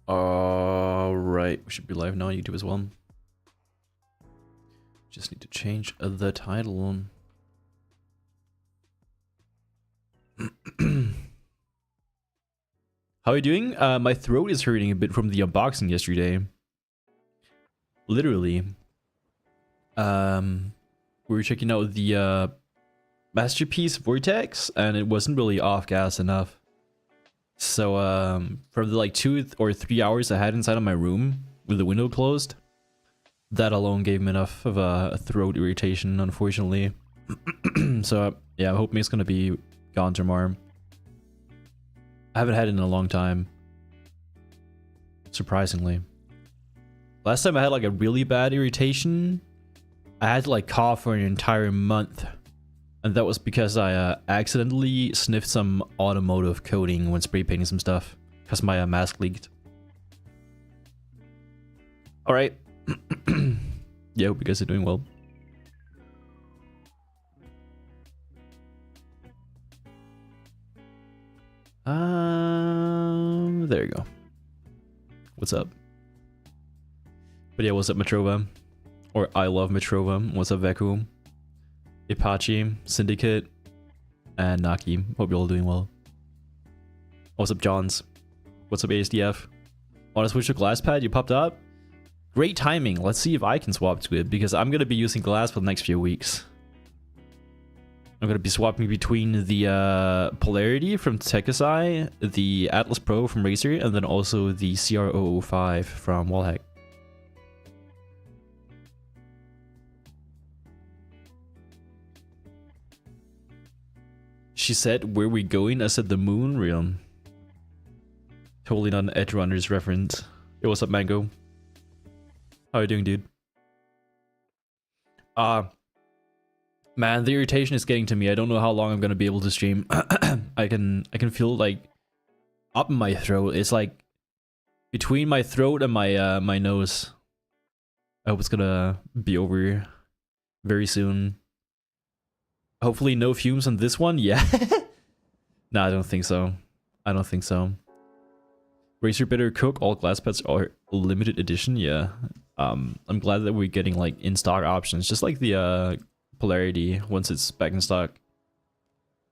Alright, we should be live now on YouTube as well. Just need to change the title. How are you doing? My throat is hurting a bit from the unboxing yesterday. Literally. We were checking out the Masterpiece Vortex, and it wasn't really off gas enough. So from the like 2 or 3 hours I had inside of my room with the window closed, that alone gave me enough of a throat irritation, unfortunately. So yeah, I'm hoping it's gonna be gone tomorrow. I haven't had it in a long time, surprisingly. Last time I had like a really bad irritation, I had to like cough for an entire month. And that was because I accidentally sniffed some automotive coating when spray painting some stuff, because my mask leaked. Alright. Yeah, hope you guys are doing well. There you go. What's up? But yeah, what's up, Metrova? Or I love Metrova. What's up, Veku? Apache, Syndicate, and Naki. Hope you're all doing well. What's up, Johns? What's up, ASDF? Want to switch to GlassPad? You popped up? Great timing. Let's see if I can swap to it, because I'm going to be using Glass for the next few weeks. I'm going to be swapping between the Polarity from Tekasai, the Atlas Pro from RAZER, and then also the CR005 from Wallhack. She said, "Where we going?" I said, "The moon realm." Totally not an Edge Runners reference. Yo, what's up, Mango? How are you doing, dude? Man, the irritation is getting to me. I don't know how long I'm gonna be able to stream. I can feel like up in my throat. It's like between my throat and my my nose. I hope it's gonna be over very soon. Hopefully no fumes on this one. Yeah. Nah, I don't think so. I don't think so. RAZER Bitter Cook, all glass pads are limited edition. Yeah. I'm glad that we're getting like in stock options, just like the Polarity once it's back in stock,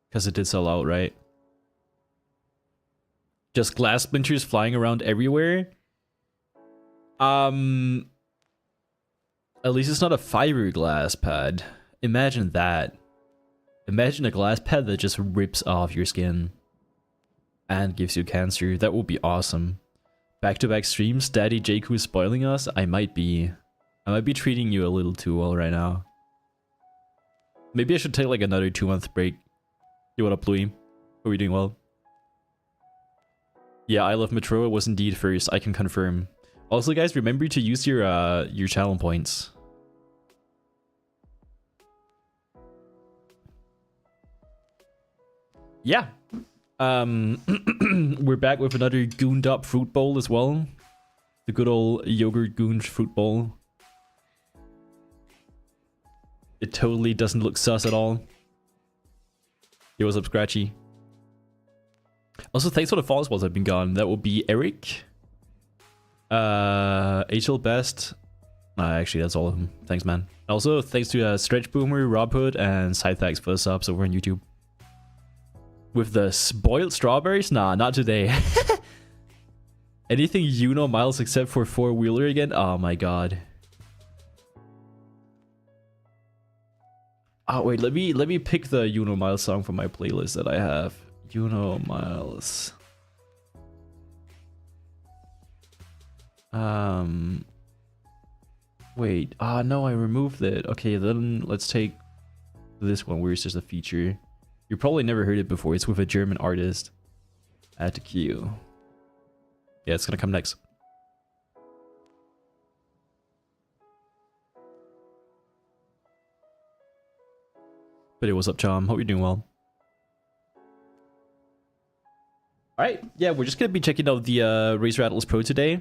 because it did sell out, right? Just glass splinters flying around everywhere. At least it's not a fiberglass pad. Imagine that. Imagine a glass pad that just rips off your skin and gives you cancer. That would be awesome. Back-to-back streams, Daddy Jakku spoiling us. I might be treating you a little too well right now. Maybe I should take like another 2-month break. Yo, what up, Louis? Are we doing well? Yeah, I Love Metro was indeed first. I can confirm. Also, guys, remember to use your channel points. Yeah. We're back with another gooned up fruit bowl as well. The good old yogurt gooned fruit bowl. It totally doesn't look sus at all. Yo, what's up, Scratchy? Also, thanks for the follow balls that have been gone. That will be Eric. HL Best. Actually, that's all of them. Thanks, man. Also, thanks to Stretch Boomer, Rob Hood, and Scythax for the subs over on YouTube. With the spoiled strawberries? Nah, not today. Anything Uno Miles except for four-wheeler again? Oh my god. Oh wait, let me pick the Uno Miles song from my playlist that I have. Uno Miles. Wait. Ah, no, I removed it. Okay, then let's take this one where it's just a feature. You probably never heard it before. It's with a German artist. Add to queue. Yeah, it's gonna come next. But hey, what's up, Chom? Hope you're doing well. Alright, yeah, we're just gonna be checking out the RAZER Atlas Pro today.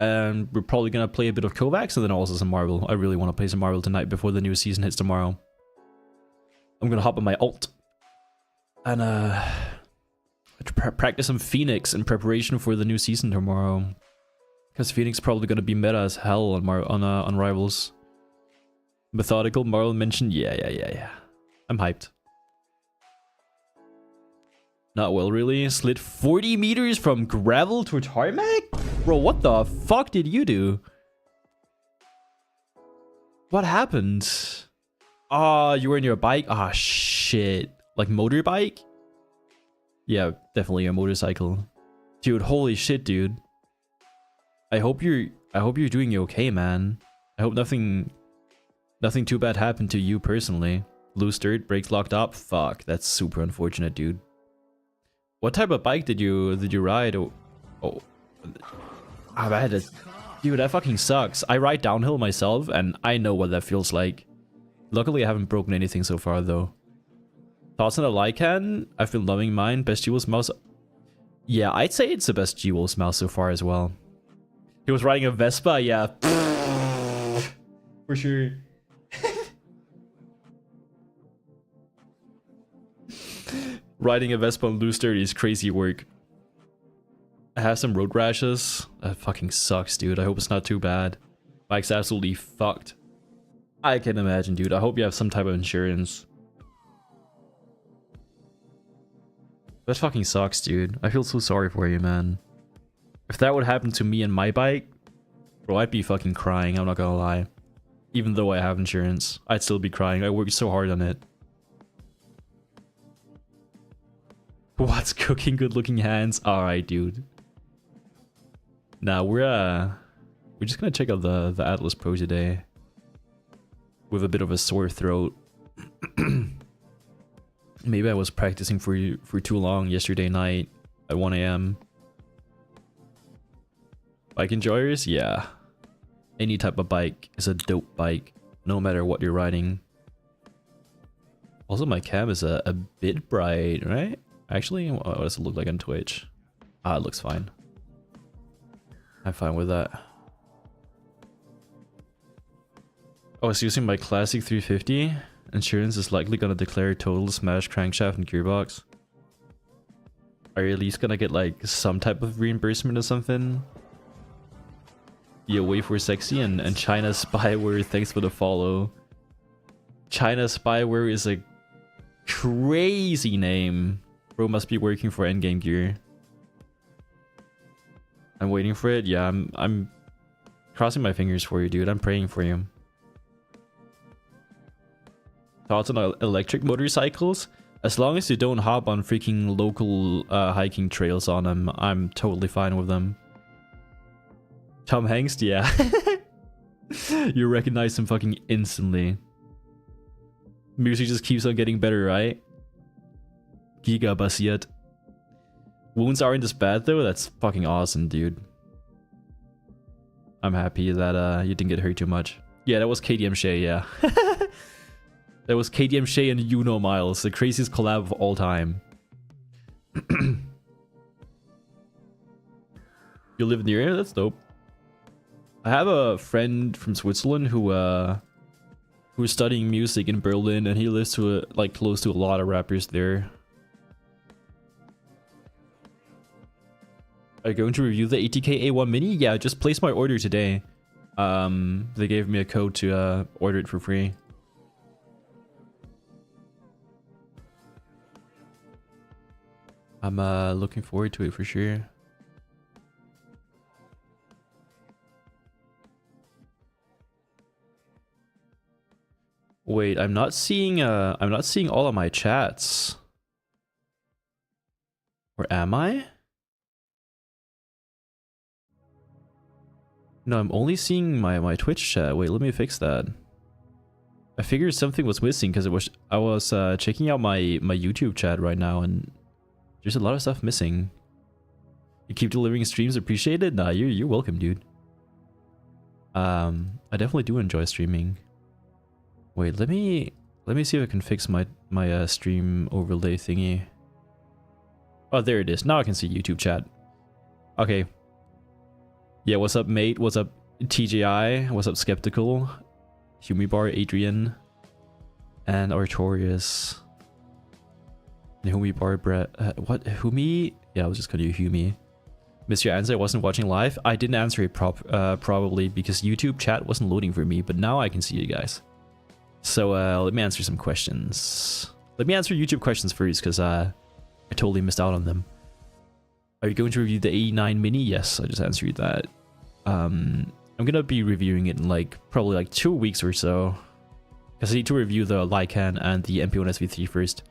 And we're probably gonna play a bit of Kovacs and then also some Marvel. I really want to play some Marvel tonight before the new season hits tomorrow. I'm gonna hop on my alt and practice some Phoenix in preparation for the new season tomorrow. Because Phoenix probably gonna be meta as hell on Rivals. Methodical, Marlon mentioned, yeah. I'm hyped. Not well, really. Slid 40 meters from gravel to tarmac? Bro, what the fuck did you do? What happened? Ah, you were in your bike? Ah, shit. Like motorbike? Yeah, definitely a motorcycle. Dude, holy shit, dude. I hope you're doing okay, man. I hope nothing too bad happened to you personally. Loose dirt, brakes locked up. Fuck, that's super unfortunate, dude. What type of bike did you ride? Oh, I had a... Dude, that fucking sucks. I ride downhill myself, and I know what that feels like. Luckily, I haven't broken anything so far, though. Thoughts on a Lycan? I've been loving mine. Best G-Wolf's mouse. Yeah, I'd say it's the best G-Wolf's mouse so far as well. He was riding a Vespa, yeah. For sure. Riding a Vespa on loose dirt is crazy work. I have some road rashes. That fucking sucks, dude. I hope it's not too bad. Bike's absolutely fucked. I can imagine, dude. I hope you have some type of insurance. That fucking sucks, dude. I feel so sorry for you, man. If that would happen to me and my bike, bro, I'd be fucking crying, I'm not gonna lie. Even though I have insurance, I'd still be crying. I worked so hard on it. What's cooking? Good looking hands. Alright, dude. Nah, we're just gonna check out the Atlas Pro today. With a bit of a sore throat. Maybe I was practicing for too long yesterday night at 1 AM. Bike enjoyers? Yeah. Any type of bike is a dope bike, no matter what you're riding. Also, my cam is a bit bright, right? Actually, what does it look like on Twitch? Ah, it looks fine. I'm fine with that. I was using my classic 350. Insurance is likely gonna declare total smash crankshaft and gearbox. Are you at least gonna get like some type of reimbursement or something? Yeah, way for sexy and China Spyware, thanks for the follow. China Spyware is a crazy name. Bro must be working for Endgame Gear. I'm waiting for it. Yeah, I'm crossing my fingers for you, dude. I'm praying for you. Thoughts on electric motorcycles? As long as you don't hop on freaking local hiking trails on them, I'm totally fine with them. Tom Hanks? Yeah. You recognize him fucking instantly. Music just keeps on getting better, right? Giga basiert. Wounds aren't as bad though. That's fucking awesome, dude. I'm happy that you didn't get hurt too much. Yeah, that was KDM Shay, yeah. That was KDM Shay and Uno Miles, the craziest collab of all time. You live near here? That's dope. I have a friend from Switzerland who's studying music in Berlin, and he lives to like close to a lot of rappers there. Are you going to review the ATK A1 Mini? Yeah, just placed my order today. They gave me a code to order it for free. I'm looking forward to it for sure. Wait, I'm not seeing all of my chats. Or am I? No, I'm only seeing my Twitch chat. Wait, let me fix that. I figured something was missing because I was checking out my YouTube chat right now and there's a lot of stuff missing. You keep delivering streams, appreciate it? Nah, you're welcome, dude. I definitely do enjoy streaming. Wait, let me see if I can fix my stream overlay thingy. Oh, there it is. Now I can see YouTube chat. Okay. Yeah, what's up, mate? What's up, TJI? What's up, Skeptical? Humibar, Adrian, and Artorius. Humi bar Brett. What? Humi? Yeah, I was just calling you Humi. Missed your answer. I wasn't watching live. I didn't answer it probably because YouTube chat wasn't loading for me, but now I can see you guys. So let me answer some questions. Let me answer YouTube questions first because I totally missed out on them. Are you going to review the 89 Mini? Yes, I just answered that. I'm gonna be reviewing it in like probably like 2 weeks or so. Because I need to review the Lycan and the MP1 SV3 first.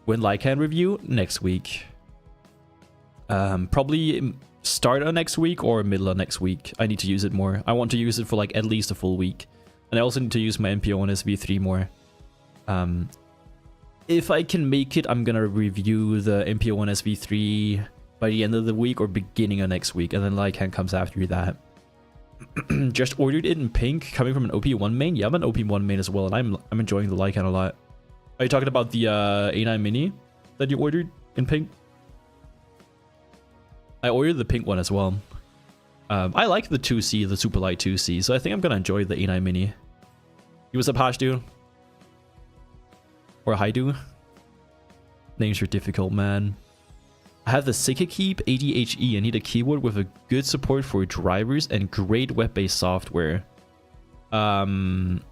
When Lycan review? Next week. Probably start of next week or middle of next week. I need to use it more. I want to use it for like at least a full week. And I also need to use my MP1 SV3 more. If I can make it, I'm gonna review the MP1 SV3 by the end of the week or beginning of next week. And then Lycan comes after that. Just ordered it in pink, coming from an OP1 main. Yeah, I'm an OP1 main as well, and I'm enjoying the Lycan a lot. Are you talking about the A9 Mini that you ordered in pink? I ordered the pink one as well. I like the 2C, the super light 2C, so I think I'm gonna enjoy the A9 Mini. You what's up, Hashdu? Or Haidu? Names are difficult, man. I have the Keep ADHE. I need a keyboard with a good support for drivers and great web-based software. If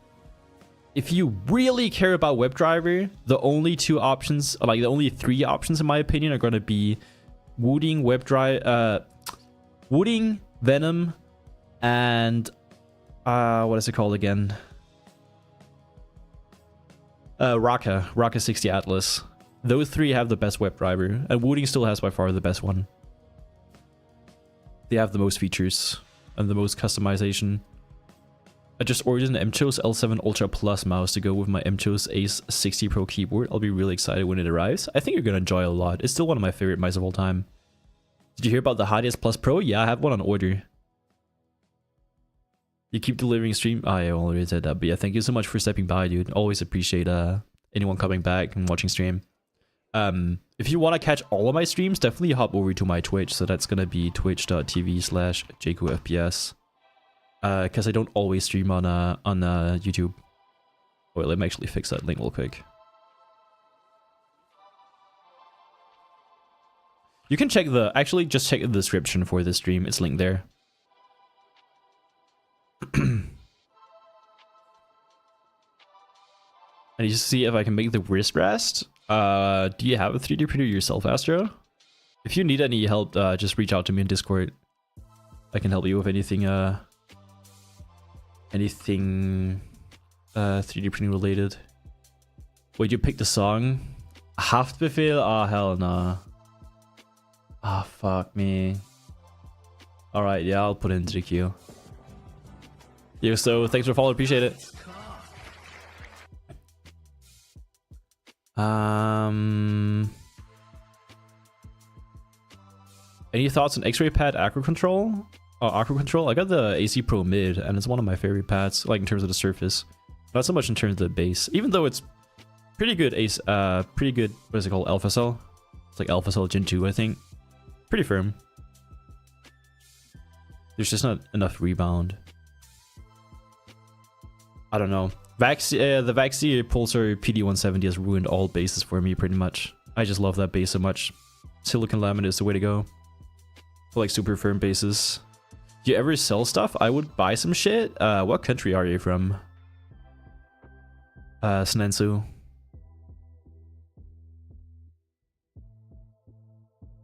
you really care about WebDriver, the only two options, like the only three options in my opinion, are going to be Wooding, Wooding, Venom, and what is it called again? Raka 60 Atlas. Those three have the best WebDriver, and Wooding still has by far the best one. They have the most features and the most customization. I just ordered an MCHOS L7 Ultra Plus mouse to go with my MCHOS Ace 60 Pro keyboard. I'll be really excited when it arrives. I think you're gonna enjoy it a lot. It's still one of my favorite mice of all time. Did you hear about the Hadias Plus Pro? Yeah, I have one on order. You keep delivering stream. I already said that, but yeah, thank you so much for stepping by, dude. Always appreciate anyone coming back and watching stream. If you want to catch all of my streams, definitely hop over to my Twitch. So that's gonna be twitch.tv/JacoFPS. Because I don't always stream on YouTube. Wait, let me actually fix that link real quick. You can check just check the description for this stream. It's linked there. I need to see if I can make the wrist rest. Do you have a 3D printer yourself, Astro? If you need any help, just reach out to me in Discord. I can help you with anything 3D printing related. Wait, you picked the song? Haftbefehl? Ah, hell nah. Ah, fuck me. Alright, yeah, I'll put it into the queue. Yo, so thanks for following, appreciate it. Any thoughts on X-ray pad acro control? Acro control? I got the AC Pro Mid, and it's one of my favorite pads, like in terms of the surface. Not so much in terms of the base, even though it's pretty good pretty good, what is it called, Alpha Cell? It's like Alpha Cell Gen 2, I think. Pretty firm. There's just not enough rebound. I don't know. The Vaxi Pulsar PD170 has ruined all bases for me, pretty much. I just love that base so much. Silicon laminate is the way to go. For like super firm bases. Do you ever sell stuff? I would buy some shit. What country are you from? Snensu.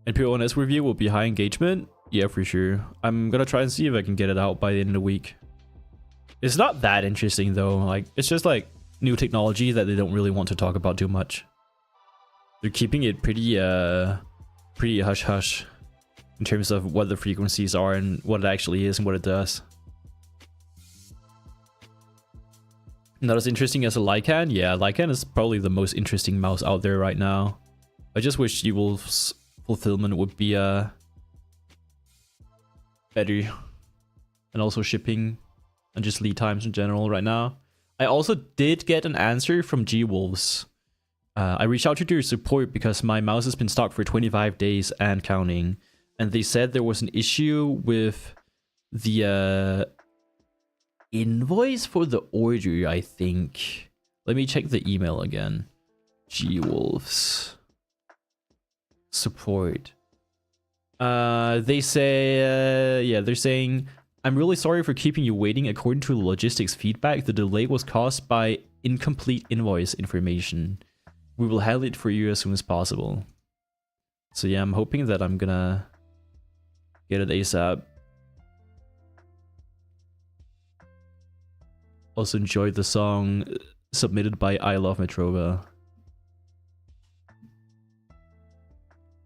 NPONS review will be high engagement? Yeah, for sure. I'm gonna try and see if I can get it out by the end of the week. It's not that interesting though. Like, it's just like new technology that they don't really want to talk about too much. They're keeping it pretty hush hush in terms of what the frequencies are and what it actually is and what it does. Not as interesting as a Lycan? Yeah, Lycan is probably the most interesting mouse out there right now. I just wish G-Wolf's fulfillment would be better. And also shipping and just lead times in general right now. I also did get an answer from G-Wolves. I reached out to their support because my mouse has been stocked for 25 days and counting. And they said there was an issue with the invoice for the order, I think. Let me check the email again. G-Wolves. Support. They say, yeah, they're saying, I'm really sorry for keeping you waiting. According to logistics feedback, the delay was caused by incomplete invoice information. We will handle it for you as soon as possible. So yeah, I'm hoping that I'm gonna get it ASAP. Also enjoyed the song submitted by I Love Metrova.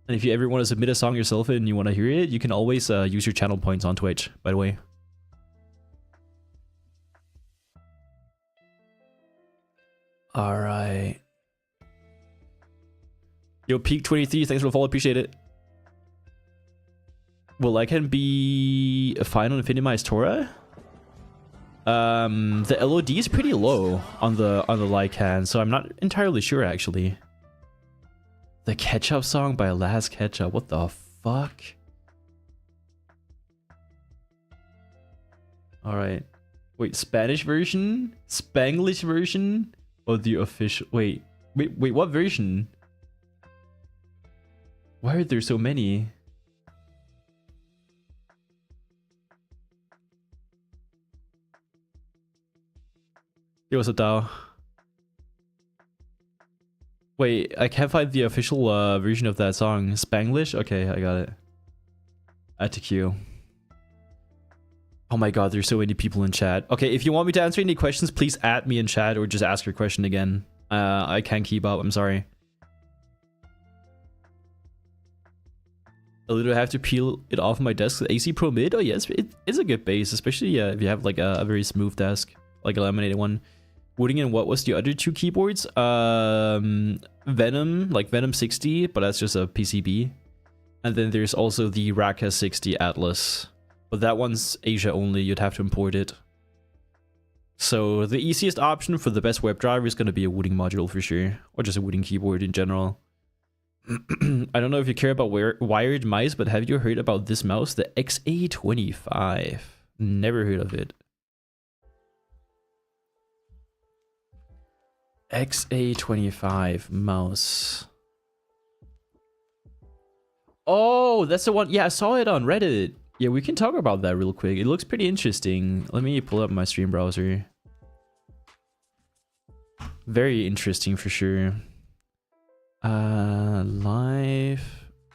And if you ever want to submit a song yourself and you want to hear it, you can always use your channel points on Twitch, by the way. Alright. Yo, Peak23, thanks for the follow, appreciate it. Well, I can be fine on Infinimized Torah. The LOD is pretty low on the Lycan, so I'm not entirely sure actually. The Ketchup song by Laz Ketchup, what the fuck? Alright. Wait, Spanish version? Spanglish version? Or the official... Wait, what version? Why are there so many? Yo, what's up, Dao? Wait, I can't find the official version of that song. Spanglish? Okay, I got it. Add to queue. Oh my god, there's so many people in chat. Okay, if you want me to answer any questions, please add me in chat or just ask your question again. I can't keep up, I'm sorry. I literally have to peel it off my desk. The AC Pro Mid? Oh yes, it's a good base, especially if you have like a very smooth desk, like a laminated one. Wooting in what was the other two keyboards? Venom, like Venom 60, but that's just a PCB. And then there's also the Raka 60 Atlas. But that one's Asia only, you'd have to import it. So the easiest option for the best WebDriver is going to be a Wooting module for sure. Or just a Wooting keyboard in general. I don't know if you care about wired mice, but have you heard about this mouse? The XA25. Never heard of it. XA25 mouse. Oh, that's the one. Yeah, I saw it on Reddit. Yeah, we can talk about that real quick. It looks pretty interesting. Let me pull up my stream browser. Very interesting for sure. Live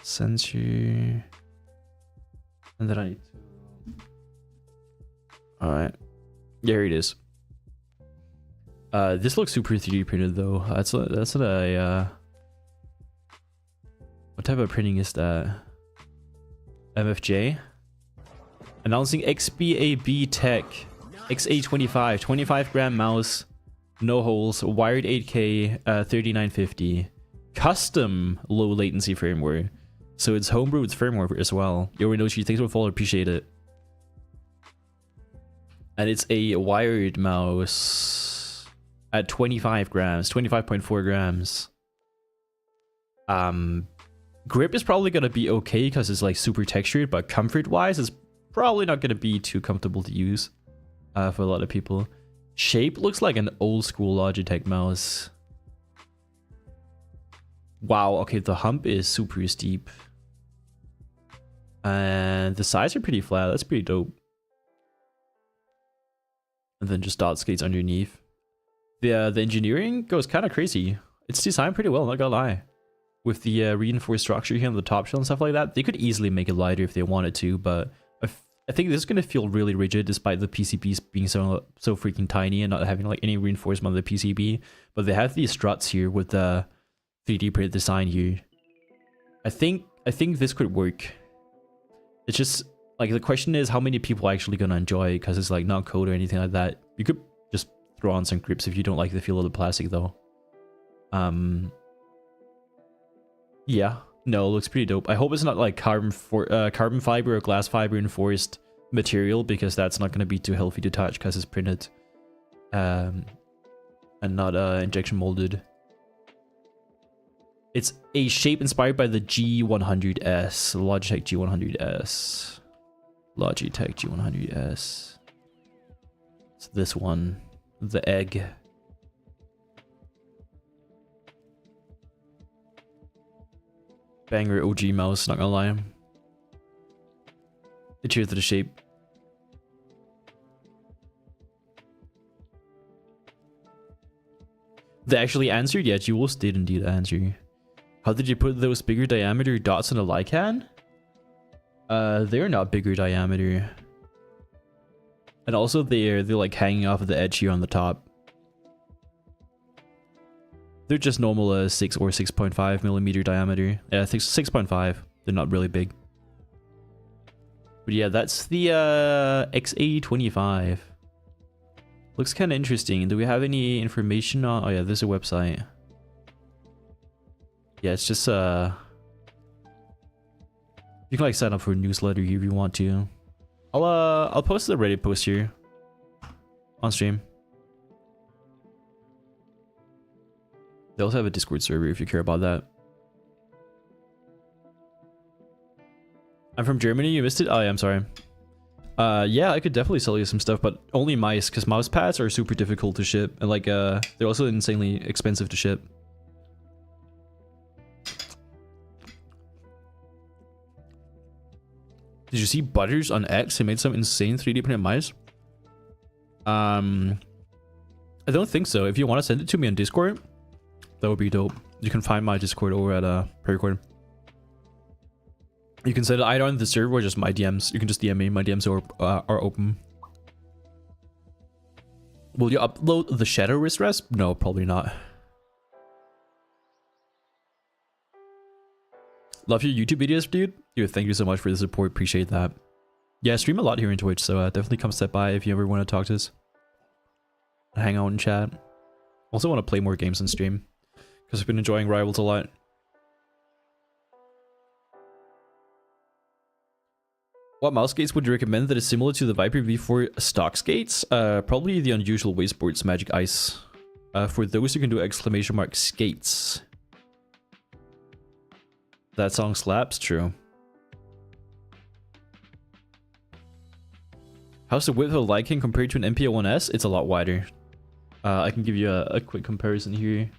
sensor. And then I need to... Alright. Here it is. This looks super 3D printed though. That's what a what type of printing is that? MFJ? Announcing XBAB Tech XA25 25 gram mouse, no holes, wired 8K, 3950, custom low latency firmware. So it's homebrewed firmware as well. Yorinoshi, thanks for the follow, appreciate it. And it's a wired mouse at 25 grams, 25.4 grams. Grip is probably gonna be okay because it's like super textured, but comfort wise it's probably not gonna be too comfortable to use for a lot of people. Shape looks like an old school Logitech mouse. Wow, okay, the hump is super steep. And the sides are pretty flat, that's pretty dope. And then just dot skates underneath. The engineering goes kind of crazy. It's designed pretty well, not gonna lie. With the reinforced structure here on the top shell and stuff like that, they could easily make it lighter if they wanted to, but I think this is gonna feel really rigid despite the PCBs being so freaking tiny and not having like any reinforcement on the PCB. But they have these struts here with the 3D printed design here. I think this could work. It's just like the question is how many people are actually gonna enjoy it because it's like not code or anything like that. You could just throw on some grips if you don't like the feel of the plastic though. Yeah, no, it looks pretty dope. I hope it's not like carbon fiber or glass fiber enforced material because that's not going to be too healthy to touch because it's printed and not injection molded. It's a shape inspired by the G100S, Logitech G100S. Logitech G100S. It's this one, the egg. Banger OG mouse, not gonna lie. Cheers to the shape. They actually answered? Yeah, Jules did indeed answer. How did you put those bigger diameter dots on a Lycan? They're not bigger diameter. And also they're like hanging off of the edge here on the top. They're just normal 6 or 6.5 millimeter diameter. Yeah, I think 6.5. They're not really big. But yeah, that's the XA25. Looks kind of interesting. Do we have any information on... Oh yeah, there's a website. Yeah, it's just you can like sign up for a newsletter if you want to. I'll post the Reddit post here on stream. They also have a Discord server if you care about that. I'm from Germany, you missed it? Oh yeah, I'm sorry. Yeah, I could definitely sell you some stuff, but only mice, because mouse pads are super difficult to ship, and like they're also insanely expensive to ship. Did you see Butters on X? He made some insane 3D printed mice. I don't think so. If you want to send it to me on Discord, that would be dope. You can find my Discord over at Peripherals. You can send it either on the server or just my DMs. You can just DM me. My DMs are open. Will you upload the Shadow Wrist Rest? No, probably not. Love your YouTube videos, dude. Dude, thank you so much for the support. Appreciate that. Yeah, I stream a lot here in Twitch, so definitely come step by if you ever want to talk to us. Hang out and chat. Also want to play more games on stream, because I've been enjoying Rivals a lot. What mouse skates would you recommend that is similar to the Viper V4 stock skates? Probably the Unusual Wastesports Magic Ice. For those you can do exclamation mark skates. That song slaps, true. How's the width of a Lycan compared to an MPO-1S? It's a lot wider. I can give you a quick comparison here.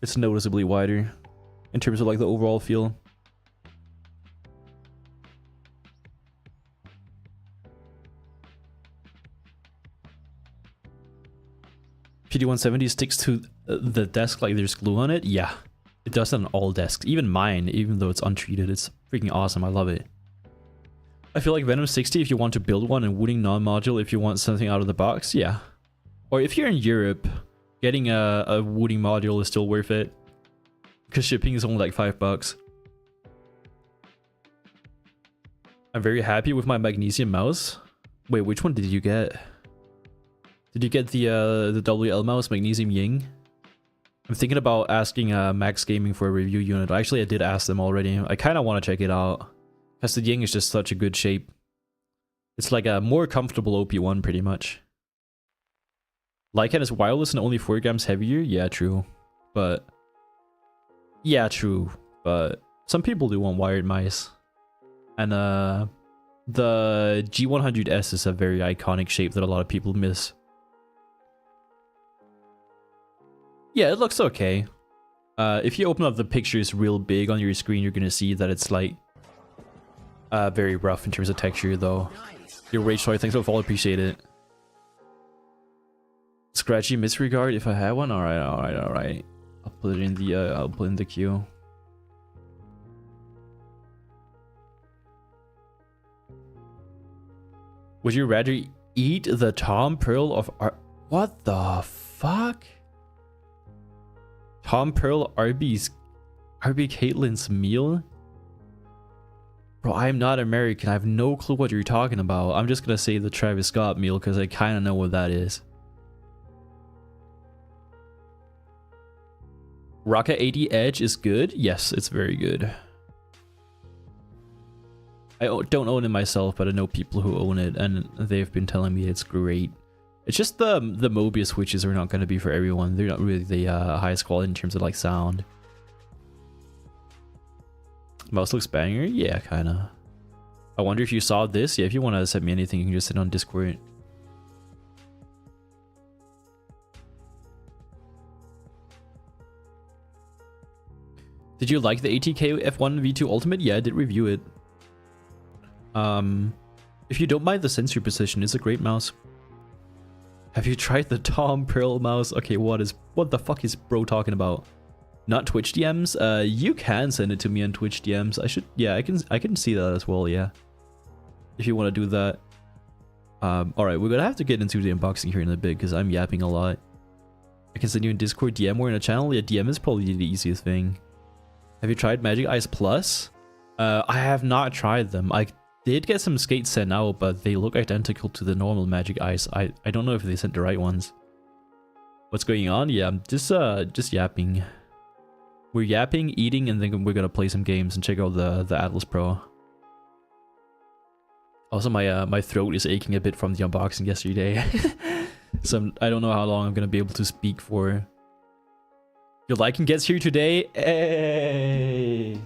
It's noticeably wider in terms of like the overall feel. PD170 sticks to the desk like there's glue on it? Yeah, it does that on all desks. Even mine, even though it's untreated. It's freaking awesome. I love it. I feel like Venom 60 if you want to build one, and Wooting non-module if you want something out of the box. Yeah. Or if you're in Europe, getting a Wooting module is still worth it. Because shipping is only like $5. I'm very happy with my magnesium mouse. Wait, which one did you get? Did you get the WL mouse Magnesium Ying? I'm thinking about asking Max Gaming for a review unit. Actually, I did ask them already. I kind of want to check it out. Because the Ying is just such a good shape. It's like a more comfortable OP1 pretty much. Lycan is wireless and only 4 grams heavier? Yeah, true. But... yeah, true. But some people do want wired mice. And the G100S is a very iconic shape that a lot of people miss. Yeah, it looks okay. If you open up the pictures real big on your screen, you're gonna see that it's like very rough in terms of texture, though. Your Rage Toy, thanks for the follow, appreciate it. Scratchy Misregard, if I had one, alright. I'll put it in the queue. Would you rather eat the Tom Pearl of what the fuck? Tom Pearl RB Caitlin's meal? Bro, I'm not American. I have no clue what you're talking about. I'm just gonna say the Travis Scott meal because I kind of know what that is. Rocket 80 Edge is good? Yes, it's very good. I don't own it myself, but I know people who own it, and they've been telling me it's great. It's just the Mobius switches are not going to be for everyone. They're not really the highest quality in terms of like sound. Mouse looks banger? Yeah, kind of. I wonder if you saw this. Yeah, if you want to send me anything, you can just send on Discord. Did you like the ATK F1 V2 Ultimate? Yeah, I did review it. If you don't mind the sensor position, it's a great mouse. Have you tried the Tom Pearl mouse? Okay, what the fuck is bro talking about? Not Twitch DMs? You can send it to me on Twitch DMs. Yeah, I can see that as well, yeah. If you want to do that. Alright, we're gonna have to get into the unboxing here in a bit because I'm yapping a lot. I can send you in Discord, DM or in a channel. Yeah, DM is probably the easiest thing. Have you tried Magic Eyes Plus? I have not tried them. I did get some skates sent out, but they look identical to the normal Magic Eyes. I don't know if they sent the right ones. What's going on? Yeah, I'm just yapping. We're yapping, eating, and then we're gonna play some games and check out the Atlas Pro. Also, my throat is aching a bit from the unboxing yesterday. So I don't know how long I'm gonna be able to speak for. Your liking gets here today. Hey!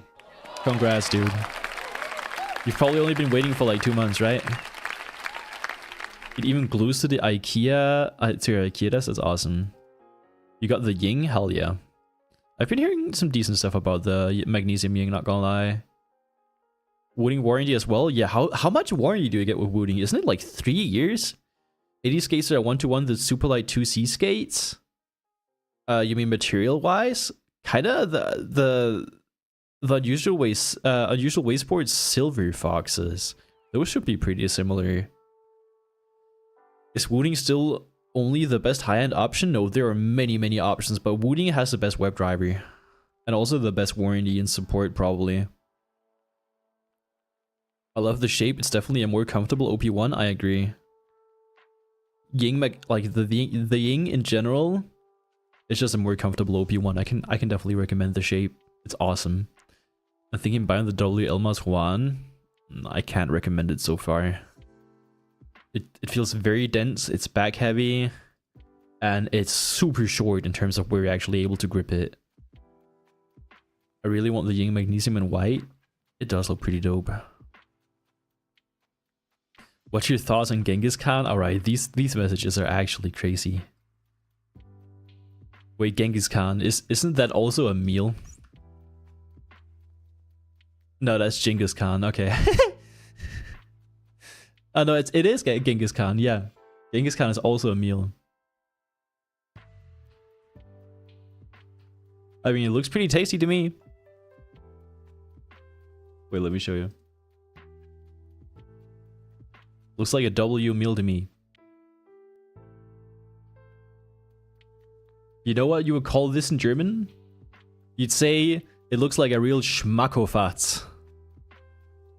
Congrats, dude. You've probably only been waiting for like 2 months, right? It even glues to the IKEA, to your IKEA desk. That's awesome. You got the Ying? Hell yeah. I've been hearing some decent stuff about the magnesium Ying, not gonna lie. Wooting warranty as well? Yeah, how much warranty do you get with Wooting? Isn't it like 3 years? 80 skates are 1-to-1 the Superlight 2C skates? You mean material-wise? Kinda the unusual wasteboard Silver Foxes. Those should be pretty similar. Is Wooting still only the best high-end option? No, there are many options, but Wooting has the best WebDriver. And also the best warranty and support, probably. I love the shape. It's definitely a more comfortable OP1. I agree. Ying, like the Ying in general, it's just a more comfortable OP1. I can definitely recommend the shape. It's awesome. I'm thinking buying the WL Mouse 1. I can't recommend it so far. It feels very dense. It's back heavy, and it's super short in terms of where you're actually able to grip it. I really want the Ying Magnesium in white. It does look pretty dope. What's your thoughts on Genghis Khan? Alright, these messages are actually crazy. Wait, Genghis Khan, isn't that also a meal? No, that's Genghis Khan, okay. Oh no, it is Genghis Khan, yeah. Genghis Khan is also a meal. I mean, it looks pretty tasty to me. Wait, let me show you. Looks like a W meal to me. You know what you would call this in German? You'd say it looks like a real Schmackofatz.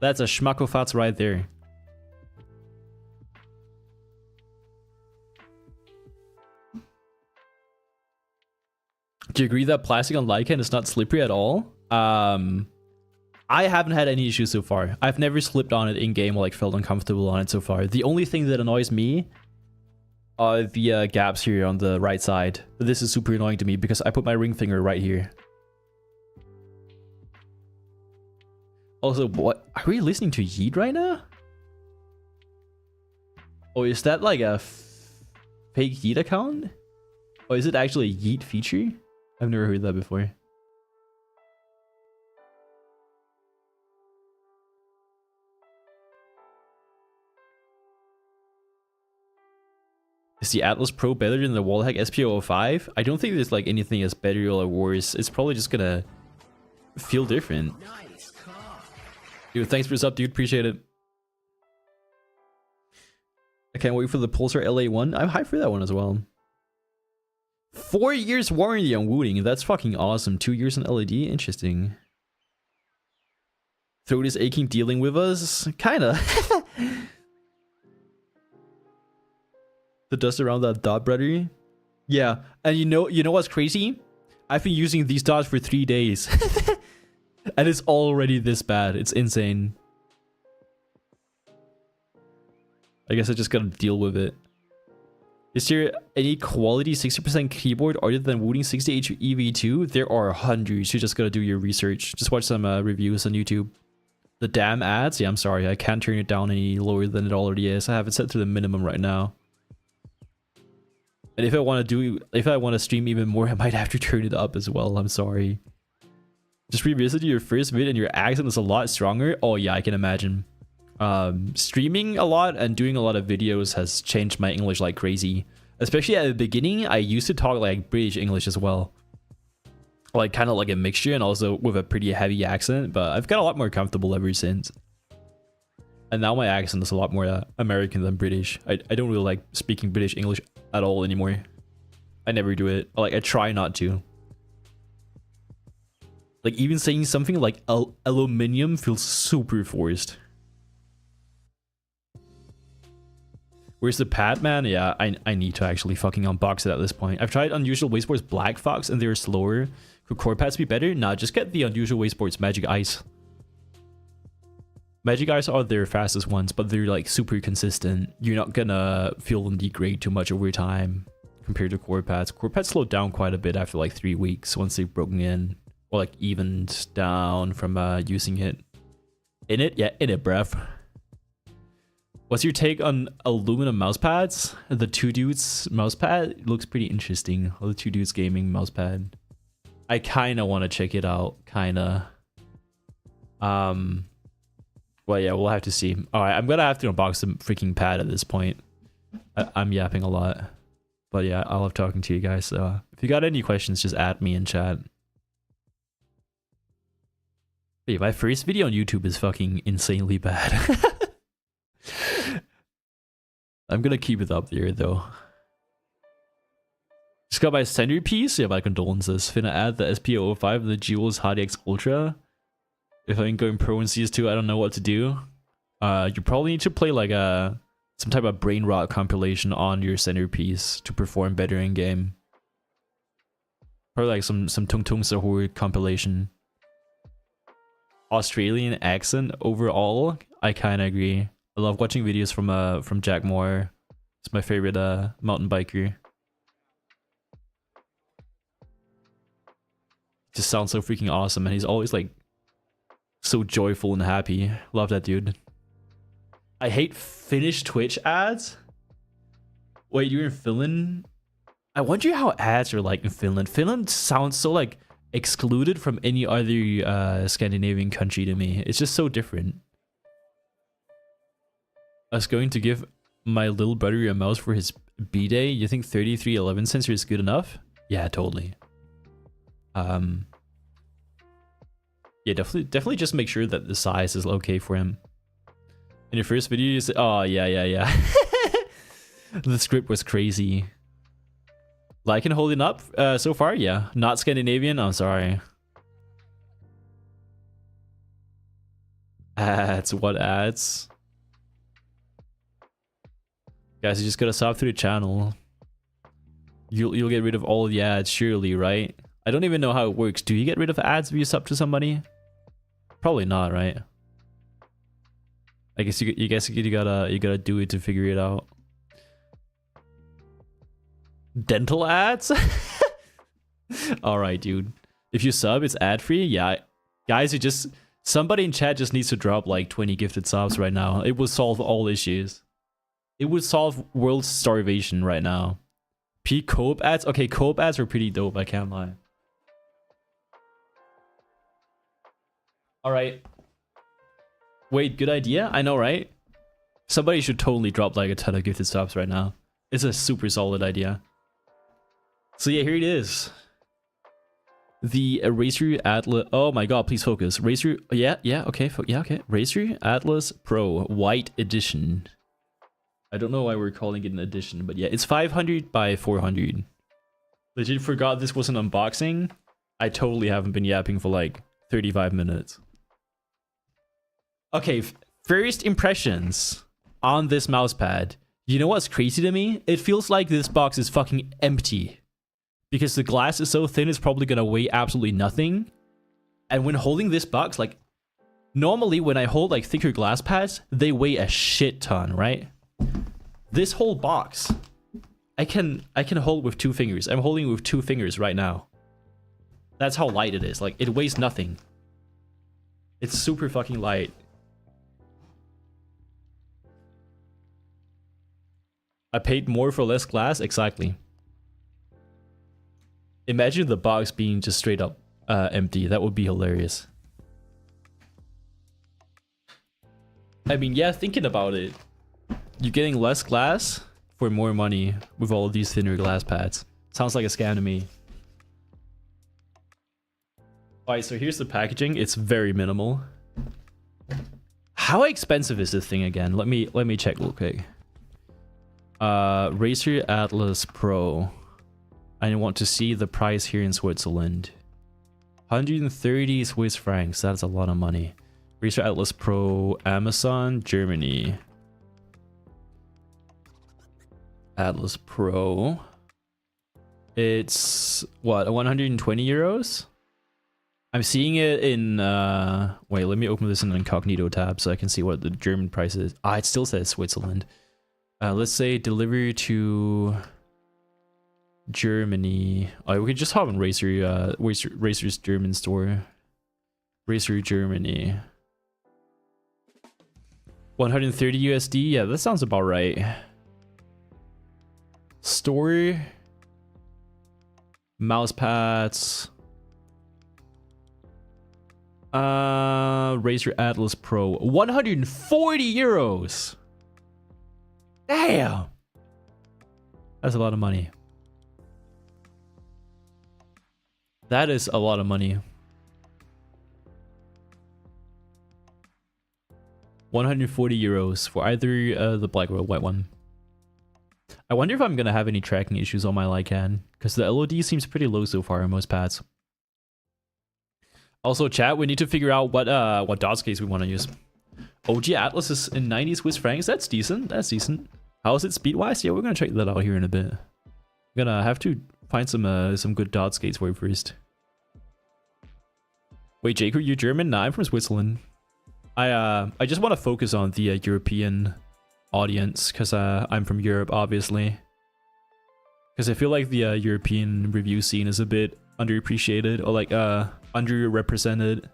That's a Schmackofatz right there. Do you agree that plastic on Lycan is not slippery at all? I haven't had any issues so far. I've never slipped on it in game or like felt uncomfortable on it so far. The only thing that annoys me are the gaps here on the right side. This is super annoying to me because I put my ring finger right here. Also, what? Are we listening to Yeet right now? Or is that like a fake Yeet account? Or is it actually a Yeet feature? I've never heard that before. Is the Atlas Pro better than the Wallhack SP05? I don't think there's like anything as better or worse. It's probably just gonna feel different. Dude, thanks for the sub, dude. Appreciate it. I can't wait for the Pulsar LA1. I'm hyped for that one as well. 4 years warranty on Wooting. That's fucking awesome. 2 years on LED. Interesting. Throat is aching dealing with us? Kinda. The dust around that dot, brother. Yeah, and you know what's crazy? I've been using these dots for 3 days. And it's already this bad. It's insane. I guess I just gotta deal with it. Is there any quality 60% keyboard other than Wooting 60H EV2? There are hundreds. You just gotta do your research. Just watch some reviews on YouTube. The damn ads? Yeah, I'm sorry. I can't turn it down any lower than it already is. I have it set to the minimum right now. And if I want to stream even more, I might have to turn it up as well. I'm sorry. Just revisit your first vid and your accent is a lot stronger. Oh yeah, I can imagine. Streaming a lot and doing a lot of videos has changed my English like crazy. Especially at the beginning, I used to talk like British English as well. Like kind of like a mixture and also with a pretty heavy accent, but I've got a lot more comfortable ever since. And now my accent is a lot more American than British. I don't really like speaking British English at all anymore. I never do it. Like I try not to. Like even saying something like aluminium feels super forced. Where's the pad, man? Yeah, I need to actually fucking unbox it at this point. I've tried Unusual Wastesports Black Fox and they're slower. Could core pads be better? Nah, just get the Unusual Wastesports Magic Ice. Magic Ice are their fastest ones, but they're like super consistent. You're not gonna feel them degrade too much over time compared to core pads. Core pads slow down quite a bit after like 3 weeks once they've broken in or like evened down from using it. In it? Yeah, in it, bruv. What's your take on aluminum mouse pads? The Two Dudes mouse pad looks pretty interesting. The Two Dudes gaming mouse pad. I kind of want to check it out. Kind of. Well, yeah, we'll have to see. All right, I'm gonna have to unbox the freaking pad at this point. I'm yapping a lot, but yeah, I love talking to you guys. So if you got any questions, just add me in chat. But yeah, my first video on YouTube is fucking insanely bad. I'm gonna keep it up there though. Just got my centerpiece. Yeah, my condolences. Finna add the SP05 and the Jewel's HDX Ultra. If I'm going pro in CS2, I don't know what to do. You probably need to play like some type of brain rot compilation on your centerpiece to perform better in game. Probably like some Tung Tung Sahur compilation. Australian accent overall, I kind of agree. I love watching videos from Jack Moore. It's my favorite mountain biker. Just sounds so freaking awesome, and he's always like so joyful and happy. Love that dude. I hate Finnish Twitch ads. Wait, you're in Finland? I wonder how ads are like in Finland. Finland sounds so like excluded from any other Scandinavian country to me. It's just so different. I was going to give my little brother a mouse for his B-day. You think 3311 sensor is good enough? Yeah, totally. Yeah, definitely just make sure that the size is okay for him. In your first video, you said, oh, yeah. The script was crazy. Liking holding up so far? Yeah. Not Scandinavian? I'm sorry. Ads. What ads? Guys, you just gotta sub through the channel. You'll get rid of all the ads, surely, right? I don't even know how it works. Do you get rid of ads if you sub to somebody? Probably not, right? I guess you gotta do it to figure it out. Dental ads? All right, dude. If you sub, it's ad free. Yeah, guys, somebody in chat just needs to drop like 20 gifted subs right now. It will solve all issues. It would solve world starvation right now. Peak co-op ads? Okay, co-op ads are pretty dope, I can't lie. Alright. Wait, good idea? I know, right? Somebody should totally drop like a ton of gifted subs right now. It's a super solid idea. So yeah, here it is. The RAZER Atlas. Oh my god, please focus. RAZER. Yeah, okay. Okay. RAZER Atlas Pro White Edition. I don't know why we're calling it an edition, but yeah, it's 500 by 400. Legit forgot this was an unboxing. I totally haven't been yapping for like 35 minutes. Okay, first impressions on this mousepad. You know what's crazy to me? It feels like this box is fucking empty. Because the glass is so thin, it's probably gonna weigh absolutely nothing. And when holding this box, like, normally when I hold like thicker glass pads, they weigh a shit ton, right? This whole box, I can hold with 2 fingers. I'm holding with 2 fingers right now. That's how light it is. Like, it weighs nothing. It's super fucking light. I paid more for less glass? Exactly. Imagine the box being just straight up empty. That would be hilarious. I mean, yeah, thinking about it, you're getting less glass for more money with all of these thinner glass pads. Sounds like a scam to me. Alright, so here's the packaging. It's very minimal. How expensive is this thing again? Let me check real quick. RAZER Atlas Pro. I want to see the price here in Switzerland. 130 Swiss francs. That's a lot of money. RAZER Atlas Pro, Amazon, Germany. Atlas Pro. It's what, 120 euros? I'm seeing it in wait, let me open this in an incognito tab so I can see what the German price is. Ah, it still says Switzerland. Let's say delivery to Germany. Oh, we could just hop on RAZER's German store. RAZER Germany. 130 USD. Yeah, that sounds about right. Store. Mouse pads. RAZER Atlas Pro. 140 euros. Damn. That's a lot of money. That is a lot of money. 140 euros for either the black or white one. I wonder if I'm gonna have any tracking issues on my Lycan, because the LOD seems pretty low so far on most pads. Also, chat, we need to figure out what dot case we want to use. OG Atlas is in 90 Swiss francs. That's decent. That's decent. How is it speed-wise? Yeah, we're gonna check that out here in a bit. I'm gonna have to find some good dot skates for you first. Wait, Jake, are you German? Nah, I'm from Switzerland. I just want to focus on the European audience because I'm from Europe, obviously. Because I feel like the European review scene is a bit underappreciated or like underrepresented.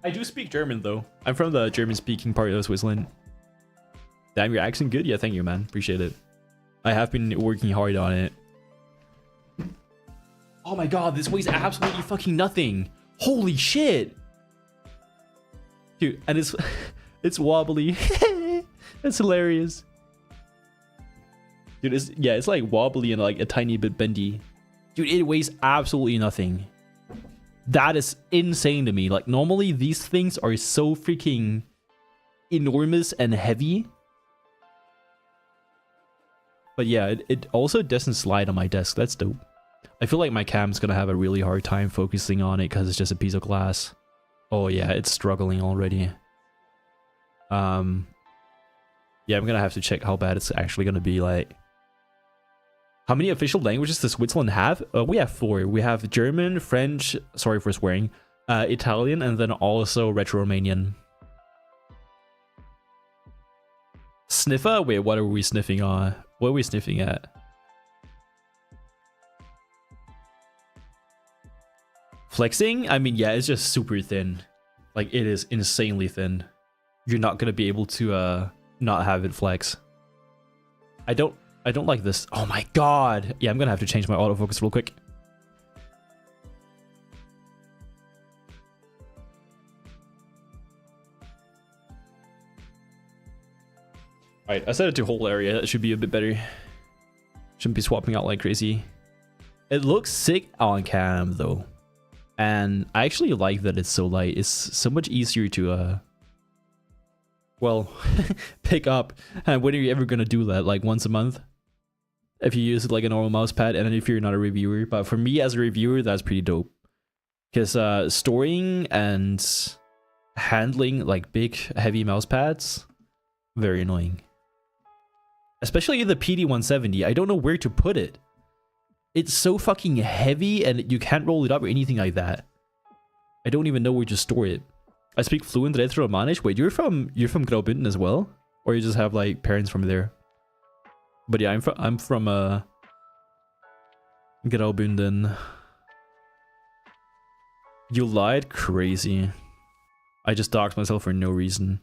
I do speak German though. I'm from the German-speaking part of Switzerland. Damn, your accent good? Yeah, thank you, man. Appreciate it. I have been working hard on it. Oh my god, this weighs absolutely fucking nothing. Holy shit. Dude, and it's wobbly. That's hilarious. Dude, it's like wobbly and like a tiny bit bendy. Dude, it weighs absolutely nothing. That is insane to me. Like, normally these things are so freaking enormous and heavy. But yeah, it also doesn't slide on my desk. That's dope. I feel like my cam's gonna have a really hard time focusing on it because it's just a piece of glass. Oh yeah, it's struggling already. Yeah, I'm gonna have to check how bad it's actually gonna be. Like, how many official languages does Switzerland have? We have 4. We have German, French, sorry for swearing, Italian, and then also Retro-Romanian. Sniffer? Wait, what are we sniffing on? What are we sniffing at? Flexing? I mean, yeah, it's just super thin. Like, it is insanely thin. You're not gonna be able to not have it flex. I don't like this. Oh my god. Yeah, I'm gonna have to change my autofocus real quick. Alright, I set it to whole area. That should be a bit better. Shouldn't be swapping out like crazy. It looks sick on cam though. And I actually like that it's so light. It's so much easier to well, pick up. And when are you ever gonna do that? Like once a month? If you use like a normal mouse pad, and then if you're not a reviewer. But for me as a reviewer, that's pretty dope. Because storing and handling like big heavy mouse pads, very annoying. Especially the PD170. I don't know where to put it. It's so fucking heavy and you can't roll it up or anything like that. I don't even know where to store it. I speak fluent Retro-Romanisch. Wait, you're from Graubünden as well? Or you just have like parents from there? But yeah, I'm from Graubünden. You lied? Crazy. I just doxed myself for no reason.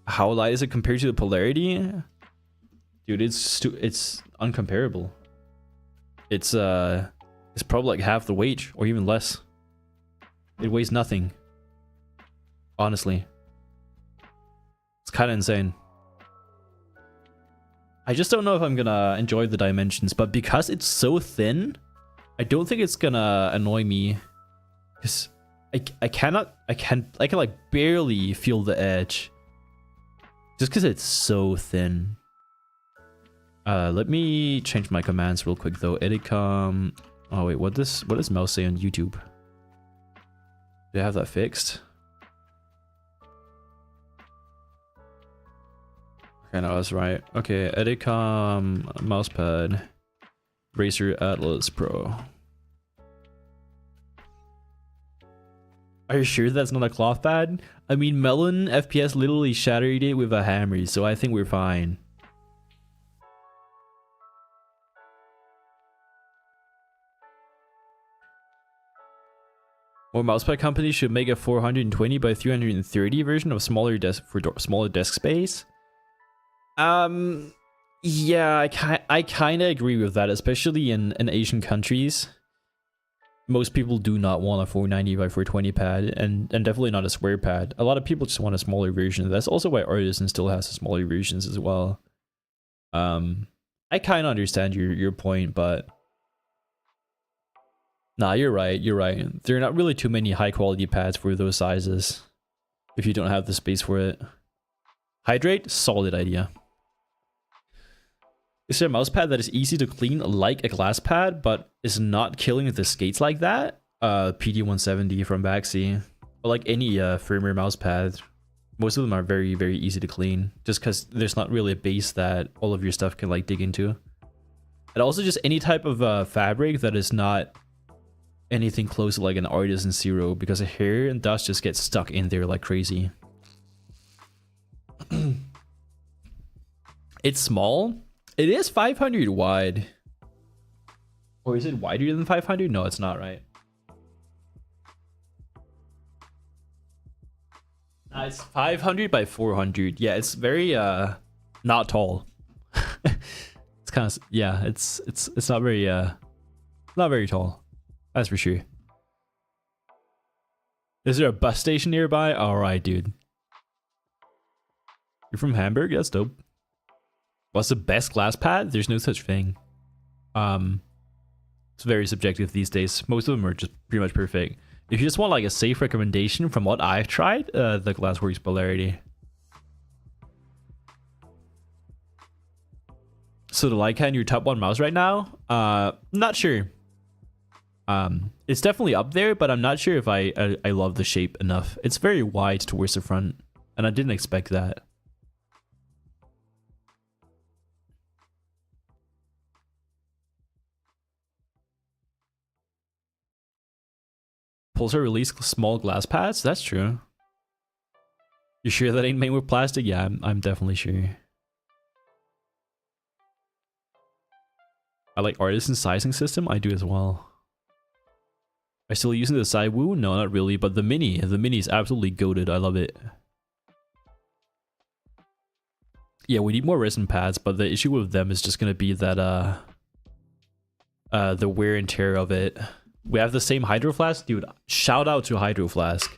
How light is it compared to the polarity? Dude, it's uncomparable. It's probably like half the weight or even less. It weighs nothing. Honestly. It's kind of insane. I just don't know if I'm gonna enjoy the dimensions, but because it's so thin, I don't think it's gonna annoy me. Because I can like barely feel the edge. Just because it's so thin. Let me change my commands real quick though. Editcom. Oh wait, what does mouse say on YouTube? Do I have that fixed? Okay, no, that's right. Okay, Editcom, Mousepad, RAZER Atlas Pro. Are you sure that's not a cloth pad? I mean, Melon FPS literally shattered it with a hammer, so I think we're fine. More mousepad companies should make a 420 by 330 version of smaller desk for smaller desk space. Yeah, I kind of agree with that, especially in Asian countries. Most people do not want a 490 by 420 pad, and definitely not a square pad. A lot of people just want a smaller version. That's also why Artisan still has smaller versions as well. I kind of understand your point, but nah, you're right. You're right. There are not really too many high quality pads for those sizes if you don't have the space for it. Hydrate, solid idea. Is there a mouse pad that is easy to clean like a glass pad, but is not killing the skates like that? PD170 from Baxi. Or like any firmware mouse pad. Most of them are very, very easy to clean. Just because there's not really a base that all of your stuff can like dig into. And also just any type of fabric that is not anything close to like an Artisan Zero, because hair and dust just get stuck in there like crazy. It's small. It is 500 wide. Or is it wider than 500? No, it's not, right? It's 500 by 400. Yeah, it's very not tall. It's kind of, yeah, it's not very tall. That's for sure. Is there a bus station nearby? All right, dude. You're from Hamburg? That's dope. What's the best glass pad? There's no such thing. It's very subjective these days. Most of them are just pretty much perfect. If you just want like a safe recommendation from what I've tried, the Glassworks Polarity. So the Leica in your top one mouse right now? Not sure. It's definitely up there, but I'm not sure if I love the shape enough. It's very wide towards the front, and I didn't expect that. Pulsar released small glass pads? That's true. You sure that ain't made with plastic? Yeah, I'm definitely sure. I like Artisan sizing system. I do as well. Are you still using the Saiwu? No, not really, but the mini is absolutely goated. I love it. Yeah, we need more resin pads, but the issue with them is just gonna be that the wear and tear of it. We have the same Hydro Flask, dude. Shout out to Hydro Flask.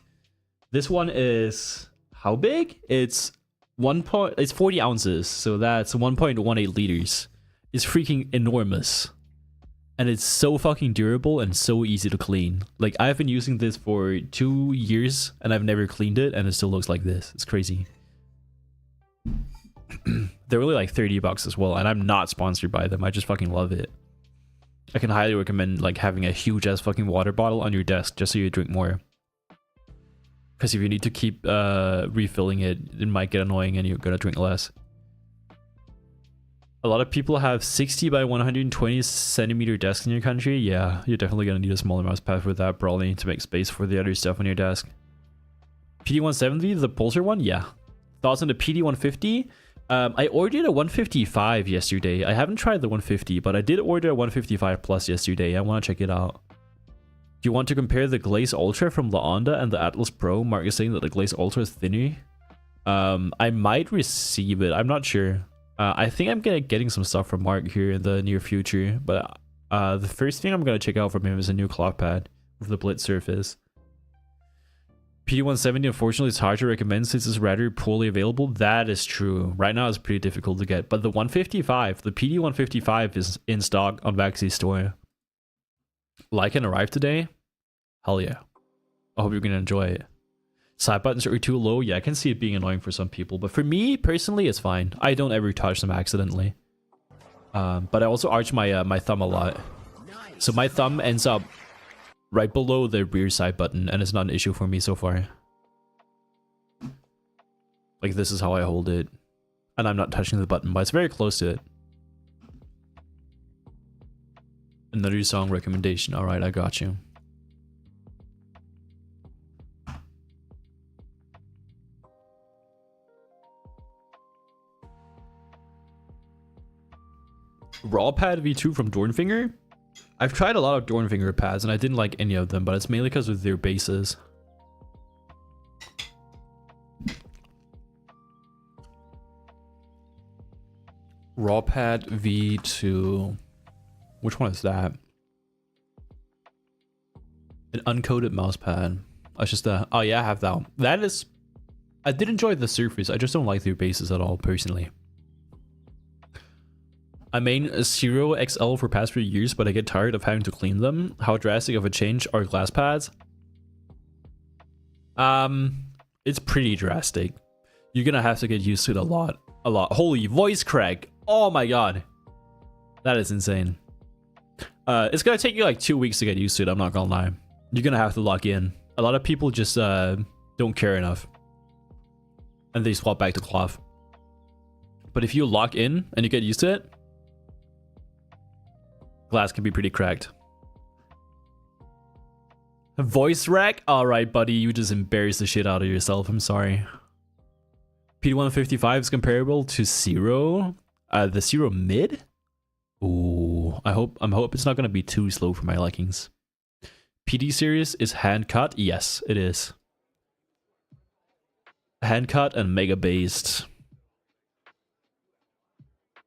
This one is how big? It's 40 ounces, so that's 1.18 liters. It's freaking enormous. And it's so fucking durable and so easy to clean. Like, I've been using this for 2 years and I've never cleaned it, and it still looks like this. It's crazy. They're only like 30 bucks as well, and I'm not sponsored by them. I just fucking love it. I can highly recommend like having a huge ass fucking water bottle on your desk just so you drink more. Because if you need to keep refilling it, it might get annoying and you're gonna drink less. A lot of people have 60 by 120 centimeter desks in your country. Yeah, you're definitely gonna need a smaller mouse pad for that, probably, to make space for the other stuff on your desk. PD170, the Pulsar one? Yeah. Thoughts on the PD150? I ordered a 155 yesterday. I haven't tried the 150, but I did order a 155 Plus yesterday. I want to check it out. Do you want to compare the Glaze Ultra from La Onda and the Atlas Pro? Mark is saying that the Glaze Ultra is thinner. I might receive it. I'm not sure. I think I'm getting some stuff from Mark here in the near future, but the first thing I'm gonna check out from him is a new clock pad with the Blitz surface. PD170, unfortunately, it's hard to recommend since it's rather poorly available. That is true. Right now, it's pretty difficult to get. But the 155, the PD155 is in stock on Vaxie's store. Like and arrived today? Hell yeah. I hope you're gonna enjoy it. Side buttons are too low. Yeah, I can see it being annoying for some people. But for me, personally, it's fine. I don't ever touch them accidentally. But I also arch my my thumb a lot. So my thumb ends up right below the rear side button, and it's not an issue for me so far. Like, this is how I hold it. And I'm not touching the button, but it's very close to it. Another song recommendation. Alright, I got you. Rawpad V2 from Dornfinger? I've tried a lot of Dornfinger pads and I didn't like any of them, but it's mainly because of their bases. Rawpad V2. Which one is that? An uncoated mouse pad. That's just a... Oh yeah, I have that one. That is... I did enjoy the surface. I just don't like their bases at all, personally. I main a Shure XL for past few years, but I get tired of having to clean them. How drastic of a change are glass pads? It's pretty drastic. You're gonna have to get used to it a lot. Holy voice crack! Oh my god. That is insane. It's gonna take you like 2 weeks to get used to it, I'm not gonna lie. You're gonna have to lock in. A lot of people just don't care enough. And they swap back to cloth. But if you lock in and you get used to it, glass can be pretty cracked. Voice rack? Alright, buddy, you just embarrassed the shit out of yourself. I'm sorry. PD155 is comparable to Zero. The Zero Mid? Ooh, I hope it's not gonna be too slow for my likings. PD series is hand cut? Yes, it is. Hand cut and mega based.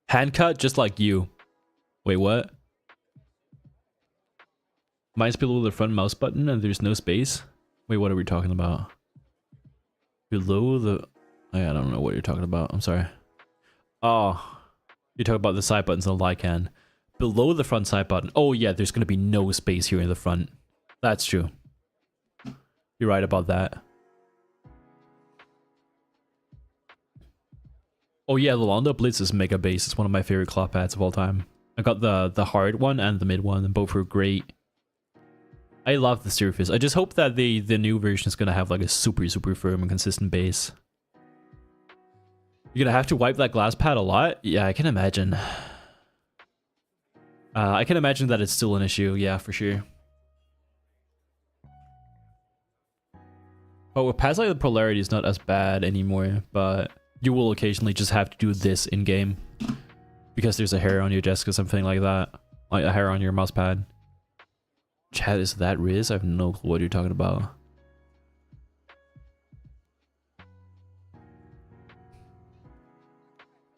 Hand cut just like you. Wait, what? Mine's below the front mouse button and there's no space. Wait, what are we talking about? Below the... I don't know what you're talking about. I'm sorry. Oh, you're talking about the side buttons on the Lycan. Below the front side button. Oh yeah, there's going to be no space here in the front. That's true. You're right about that. Oh yeah, the Londo Blitz is mega bass. It's one of my favorite cloth pads of all time. I got the hard one and the mid one, and both were great. I love the surface. I just hope that the new version is gonna have like a super firm and consistent bass. You're gonna have to wipe that glass pad a lot? Yeah, I can imagine. I can imagine that it's still an issue, yeah, for sure. But with pads like the Polarity, it's not as bad anymore, but you will occasionally just have to do this in-game. Because there's a hair on your desk or something like that. Like a hair on your mouse pad. Chat, is that Riz? I have no clue what you're talking about.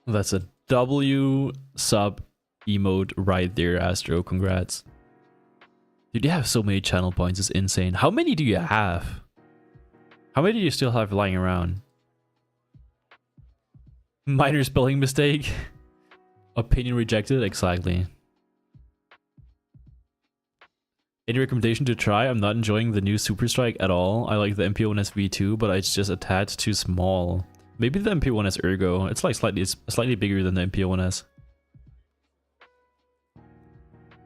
That's a W sub emote right there, Astro. Congrats. Dude, you have so many channel points. It's insane. How many do you have? How many do you still have lying around? Minor spelling mistake. Opinion rejected. Exactly. Any recommendation to try? I'm not enjoying the new Super Strike at all. I like the MP1S V2, but it's just a tad too small. Maybe the MP1S Ergo. It's like slightly bigger than the MP1S.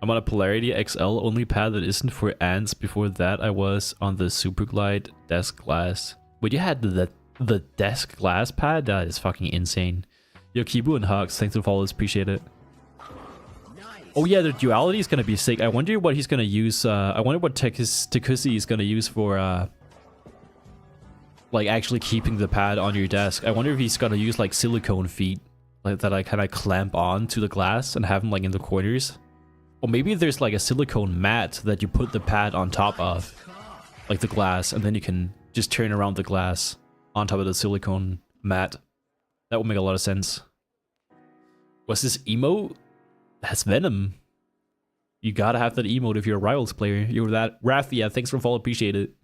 I'm on a Polarity XL only pad that isn't for ants. Before that, I was on the Superglide desk glass. Wait, you had the desk glass pad? That is fucking insane. Yo, Kibu and Hux, thanks for the follows, appreciate it. Oh yeah, the duality is gonna be sick. I wonder what he's gonna use. I wonder what Takusi is gonna use for like actually keeping the pad on your desk. I wonder if he's gonna use like silicone feet, like that I kind of clamp on to the glass and have them like in the corners. Or maybe there's like a silicone mat that you put the pad on top of, like the glass, and then you can just turn around the glass on top of the silicone mat. That would make a lot of sense. What's this emote? That's Venom. You gotta have that emote if you're a Rivals player. You're that. Raffia, thanks for follow, appreciate it.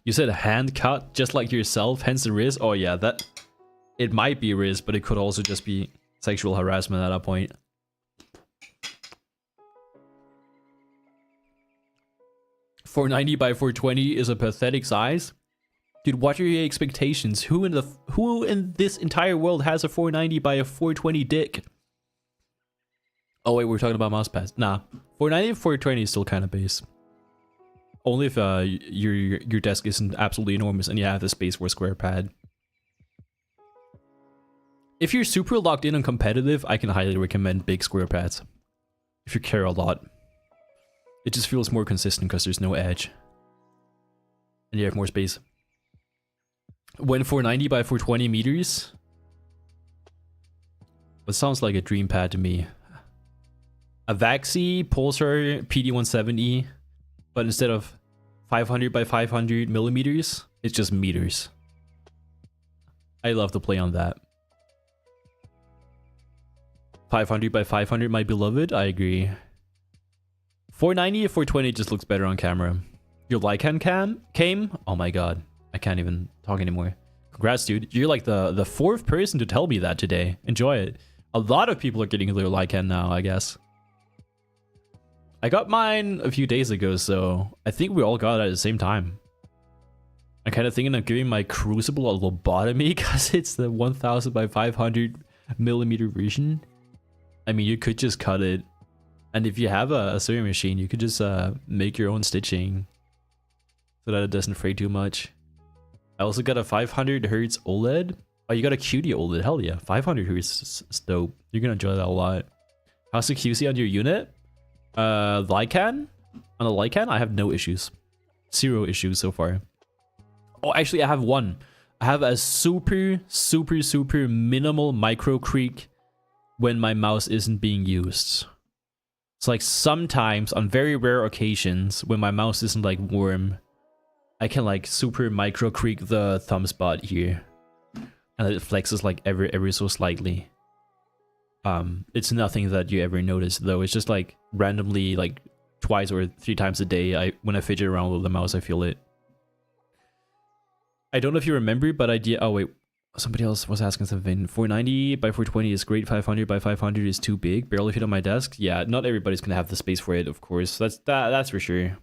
You said hand cut just like yourself, hence the Riz. Oh yeah, that... It might be Riz, but it could also just be sexual harassment at that point. .490 by 420 is a pathetic size. Dude, what are your expectations? Who in this entire world has a 490 by a 420 dick? Oh wait, we're talking about Mousepad. Nah, 490 and 420 is still kind of base. Only if your desk isn't absolutely enormous and you have the space for a square pad. If you're super locked in on competitive, I can highly recommend big square pads. If you care a lot. It just feels more consistent because there's no edge. And you have more space. When 490 by 420 meters? That sounds like a dream pad to me. A Vaxi Pulsar PD170, but instead of 500 by 500 millimeters, it's just meters. I love to play on that. 500 by 500, my beloved, I agree. 490 or 420 just looks better on camera. Your Lycan came? Oh my god, I can't even talk anymore. Congrats, dude. You're like the fourth person to tell me that today. Enjoy it. A lot of people are getting their Lycan now, I guess. I got mine a few days ago, so I think we all got it at the same time. I'm kind of thinking of giving my Crucible a lobotomy because it's the 1000 by 500 millimeter version. I mean, you could just cut it. And if you have a sewing machine, you could just make your own stitching so that it doesn't fray too much. I also got a 500 Hertz OLED. Oh, you got a QD OLED. Hell yeah. 500 Hertz is dope. You're going to enjoy that a lot. How's the QC on your unit? Lycan? On the Lycan, I have no issues. 0 issues so far. Oh, actually, I have one. I have a super minimal micro creak when my mouse isn't being used. It's like sometimes, on very rare occasions, when my mouse isn't like warm, I can like super micro creak the thumb spot here. And it flexes like ever so slightly. It's nothing that you ever notice though. It's just like randomly like twice or 3 times a day. When I fidget around with the mouse, I feel it. I don't know if you remember, but oh wait, somebody else was asking something. 490 by 420 is great. 500 by 500 is too big. Barely fit on my desk. Yeah, not everybody's gonna have the space for it, of course. That's for sure.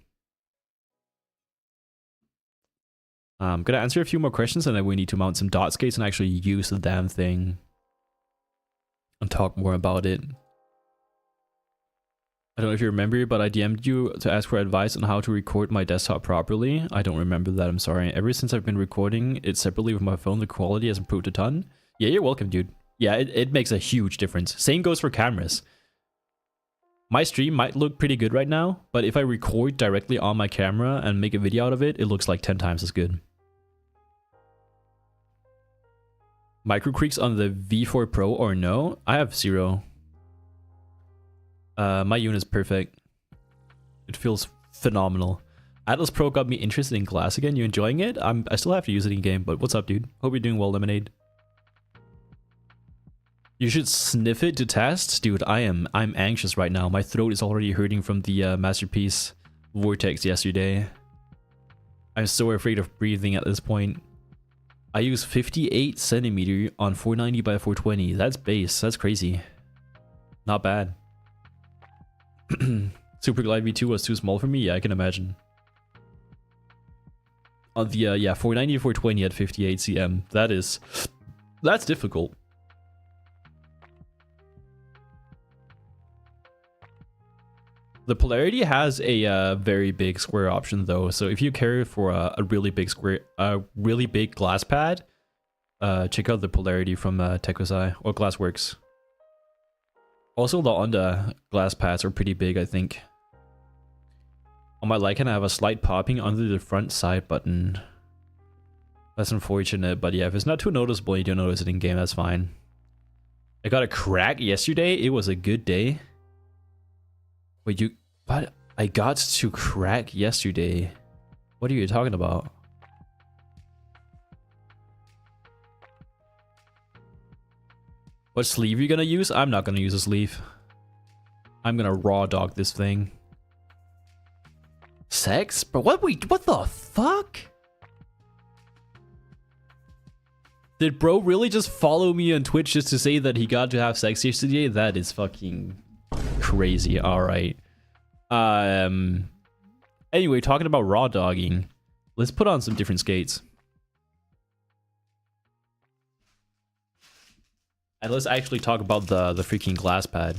I'm gonna answer a few more questions and then we need to mount some dot skates and actually use the damn thing. And talk more about it. I don't know if you remember, but I DM'd you to ask for advice on how to record my desktop properly. I don't remember that, I'm sorry. Ever since I've been recording it separately with my phone, the quality has improved a ton. Yeah, you're welcome, dude. Yeah, it makes a huge difference. Same goes for cameras. My stream might look pretty good right now, but if I record directly on my camera and make a video out of it, it looks like 10 times as good. Micro creaks on the V4 Pro or no? I have 0. My unit's perfect. It feels phenomenal. Atlas Pro got me interested in glass again. You enjoying it? I still have to use it in game, but what's up, dude? Hope you're doing well, Lemonade. You should sniff it to test, dude. I'm anxious right now. My throat is already hurting from the Masterpiece Vortex yesterday. I'm so afraid of breathing at this point. I use 58 centimeter on 490 by 420. That's base. That's crazy. Not bad. Super Glide V2 was too small for me. Yeah, I can imagine. On the yeah, 490 to 420 at 58 cm. That's difficult. The Polarity has a very big square option though, so if you care for a really big square, really big glass pad, check out the Polarity from Tekwasai or Glassworks. Also, the Onda glass pads are pretty big, I think. On my Lycan, I have a slight popping under the front side button. That's unfortunate, but yeah, if it's not too noticeable, you don't notice it in game, that's fine. I got a crack yesterday. It was a good day. Wait, what? I got to crack yesterday. What are you talking about? What sleeve are you gonna use? I'm not gonna use a sleeve. I'm gonna raw dog this thing. Sex? Bro, what the fuck? Did bro really just follow me on Twitch just to say that he got to have sex yesterday? That is fucking crazy. Alright. Anyway, talking about raw dogging. Let's put on some different skates. And let's actually talk about the freaking glass pad.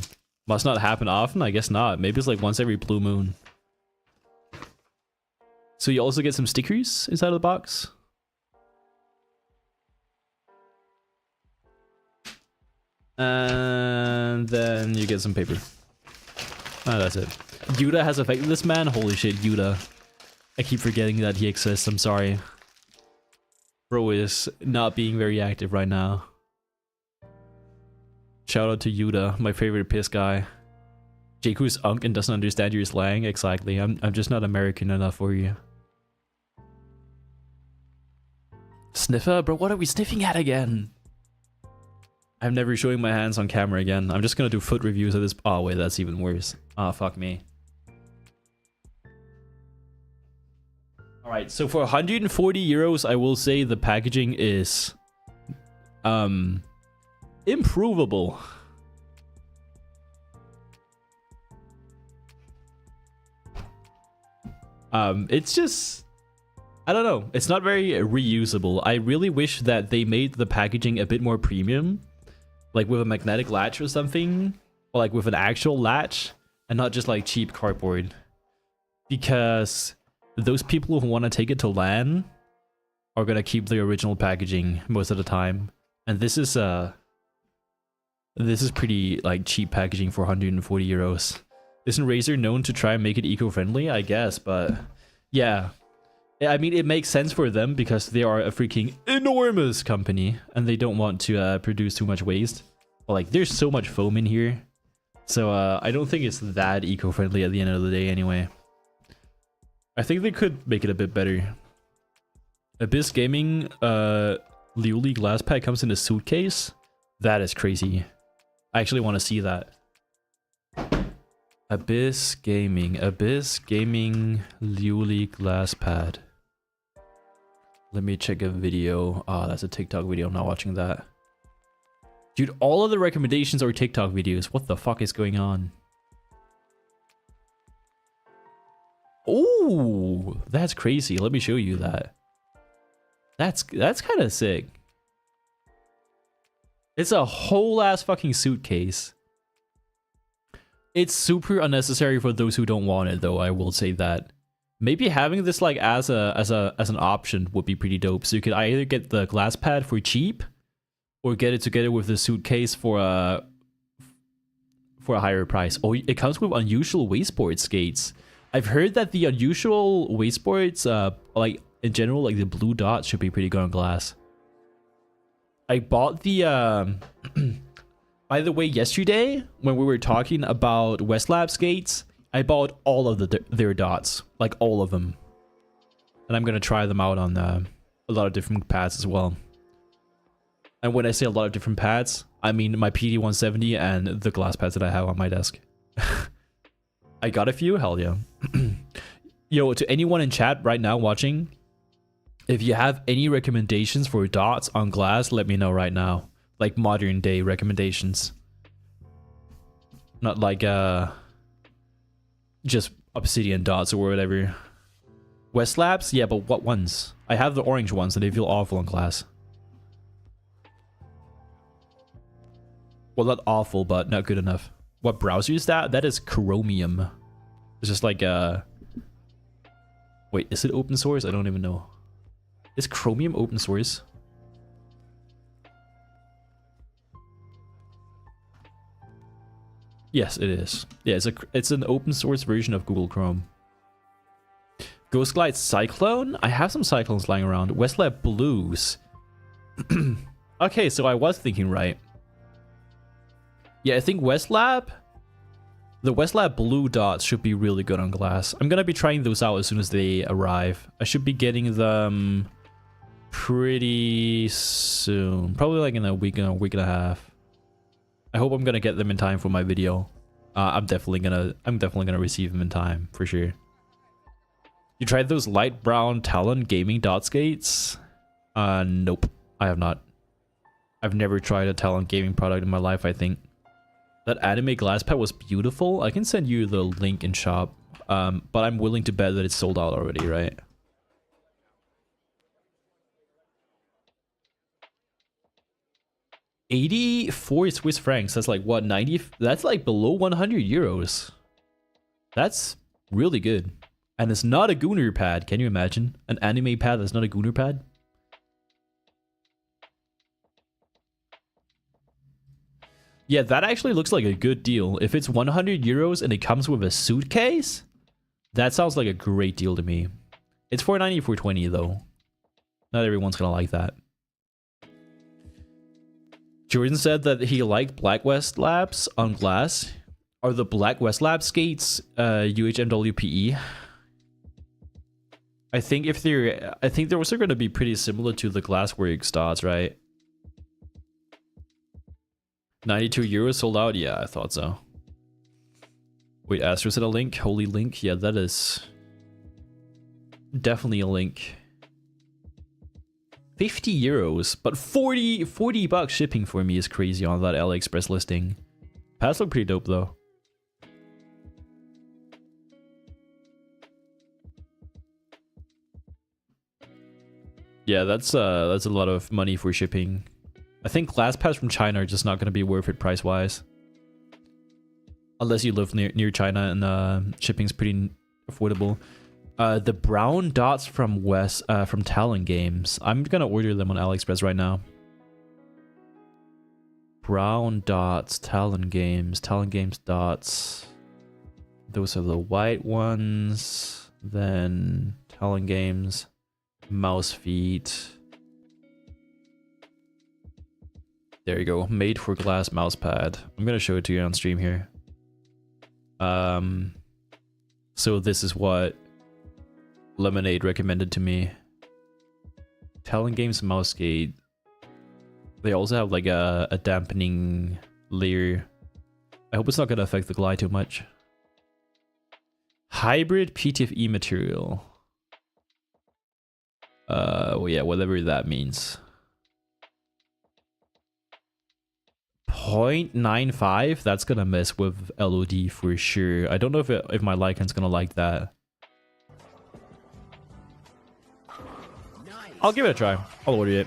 Must not happen often? I guess not. Maybe it's like once every blue moon. So you also get some stickers inside of the box. And then you get some paper. Ah, that's it. Yuta has affected this man? Holy shit, Yuta. I keep forgetting that he exists, I'm sorry. Bro is not being very active right now. Shout out to Yuta, my favorite piss guy. Jakku's unk and doesn't understand your slang? Exactly, I'm just not American enough for you. Sniffer? Bro, what are we sniffing at again? I'm never showing my hands on camera again. I'm just gonna do foot reviews of this. Oh wait, that's even worse. Ah, fuck me. Alright, so for 140 euros, I will say the packaging is improvable. It's just, I don't know, it's not very reusable. I really wish that they made the packaging a bit more premium, like with a magnetic latch or something, or like with an actual latch and not just like cheap cardboard, because those people who want to take it to LAN are gonna keep the original packaging most of the time. And this is pretty like cheap packaging for 140 euros. Isn't Razer known to try and make it eco-friendly? I guess, but yeah. I mean, it makes sense for them because they are a freaking enormous company and they don't want to produce too much waste. But like, there's so much foam in here. So I don't think it's that eco-friendly at the end of the day anyway. I think they could make it a bit better. Abyss Gaming Liuli glass pack comes in a suitcase? That is crazy. I actually want to see that. Abyss Gaming Liuli glass pad. Let me check a video. Ah, that's a TikTok video. I'm not watching that. Dude, all of the recommendations are TikTok videos. What the fuck is going on? Oh, that's crazy. Let me show you that. That's kind of sick. It's a whole ass fucking suitcase. It's super unnecessary for those who don't want it, though. I will say that. Maybe having this like as an option would be pretty dope. So you could either get the glass pad for cheap, or get it together with the suitcase for a higher price. Oh, it comes with unusual wasteboard skates. I've heard that the unusual wasteboards, like in general, like the blue dots should be pretty good on glass. I bought the by the way, yesterday when we were talking about Westlab skates, I bought all of their dots, like all of them, and I'm gonna try them out on a lot of different pads as well. And when I say a lot of different pads, I mean my PD170 and the glass pads that I have on my desk. I got a few, hell yeah. Yo, to anyone in chat right now watching, if you have any recommendations for dots on glass, let me know right now. Like modern day recommendations. Not like just obsidian dots or whatever. Westlabs? Yeah, but what ones? I have the orange ones and they feel awful on glass. Well, not awful, but not good enough. What browser is that? That is Chromium. It's just like wait, is it open source? I don't even know. Is Chromium open source? Yes, it is. Yeah, it's an open source version of Google Chrome. Ghostglide Cyclone? I have some Cyclones lying around. Westlab Blues. Okay, so I was thinking right. Yeah, I think Westlab, the Westlab blue dots should be really good on glass. I'm gonna be trying those out as soon as they arrive. I should be getting them pretty soon, probably like in a week and a half. I hope I'm gonna get them in time for my video. I'm definitely gonna receive them in time for sure. You tried those light brown Talon gaming dot skates? Nope, I have not. I've never tried a Talon gaming product in my life, I think. That anime glass pad was beautiful. I can send you the link in shop. But I'm willing to bet that it's sold out already, right? $84 Swiss francs. That's like what, 90? That's like below 100 euros. That's really good. And it's not a Gunnar pad. Can you imagine? An anime pad that's not a Gunnar pad? Yeah, that actually looks like a good deal. If it's 100 euros and it comes with a suitcase, that sounds like a great deal to me. It's 490, 420 though. Not everyone's gonna like that. Jordan said that he liked Black West Labs on glass. Are the Black West Lab skates UHMWPE? I think they're also going to be pretty similar to the Glassworks dots, right? 92 euros sold out? Yeah, I thought so. Wait, Astro said a link? Holy link? Yeah, that is definitely a link. 50 euros, but 40 bucks shipping for me is crazy on that AliExpress listing. Pads look pretty dope though. Yeah, that's a lot of money for shipping. I think glass pads from China are just not going to be worth it price wise, unless you live near China and shipping's pretty affordable. The brown dots from from Talon Games. I'm gonna order them on AliExpress right now. Brown dots, Talon Games dots. Those are the white ones. Then Talon Games, mouse feet. There you go. Made for glass mouse pad. I'm gonna show it to you on stream here. So this is what Lemonade recommended to me. Talon Games mouse skate. They also have like a dampening layer. I hope it's not gonna affect the glide too much. Hybrid PTFE material. Well, yeah, whatever that means. 0.95. That's gonna mess with LOD for sure. I don't know if my Lycan's gonna like that. I'll give it a try. I'll order it.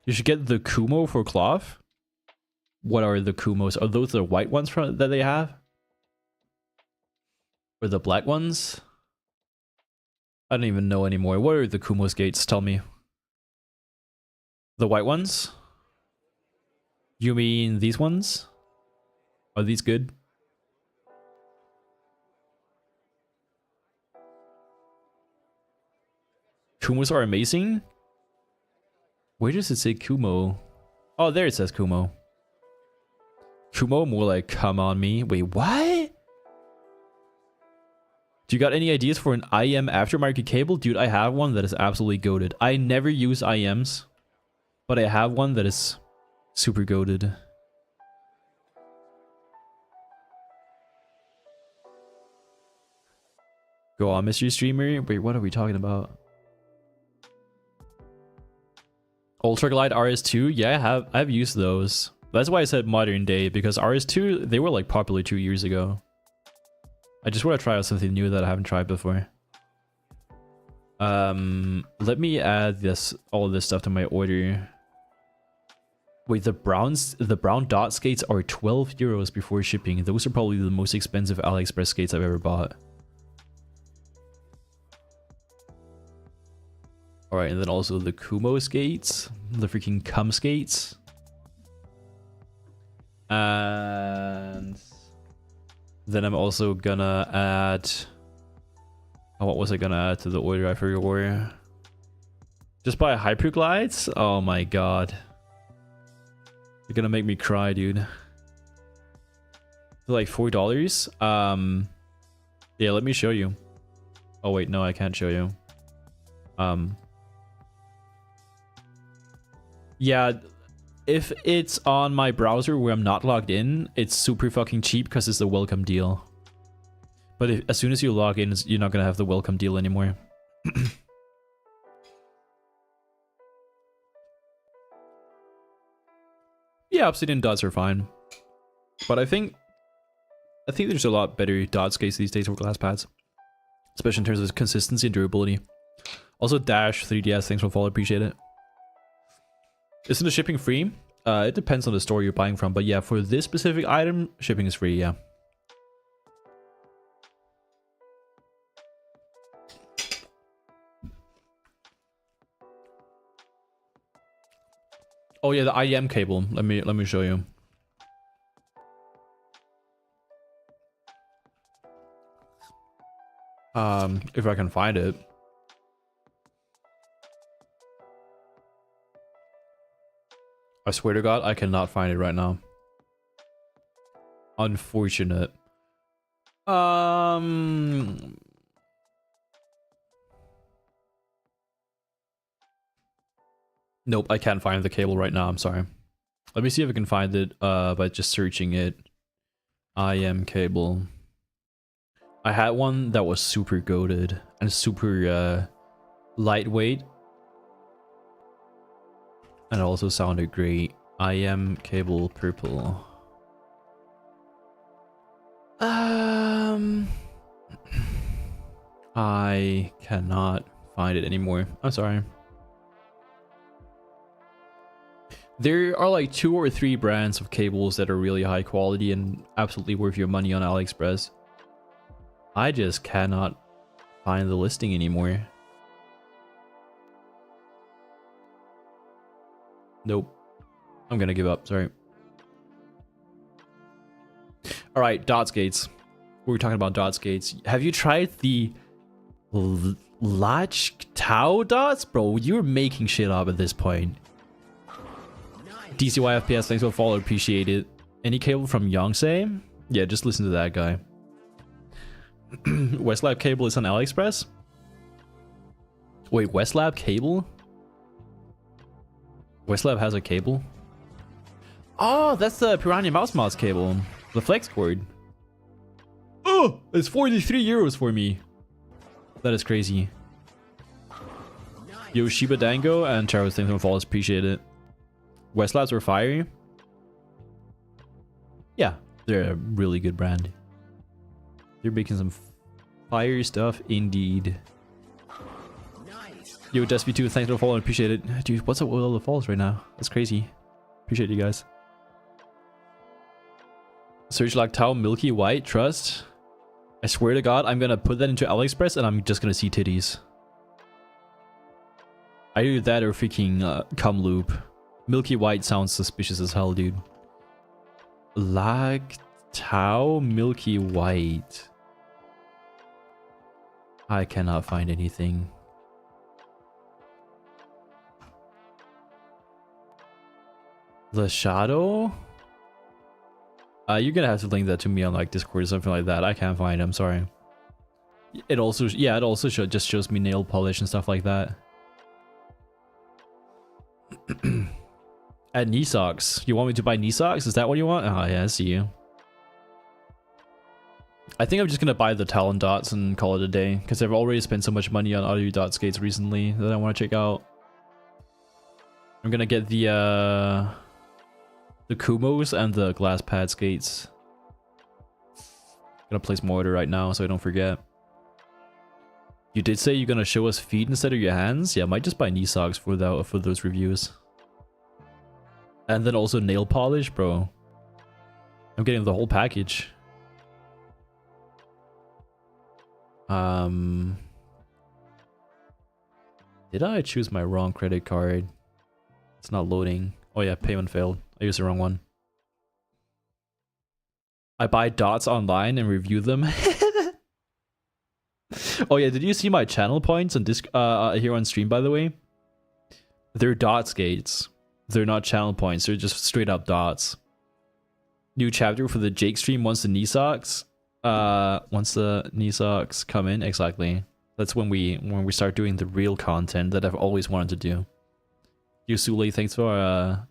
You should get the Kumo for cloth. What are the Kumos? Are those the white ones that they have? Or the black ones? I don't even know anymore. What are the Kumo skates? Tell me. The white ones? You mean these ones? Are these good? Kumos are amazing? Where does it say Kumo? Oh, there it says Kumo. Kumo, more like come on me. Wait, what? Do you got any ideas for an IM aftermarket cable? Dude, I have one that is absolutely goated. I never use IMs, but I have one that is super goated. Go on, mystery streamer. Wait, what are we talking about? Ultra Glide RS2, yeah, I've used those. That's why I said modern day, because RS2, they were like popular 2 years ago. I just want to try out something new that I haven't tried before. Let me add all of this stuff to my order. Wait, the brown dot skates are 12 euros before shipping. Those are probably the most expensive AliExpress skates I've ever bought. Alright, and then also the Kumo skates. The freaking cum skates. And then I'm also gonna add... Oh, what was I gonna add to the order? I forget where. Just buy Hyperglides? Oh my god. You're gonna make me cry, dude. They're like $4. Yeah, let me show you. Oh wait, no, I can't show you. Yeah, If it's on my browser where I'm not logged in, it's super fucking cheap because it's the welcome deal. But as soon as you log in, you're not gonna have the welcome deal anymore. Yeah, obsidian dots are fine. But I think there's a lot better dot skates these days for glass pads. Especially in terms of consistency and durability. Also Dash 3DS, thanks for follow, appreciate it. Isn't the shipping free? It depends on the store you're buying from, but yeah, for this specific item, shipping is free, yeah. Oh yeah, the IEM cable. Let me show you. If I can find it. I swear to God, I cannot find it right now. Unfortunate. Nope, I can't find the cable right now, I'm sorry. Let me see if I can find it by just searching it. IM cable. I had one that was super goated and super lightweight. And it also sounded great. IM cable purple. I cannot find it anymore. I'm sorry. There are like 2 or 3 brands of cables that are really high quality and absolutely worth your money on AliExpress. I just cannot find the listing anymore. Nope. I'm gonna give up, sorry. Alright, dot skates. We were talking about dot skates. Have you tried the Lach Tau dots? Bro, you're making shit up at this point. DCY FPS, thanks for the follow, appreciate it. Any cable from Yonsei? Yeah, just listen to that guy. Westlab cable is on AliExpress? Wait, Westlab cable? Westlab has a cable? Oh, that's the Piranha Mouse Mouse cable. The flex cord. Oh, it's 43 euros for me. That is crazy. Yo, Shiba Dango and Charles, thanks for the follow, appreciate it. Westlabs are fire. Yeah, they're a really good brand. They're making some fire stuff indeed. Yo, Despy2, thanks for following, appreciate it. Dude, what's up with all the follows right now? That's crazy. Appreciate you guys. Search like Tau Milky White Trust. I swear to God, I'm gonna put that into AliExpress and I'm just gonna see titties. Either that or freaking cum loop. Milky White sounds suspicious as hell, dude. Lactau Milky White. I cannot find anything. The Shadow? You're gonna have to link that to me on like Discord or something like that. I can't find it, I'm sorry. It also, yeah, it also just shows me nail polish and stuff like that. At knee socks. You want me to buy knee socks? Is that what you want? Oh yeah, I see you. I think I'm just gonna buy the Talon dots and call it a day, because I've already spent so much money on audio dot skates recently that I want to check out. I'm gonna get the Kumos and the glass pad skates. Gonna place my order right now so I don't forget. You did say you're gonna show us feet instead of your hands? Yeah, I might just buy knee socks for those reviews. And then also nail polish, bro. I'm getting the whole package. Did I choose my wrong credit card? It's not loading. Oh yeah, payment failed. I used the wrong one. I buy dots online and review them. Oh yeah, did you see my channel points on here on stream, by the way? They're dot skates. They're not channel points, they're just straight up dots. New chapter for the Jake stream once the knee socks. Once the knee socks come in, exactly. That's when we start doing the real content that I've always wanted to do. Yusuli, thanks for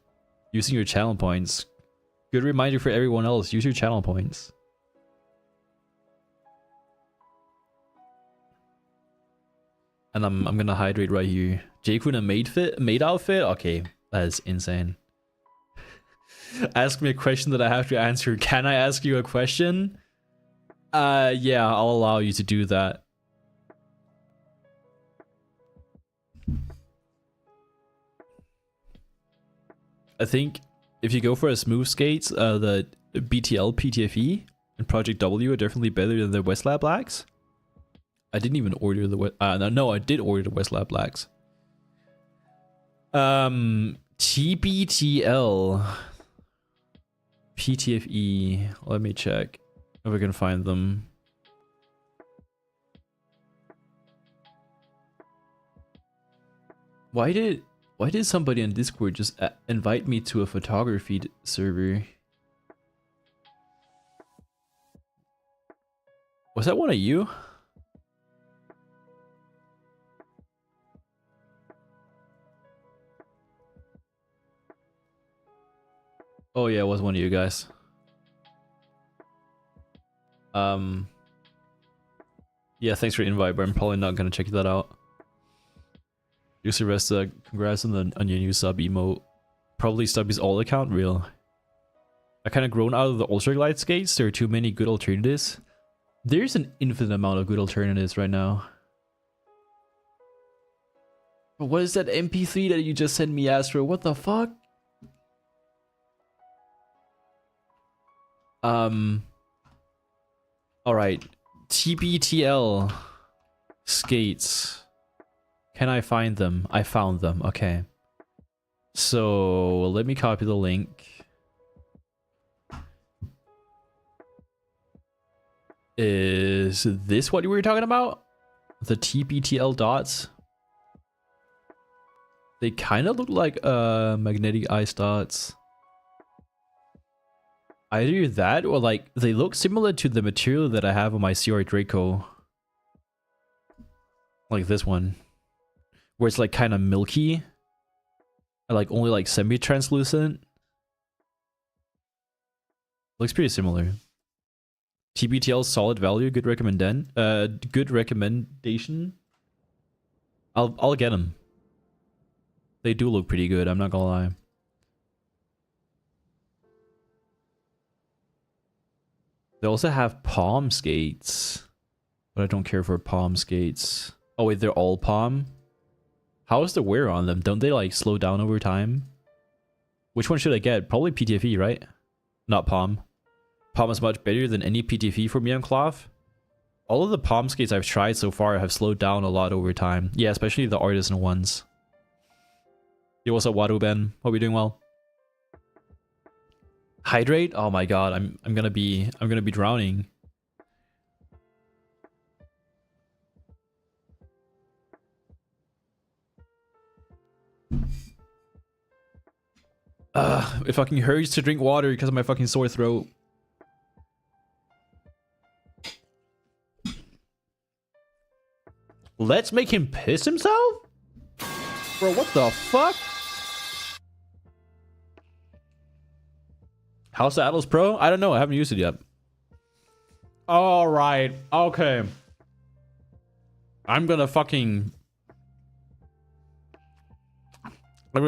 Using your channel points. Good reminder for everyone else. Use your channel points. And I'm gonna hydrate right here. J-Kun a maid outfit? Okay, that is insane. Ask me a question that I have to answer. Can I ask you a question? Yeah, I'll allow you to do that. I think if you go for a smooth skates, the BTL, PTFE, and Project W are definitely better than the Westlab Blacks. I didn't even order the no, I did order the Westlab Blacks. TBTL, PTFE. Let me check if I can find them. Why did somebody on Discord just invite me to a photography server? Was that one of you? Oh yeah, it was one of you guys. Yeah, thanks for the invite, but I'm probably not gonna check that out. User Resta, congrats on your new sub emote. Probably Stubby's alt account, real. I kind of grown out of the Ultra Glide skates. There are too many good alternatives. There's an infinite amount of good alternatives right now. But what is that MP3 that you just sent me, Astro? What the fuck? Alright. TBTL skates. Can I find them? I found them. Okay. So let me copy the link. Is this what you were talking about? The TBTL dots? They kind of look like magnetic ice dots. Either that or like they look similar to the material that I have on my CR Draco. Like this one. Where it's like kind of milky. And like only like semi-translucent. Looks pretty similar. TBTL solid value, good recommendation. I'll get them. They do look pretty good, I'm not gonna lie. They also have palm skates. But I don't care for palm skates. Oh wait, they're all palm? How is the wear on them? Don't they like slow down over time? Which one should I get? Probably PTFE, right? Not palm. Palm is much better than any PTFE for me on cloth. All of the palm skates I've tried so far have slowed down a lot over time. Yeah, especially the artisan ones. Yo, what's up, Wadu Ben? Hope you're doing well. Hydrate? Oh my god, I'm gonna be drowning. It fucking hurts to drink water because of my fucking sore throat. Let's make him piss himself? Bro, what the fuck? House of Atlas Pro? I don't know. I haven't used it yet. All right. Okay. I'm gonna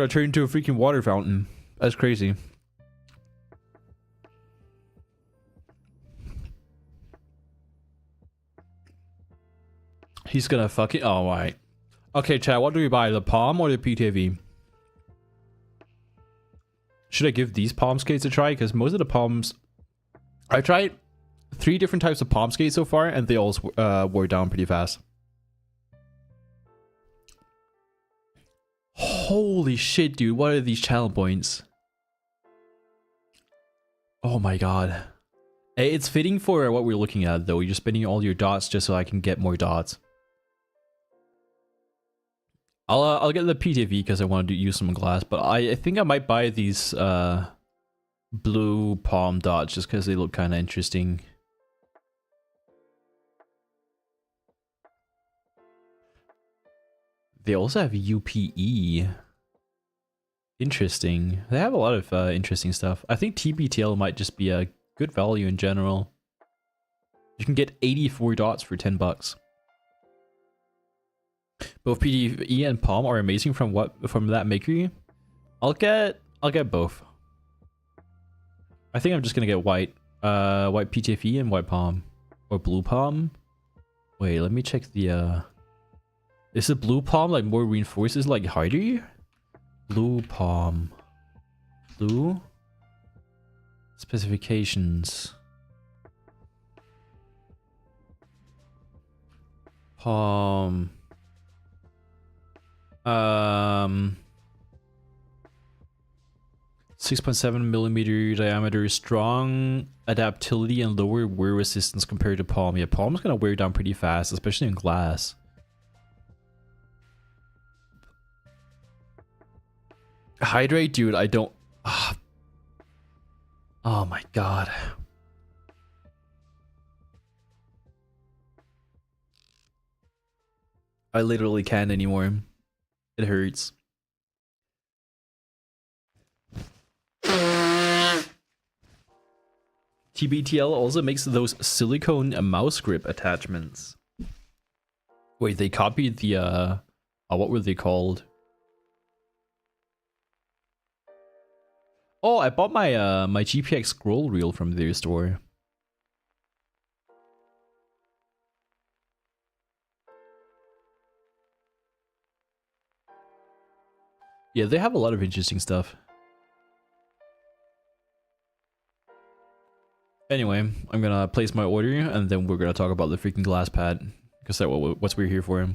turn into a freaking water fountain. That's crazy. He's gonna fucking... Oh, right. Okay, chat. What do we buy? The palm or the PTV? Should I give these palm skates a try? Because most of the palms... I tried 3 different types of palm skates so far, and they all wore down pretty fast. Holy shit, dude. What are these channel points? Oh my god. It's fitting for what we're looking at, though. You're spending all your dots just so I can get more dots. I'll get the PTV because I want to use some glass, but I think I might buy these blue palm dots just because they look kind of interesting. They also have UPE. Interesting. They have a lot of interesting stuff. I think TBTL might just be a good value in general. You can get 84 dots for 10 bucks. Both PTFE and Palm are amazing from that maker. I'll get both. I think I'm just gonna get white PTFE and white Palm. Or blue Palm. Wait, let me check the is the blue Palm like more reinforces like harder? Blue Palm. Blue specifications. Palm. 6.7 millimeter diameter, strong adaptability and lower wear resistance compared to Palm. Yeah, Palm's gonna wear down pretty fast, especially in glass. Hydrate, dude, I don't... Oh my god. I literally can't anymore. It hurts. TBTL also makes those silicone mouse grip attachments. Wait, they copied the what were they called? Oh, I bought my my GPX scroll reel from their store. Yeah, they have a lot of interesting stuff. Anyway, I'm gonna place my order and then we're gonna talk about the freaking glass pad, because that's what we're here for.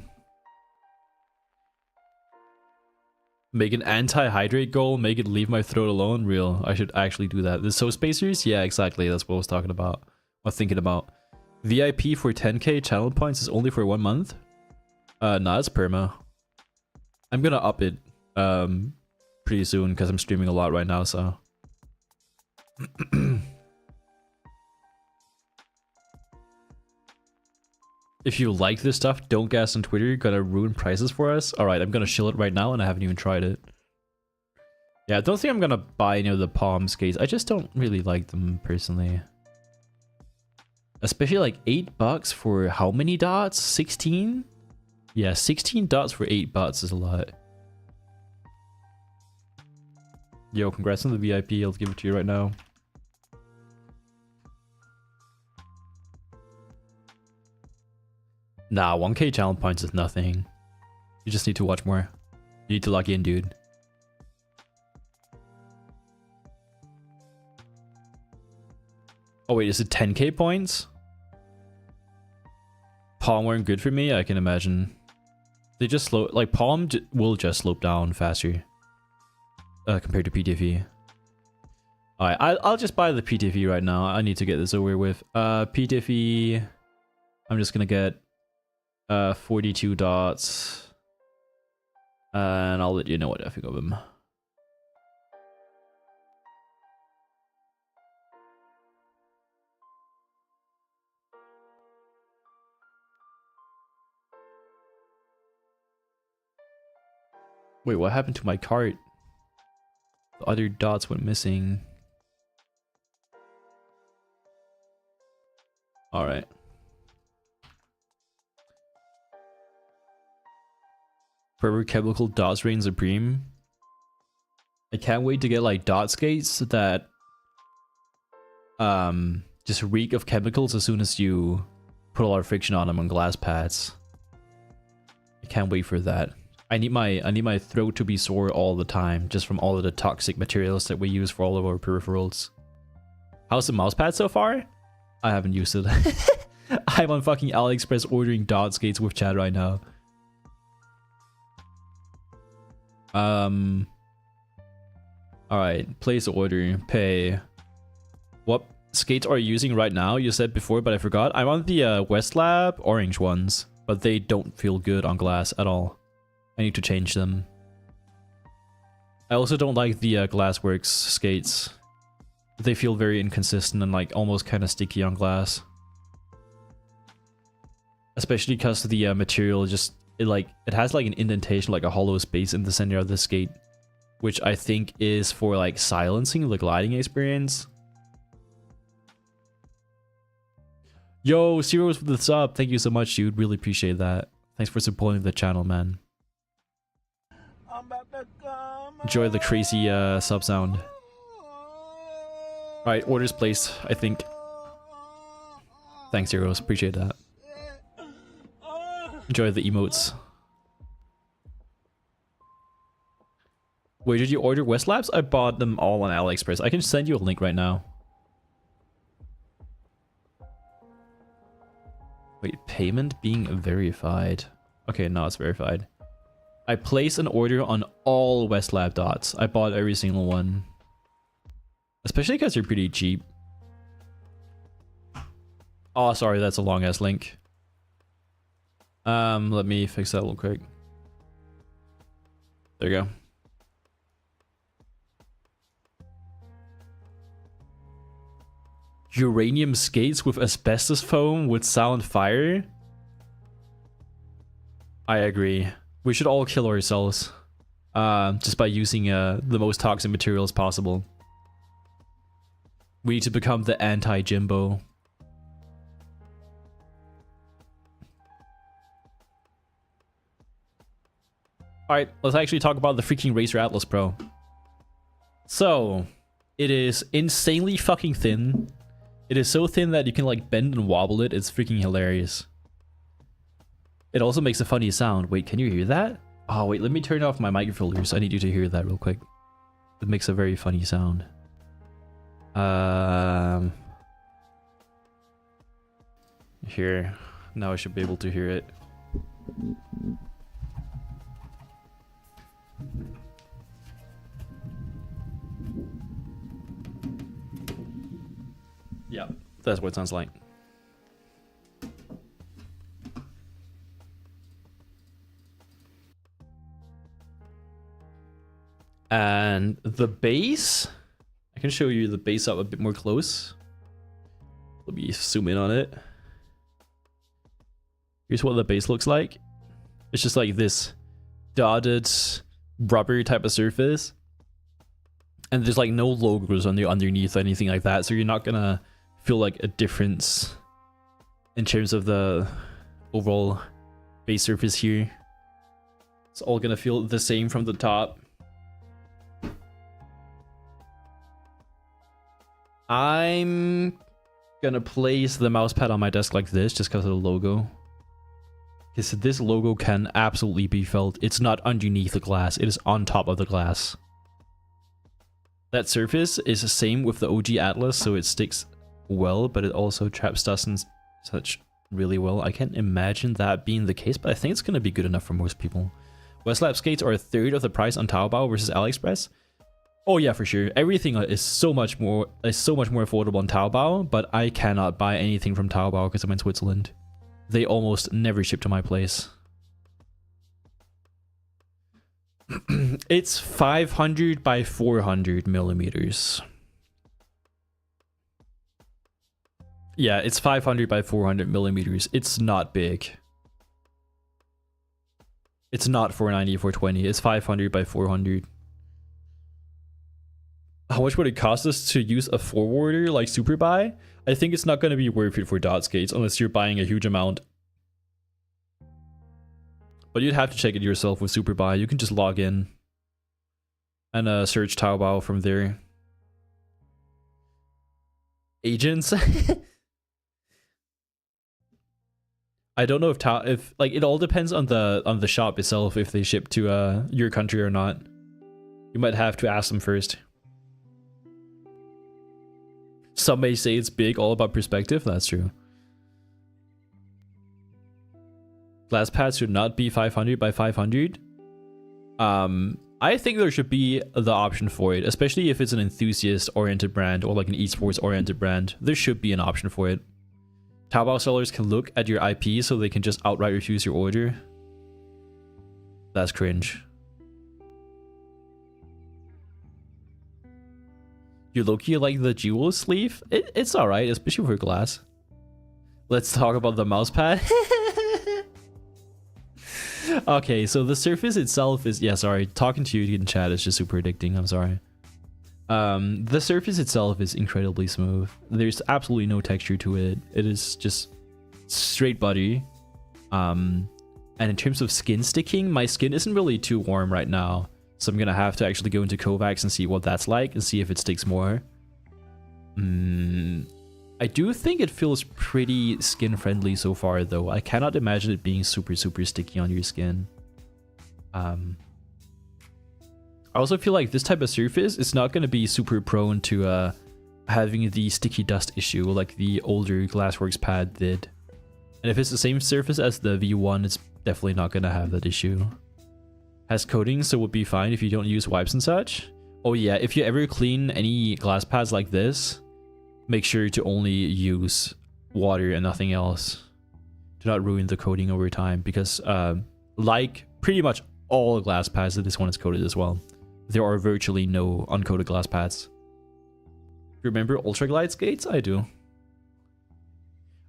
Make an anti-hydrate goal, make it leave my throat alone. Real, I should actually do that. The So Spacers? Yeah, exactly. That's what I was talking about. I was thinking about. VIP for 10k channel points is only for 1 month? Nah, it's perma. I'm gonna up it pretty soon because I'm streaming a lot right now, so. If you like this stuff, don't gas on Twitter. You're gonna ruin prices for us. Alright, I'm gonna shill it right now and I haven't even tried it. Yeah, I don't think I'm gonna buy any of the Palm skates. I just don't really like them personally. Especially like 8 bucks for how many dots? 16? Yeah, 16 dots for 8 bucks is a lot. Yo, congrats on the VIP. I'll give it to you right now. Nah, 1k channel points is nothing. You just need to watch more. You need to lock in, dude. Oh wait, is it 10k points? Palm weren't good for me, I can imagine. They just slow, like Palm will just slope down faster. Compared to PTFE. Alright, I'll just buy the PTFE right now. I need to get this over with. PTFE, I'm just gonna get 42 dots. And I'll let you know what I think of them. Wait, what happened to my cart? The other dots went missing. Alright. Forever Chemical Dots reign supreme. I can't wait to get like dot skates that just reek of chemicals as soon as you put a lot of friction on them on glass pads. I can't wait for that. I need my throat to be sore all the time, just from all of the toxic materials that we use for all of our peripherals. How's the mousepad so far? I haven't used it. I'm on fucking AliExpress ordering dot skates with chat right now. Alright, place order, pay. What skates are you using right now? You said before, but I forgot. I'm on the Westlab orange ones, but they don't feel good on glass at all. I need to change them. I also don't like the Glassworks skates. They feel very inconsistent and like almost kind of sticky on glass. Especially because the material just, it has like an indentation, like a hollow space in the center of the skate. which I think is for like silencing the gliding experience. Yo, Zeros with the sub. Thank you so much, dude. Really appreciate that. Thanks for supporting the channel, man. Enjoy the crazy sub sound. Alright, orders placed, I think. Thanks, Zeros. Appreciate that. Enjoy the emotes. Wait, did you order West Labs? I bought them all on AliExpress. I can send you a link right now. Wait, payment being verified. Okay, no, it's verified. I placed an order on all West Lab dots. I bought every single one. Especially because they're pretty cheap. Oh, sorry, that's a long ass link. Let me fix that real quick. There you go. Uranium skates with asbestos foam would sound fire? I agree. We should all kill ourselves. Just by using the most toxic materials possible. We need to become the anti-Jimbo. Alright, let's actually talk about the freaking RAZER Atlas Pro. So, it is insanely fucking thin. It is so thin that you can like bend and wobble it. It's freaking hilarious. It also makes a funny sound. Wait, can you hear that? Oh wait, let me turn off my mic filters. I need you to hear that real quick. It makes a very funny sound. Here. Now I should be able to hear it. Yeah, that's what it sounds like. And the bass, I can show you the bass up a bit more close. Let me zoom in on it. Here's what the bass looks like. It's just like this dotted rubber type of surface. And there's like no logos on the underneath or anything like that, so you're not gonna feel like a difference in terms of the overall bass surface here. It's all gonna feel the same from the top. I'm gonna place the mouse pad on my desk like this just because of the logo. Because this logo can absolutely be felt. It's not underneath the glass, it is on top of the glass. That surface is the same with the OG Atlas, so it sticks well, but it also traps dust and such really well. I can't imagine that being the case, but I think it's gonna be good enough for most people. Westlab skates are a third of the price on Taobao versus AliExpress. Oh yeah, for sure. Everything is so much more affordable on Taobao, but I cannot buy anything from Taobao because I'm in Switzerland. They almost never ship to my place. It's 500 by 400 millimeters. Yeah, it's 500 by 400 millimeters. It's not big. It's not 490 or 420. It's 500 by 400. How much would it cost us to use a forwarder like Superbuy? I think it's not going to be worth it for dot skates unless you're buying a huge amount. But you'd have to check it yourself with Superbuy. You can just log in and search Taobao from there. Agents? I don't know if like it all depends on the shop itself if they ship to your country or not. You might have to ask them first. Some may say it's big, all about perspective. That's true. Glass pads should not be 500 by 500. I think there should be the option for it, especially if it's an enthusiast-oriented brand or like an esports-oriented brand. There should be an option for it. Taobao sellers can look at your IP so they can just outright refuse your order. That's cringe. You low-key like the jewel sleeve? It's alright, especially for glass. Let's talk about the mouse pad. Okay, so the surface itself is, yeah, sorry, talking to you in chat is just super addicting. I'm sorry. The surface itself is incredibly smooth. There's absolutely no texture to it. It is just straight buttery. And in terms of skin sticking, my skin isn't really too warm right now, so I'm gonna have to actually go into Kovacs and see what that's like and see if it sticks more. I do think it feels pretty skin friendly so far though. I cannot imagine it being super sticky on your skin. I also feel like this type of surface is not going to be super prone to having the sticky dust issue like the older Glassworks pad did. And if it's the same surface as the V1, it's definitely not going to have that issue. Has coating, so would be fine if you don't use wipes and such. Oh yeah, if you ever clean any glass pads like this, make sure to only use water and nothing else. Do not ruin the coating over time, because like pretty much all glass pads, that this one is coated as well. There are virtually no uncoated glass pads. Remember Ultra Glide skates? I do.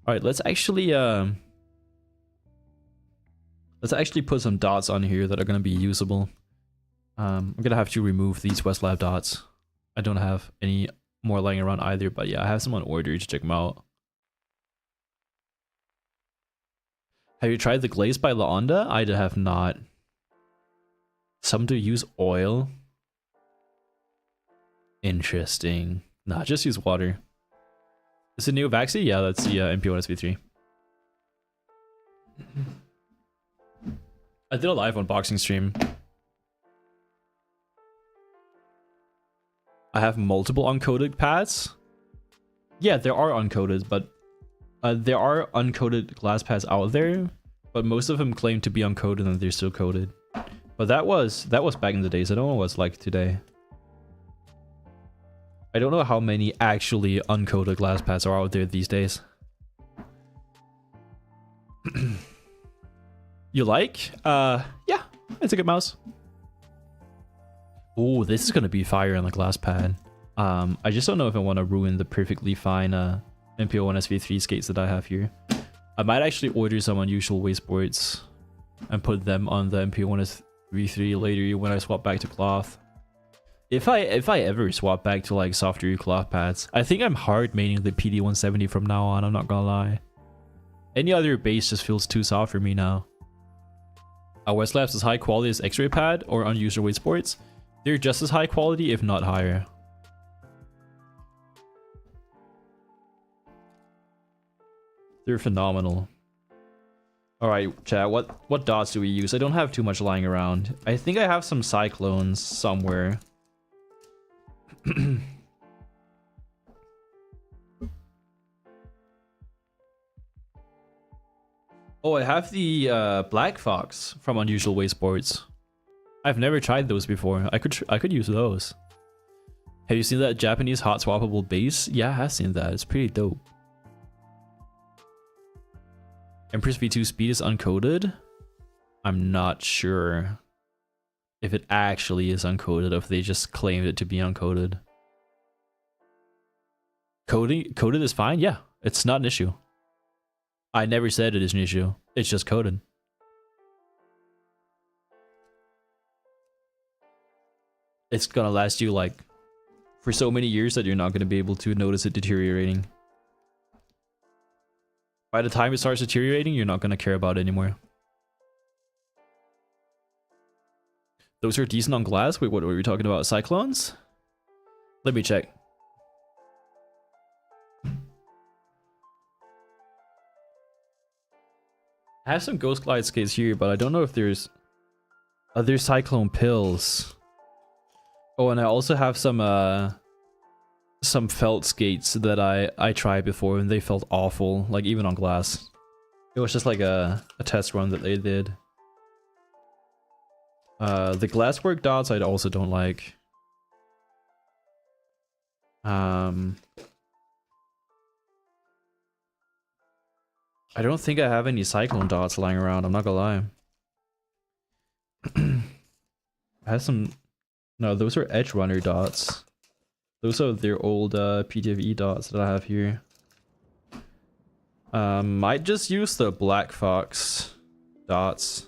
Alright, let's actually put some dots on here that are gonna be usable. I'm gonna have to remove these Westlab dots. I don't have any more lying around either, but yeah, I have some on order to check them out. Have you tried the glaze by La Onda? I have not. Some do use oil. Interesting. Nah, just use water. Is it Neo Vaxi? Yeah, that's the MP1SV3. I did a live unboxing stream. I have multiple uncoated pads. Yeah, there are uncoated, but there are uncoated glass pads out there, but most of them claim to be uncoated and they're still coated. But that was back in the days. I don't know what it's like today. I don't know how many actually uncoated glass pads are out there these days. You like? Yeah, it's a good mouse. Oh, this is gonna be fire on the glass pad. I just don't know if I want to ruin the perfectly fine MP01SV3 skates that I have here. I might actually order some unusual wasteboards and put them on the MP01SV3 later when I swap back to cloth. If I ever swap back to like softer cloth pads, I think I'm hard maining the PD170 from now on, I'm not gonna lie. Any other base just feels too soft for me now. Westlab's as high quality as X-ray pad or unusual wasteboards. They're just as high quality, if not higher. They're phenomenal. Alright, chat, what dots do we use? I don't have too much lying around. I think I have some cyclones somewhere. Oh, I have the Black Fox from Unusual Wasteboards. I've never tried those before. I could use those. Have you seen that Japanese hot swappable base? Yeah, I have seen that. It's pretty dope. Empress V2 speed is uncoated? I'm not sure if it actually is uncoated or if they just claimed it to be uncoated. Coated is fine? Yeah, it's not an issue. I never said it is an issue. It's just coated. It's gonna last you like for so many years that you're not gonna be able to notice it deteriorating. By the time it starts deteriorating, you're not gonna care about it anymore. Those are decent on glass? Wait, what were we talking about? Cyclones? Let me check. I have some Ghost Glide skates here, but I don't know if there's other Cyclone pills. Oh, and I also have some felt skates that I tried before and they felt awful, like even on glass. It was just like a test run that they did. The glasswork dots I also don't like. I don't think I have any cyclone dots lying around, I'm not gonna lie. I have some... No, those are Edge Runner dots. Those are their old PTFE dots that I have here. Might just use the Black Fox dots.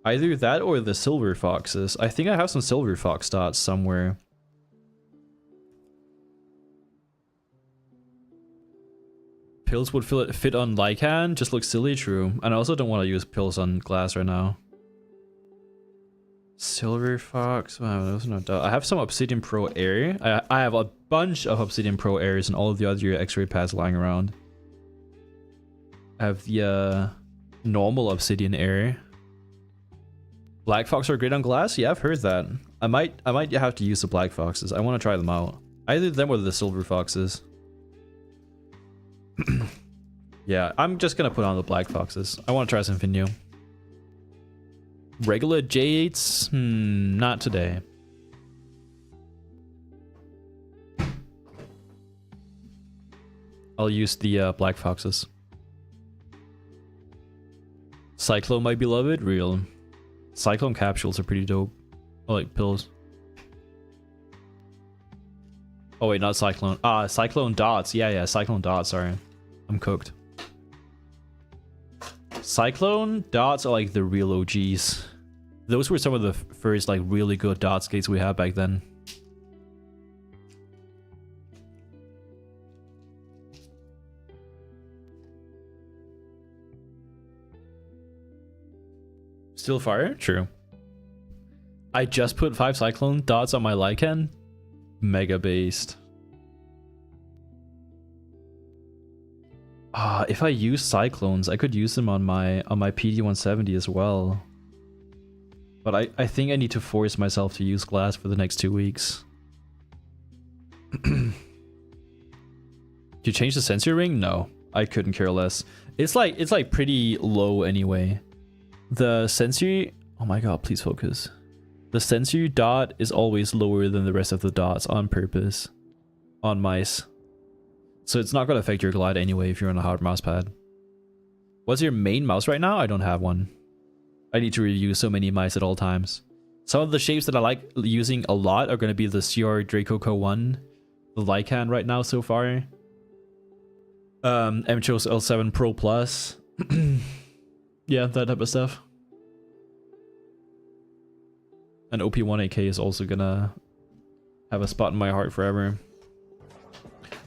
Either that or the silver foxes. I think I have some silver fox dots somewhere. Pills would fit on Lycan, just looks silly, true. And I also don't want to use pills on glass right now. Silver fox, wow, those are not dot. I have some Obsidian Pro Air. I have a bunch of Obsidian Pro Airs and all of the other X-ray pads lying around. I have the normal Obsidian Air. Black Fox are great on glass? Yeah, I've heard that. I might have to use the Black Foxes. I want to try them out. Either them or the Silver Foxes. Yeah, I'm just gonna put on the Black Foxes. I want to try something new. Regular J8s? Not today. I'll use the Black Foxes. Cyclone, my beloved? Real. Cyclone capsules are pretty dope. I like pills. Oh wait, not Cyclone. Cyclone dots. Yeah, Cyclone dots, sorry. I'm cooked. Cyclone dots are like the real OGs. Those were some of the first like really good dot skates we had back then. Still fire? True. I just put 5 Cyclone dots on my Lycan. Mega based. If I use Cyclones, I could use them on my PD170 as well. But I think I need to force myself to use glass for the next 2 weeks. Did you change the sensor ring? No, I couldn't care less. It's like pretty low anyway. The sensor, oh my god, please focus. The sensor dot is always lower than the rest of the dots on purpose on mice. So it's not going to affect your glide anyway if you're on a hard mouse pad. What's your main mouse right now? I don't have one. I need to review so many mice at all times. Some of the shapes that I like using a lot are going to be the CR Draco Co 1, the Lycan right now so far. MCHOS L7 Pro Plus. Yeah, that type of stuff. And OP1AK is also gonna have a spot in my heart forever.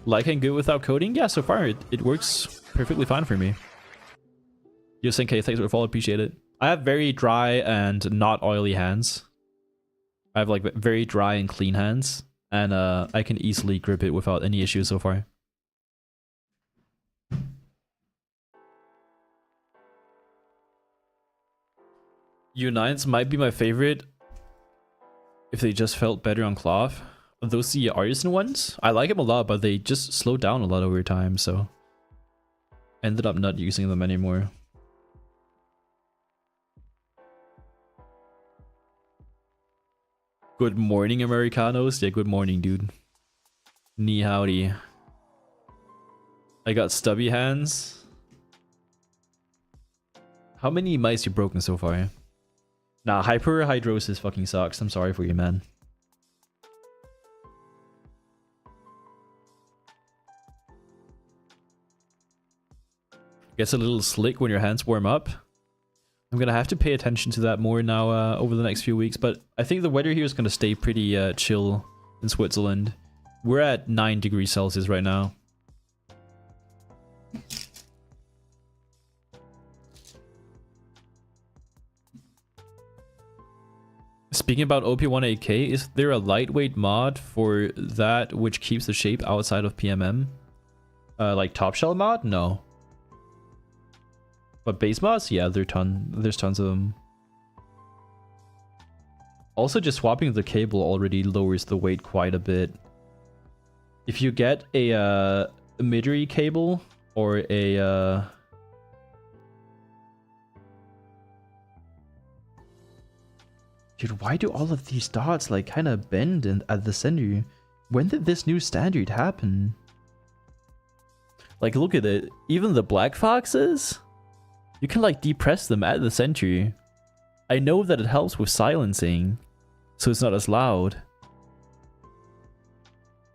Lycan good without coding? Yeah, so far it works perfectly fine for me. USNK, thanks for the follow, appreciate it. I have very dry and not oily hands. I have like very dry and clean hands, and I can easily grip it without any issues so far. U9s might be my favorite if they just felt better on cloth. Those the artisan ones, I like them a lot, but they just slow down a lot over time, so ended up not using them anymore. Good morning, Americanos. Yeah, good morning, dude. Ni howdy. I got stubby hands. How many mice you broken so far? Nah, hyperhidrosis fucking sucks. I'm sorry for you, man. Gets a little slick when your hands warm up. I'm gonna have to pay attention to that more now over the next few weeks, but I think the weather here is gonna stay pretty chill in Switzerland. We're at 9 degrees Celsius right now. Speaking about OP1AK, is there a lightweight mod for that which keeps the shape outside of PMM? Like top shell mod? No. But base mods? Yeah, there's tons of them. Also, just swapping the cable already lowers the weight quite a bit. If you get a mid-ray cable or a dude, why do all of these dots like kind of bend at the center? When did this new standard happen? Like, look at it. Even the black foxes, you can like depress them at the center. I know that it helps with silencing, so it's not as loud.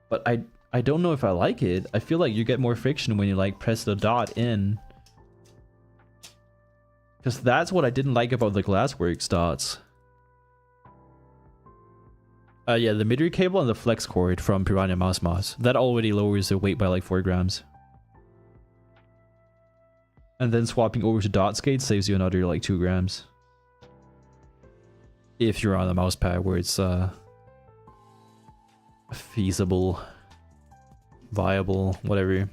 But I don't know if I like it. I feel like you get more friction when you like press the dot in. Because that's what I didn't like about the Glassworks dots. Yeah, the mid-ear cable and the flex cord from Piranha Mouse. That already lowers the weight by like 4 grams. And then swapping over to dot skates saves you another like 2 grams. If you're on a mouse pad where it's feasible, viable, whatever.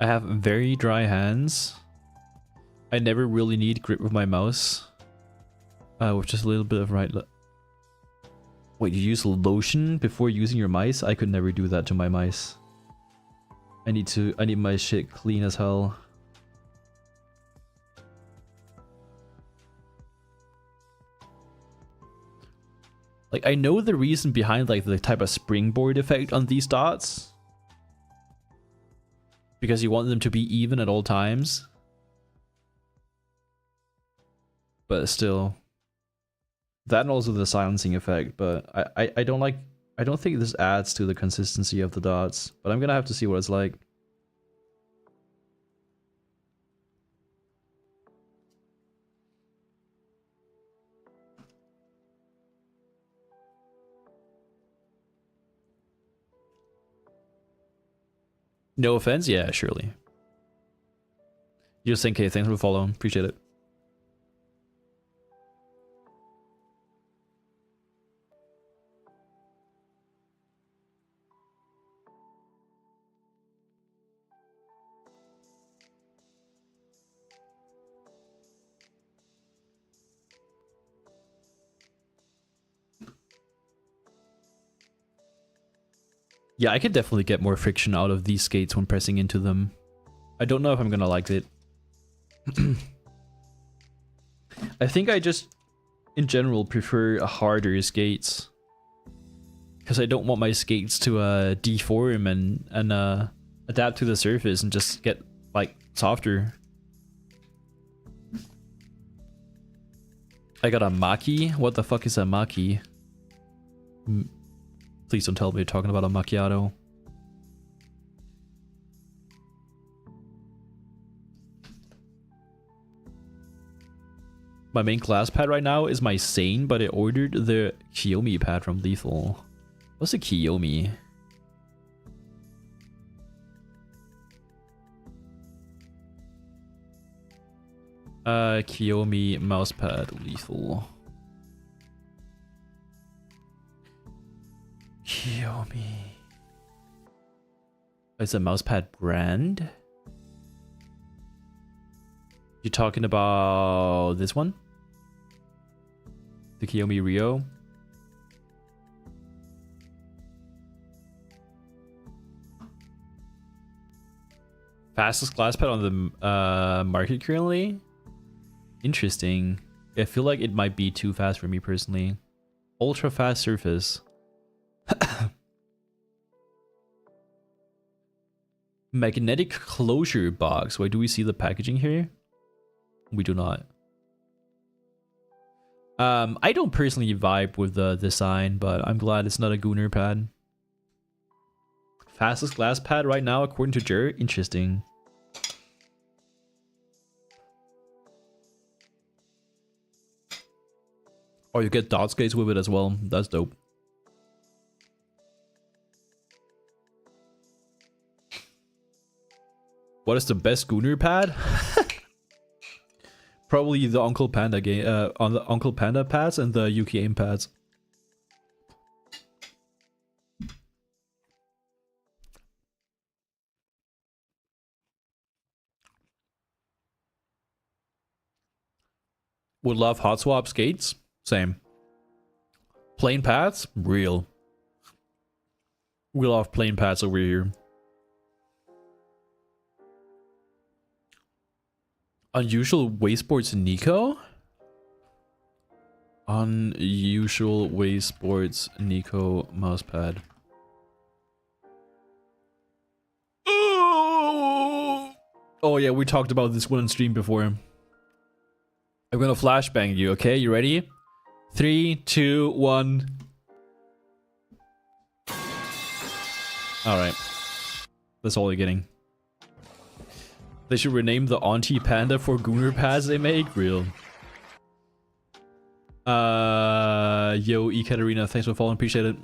I have very dry hands. I never really need grip with my mouse. With just a little bit of right. Wait, you use lotion before using your mice? I could never do that to my mice. I need my shit clean as hell. Like, I know the reason behind like the type of springboard effect on these dots. Because you want them to be even at all times. But still. That and also the silencing effect, but I don't think this adds to the consistency of the dots. But I'm gonna have to see what it's like. No offense? Yeah, surely. Just think, hey, thanks for following. Appreciate it. Yeah, I could definitely get more friction out of these skates when pressing into them. I don't know if I'm gonna like it. I think I just, in general, prefer harder skates. Because I don't want my skates to deform and adapt to the surface and just get, like, softer. I got a Maki? What the fuck is a Maki? Please don't tell me you're talking about a macchiato. My main class pad right now is my Sane, but I ordered the Kiyomi pad from Lethal. What's a Kiyomi? Kiyomi mousepad Lethal. Kiyomi. It's a mousepad brand? You talking about this one? The Kiyomi Rio? Fastest glass pad on the market currently? Interesting. I feel like it might be too fast for me personally. Ultra fast surface. Magnetic closure box. Wait, do we see the packaging here? We do not. I don't personally vibe with the design, but I'm glad it's not a Gunner pad. Fastest glass pad right now according to Jer. Interesting. Oh, you get dot skates with it as well. That's dope. What is the best Gunner pad? Probably the Uncle Panda game, on the Uncle Panda pads and the UK aim pads. Would love hot swap skates. Same. Plain pads? Real. We love plain pads over here. Unusual Wastesports Nico? Unusual Wastesports Nico mousepad. Oh yeah, we talked about this one on stream before. I'm gonna flashbang you, okay? You ready? 3, 2, 1. Alright. That's all you're getting. They should rename the Auntie Panda for Gooner pads they make. Real. Yo, Ekaterina, thanks for following. Appreciate it.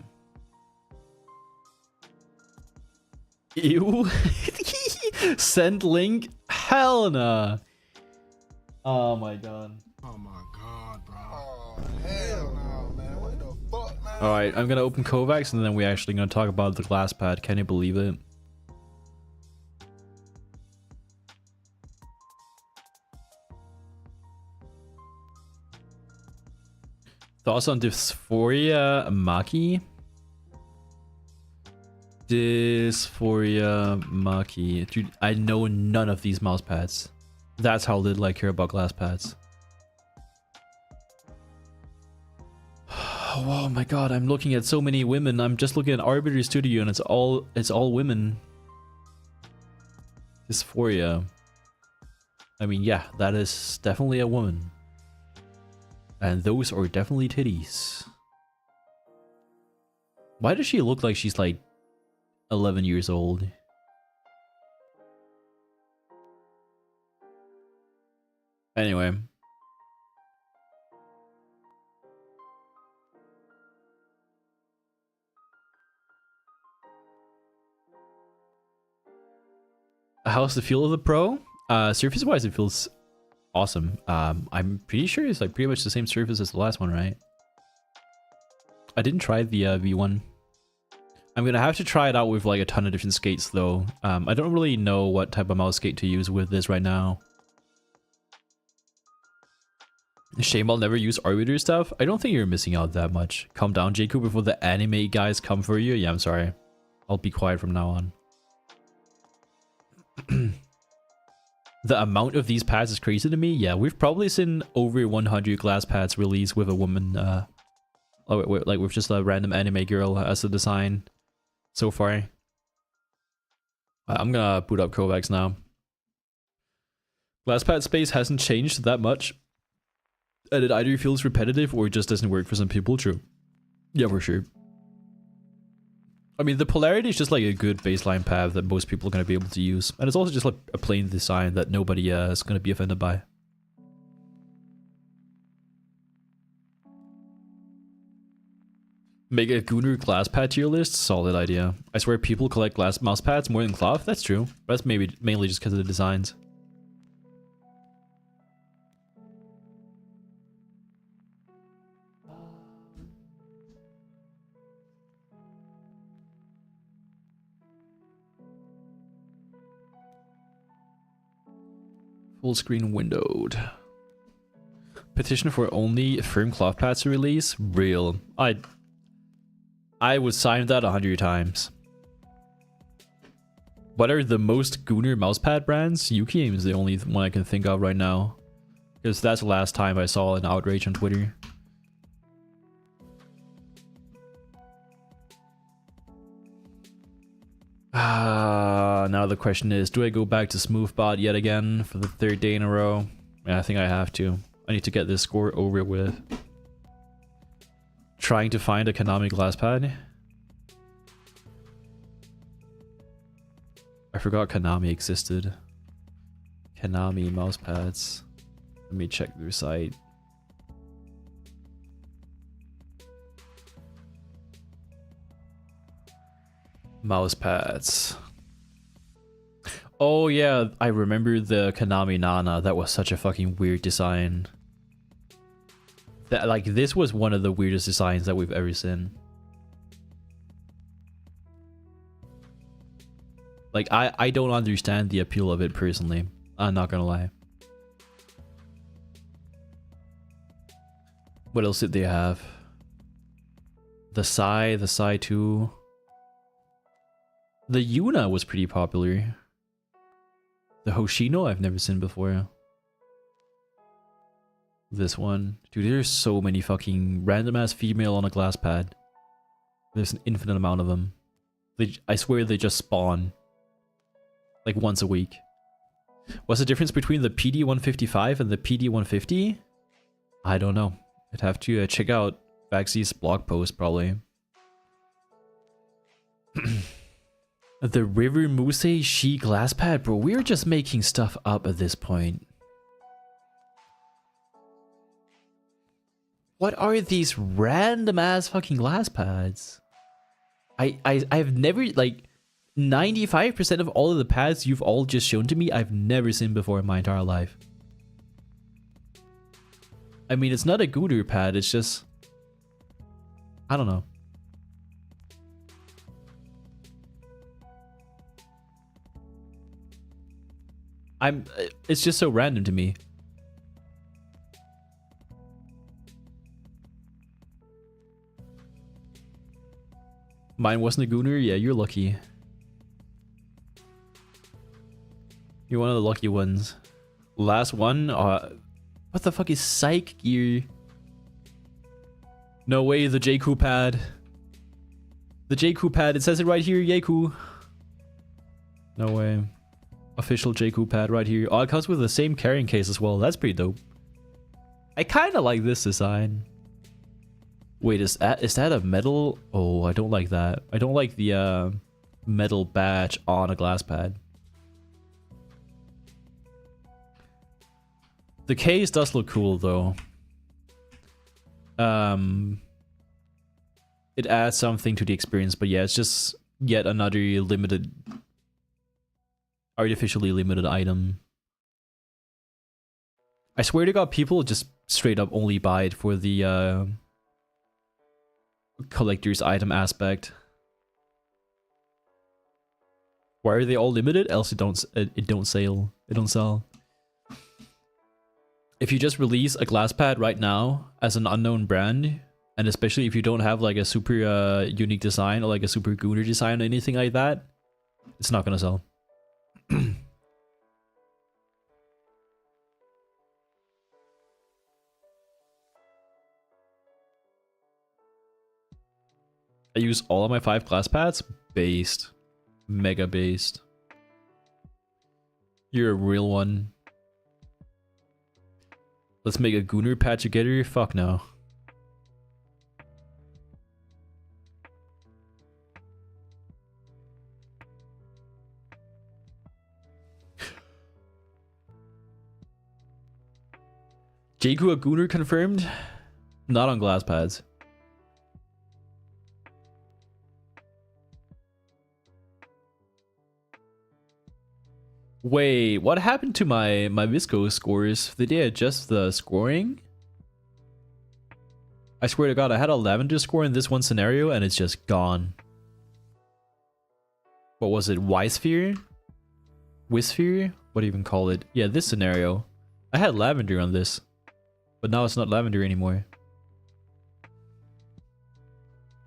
Ew. Send link? Hell nah. Oh my god. Oh my god, bro. Oh, hell no, man. What the fuck, man? Alright, I'm gonna open Kovacs and then we're actually gonna talk about the glass pad. Can you believe it? Thoughts on Dysphoria Maki? Dysphoria Maki. Dude, I know none of these mouse pads. That's how little I care about glass pads. Oh my god, I'm looking at so many women. I'm just looking at Arbiter Studio and it's all women. Dysphoria. I mean, yeah, that is definitely a woman. And those are definitely titties. Why does she look like she's like 11 years old? Anyway. How's the feel of the Pro? Surface wise, it feels awesome. I'm pretty sure it's like pretty much the same surface as the last one, right? I didn't try the V1. I'm gonna have to try it out with like a ton of different skates though. I don't really know what type of mouse skate to use with this right now. Shame I'll never use Arbiter stuff. I don't think you're missing out that much. Calm down, Jacob, before the anime guys come for you. Yeah, I'm sorry. I'll be quiet from now on. The amount of these pads is crazy to me. Yeah, we've probably seen over 100 glass pads released with a woman, like with just a random anime girl as the design so far. I'm gonna boot up Kovacs now. Glass pad space hasn't changed that much, and it either feels repetitive or it just doesn't work for some people. True. Yeah, for sure. I mean, the polarity is just like a good baseline pad that most people are going to be able to use. And it's also just like a plain design that nobody is going to be offended by. Make a Gooner glass pad tier list? Solid idea. I swear people collect glass mouse pads more than cloth. That's true. But that's maybe mainly just because of the designs. Full screen windowed. Petition for only firm cloth pads to release? Real. I would sign that 100 times. What are the most Gooner mousepad brands? IKEA is the only one I can think of right now. Because that's the last time I saw an outrage on Twitter. Now the question is, do I go back to Mousepad yet again for the 3rd day in a row? Yeah, I think I have to. I need to get this score over with. Trying to find a Konami glass pad. I forgot Konami existed. Konami mouse pads. Let me check their site. Mouse pads. Oh yeah, I remember the Konami Nana. That was such a fucking weird design. That, like, this was one of the weirdest designs that we've ever seen. Like, I don't understand the appeal of it personally. I'm not gonna lie. What else did they have? The Sai 2. The Yuna was pretty popular. The Hoshino I've never seen before. This one. Dude, there's so many fucking random ass female on a glass pad. There's an infinite amount of them. I swear they just spawn. Like once a week. What's the difference between the PD155 and the PD150? I don't know. I'd have to check out Baxy's blog post probably. The River Muse She glass pad, bro. We're just making stuff up at this point. What are these random ass fucking glass pads? I've never, like, 95% of all of the pads you've all just shown to me, I've never seen before in my entire life. I mean, it's not a Gooner pad, it's just... I don't know. It's just so random to me. Mine wasn't a Gooner? Yeah, you're lucky. You're one of the lucky ones. Last one? What the fuck is Psych Gear? No way, the JQ pad. The JQ pad, it says it right here, Yaku. No way. Official JQ pad right here. Oh, it comes with the same carrying case as well. That's pretty dope. I kind of like this design. Wait, is that a metal? Oh, I don't like that. I don't like the metal badge on a glass pad. The case does look cool though. It adds something to the experience, but yeah, it's just yet another limited, artificially limited item. I swear to God, people just straight up only buy it for the collector's item aspect. Why are they all limited? Else it don't sell. It don't sell. If you just release a glass pad right now as an unknown brand, and especially if you don't have like a super unique design or like a super Gooner design or anything like that, it's not gonna sell. I use all of my 5 glass pads. Based. Mega based. You're a real one. Let's make a Gooner pad together? Fuck no. JQ a Gooner confirmed? Not on glass pads. Wait, what happened to my Visco scores? Did they adjust the scoring? I swear to God, I had a lavender score in this one scenario and it's just gone. What was it? Wisphere? Wisphere? What do you even call it? Yeah, this scenario. I had lavender on this. But now it's not lavender anymore.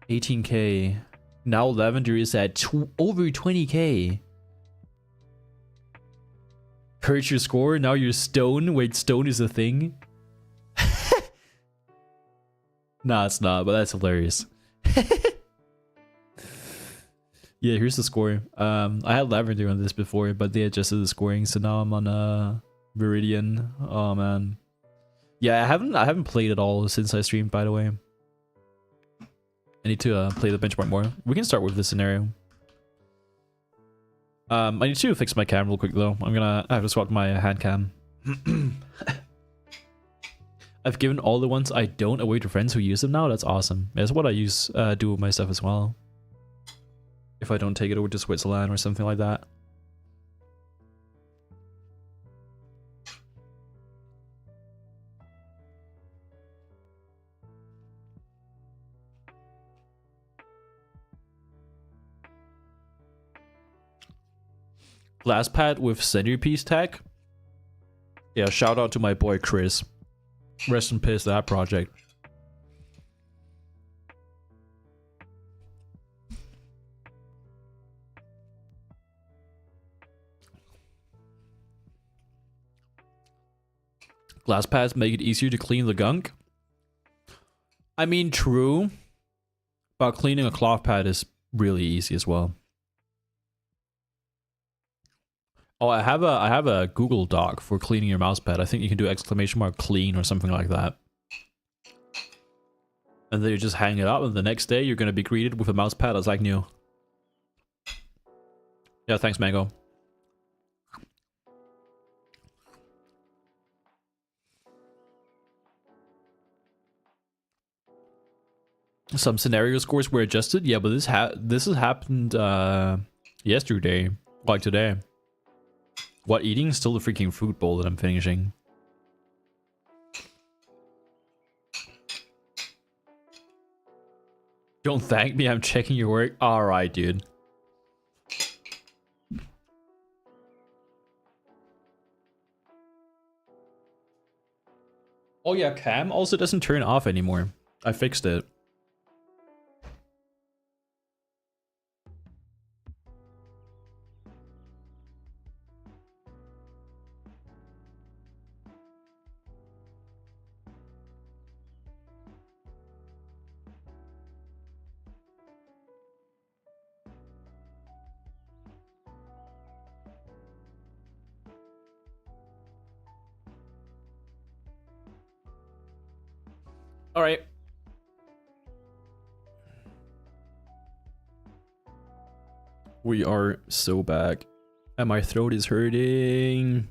18k. Now lavender is at over 20k. Purge your score, now you're stone. Wait, stone is a thing? Nah, it's not, but that's hilarious. Yeah, here's the score. I had lavender on this before, but they adjusted the scoring, so now I'm on Viridian. Oh man. Yeah, I haven't played at all since I streamed, by the way. I need to play the benchmark more. We can start with this scenario. I need to fix my cam real quick though. I have to swap my hand cam. I've given all the ones I don't away to friends who use them now. That's awesome. That's what I do with my stuff as well. If I don't take it over to Switzerland or something like that. Glass pad with centerpiece tech. Yeah, shout out to my boy Chris. Rest in peace, that project. Glass pads make it easier to clean the gunk. I mean, true. But cleaning a cloth pad is really easy as well. Oh, I have a Google Doc for cleaning your mouse pad. I think you can do !clean or something like that. And then you just hang it up, and the next day you're gonna be greeted with a mouse pad that's like new. Yeah, thanks, Mango. Some scenario scores were adjusted. Yeah, but this has happened yesterday, like today. What, eating? Still the freaking fruit bowl that I'm finishing. Don't thank me, I'm checking your work. Alright, dude. Oh yeah, cam also doesn't turn off anymore. I fixed it. All right. We are so back. And my throat is hurting.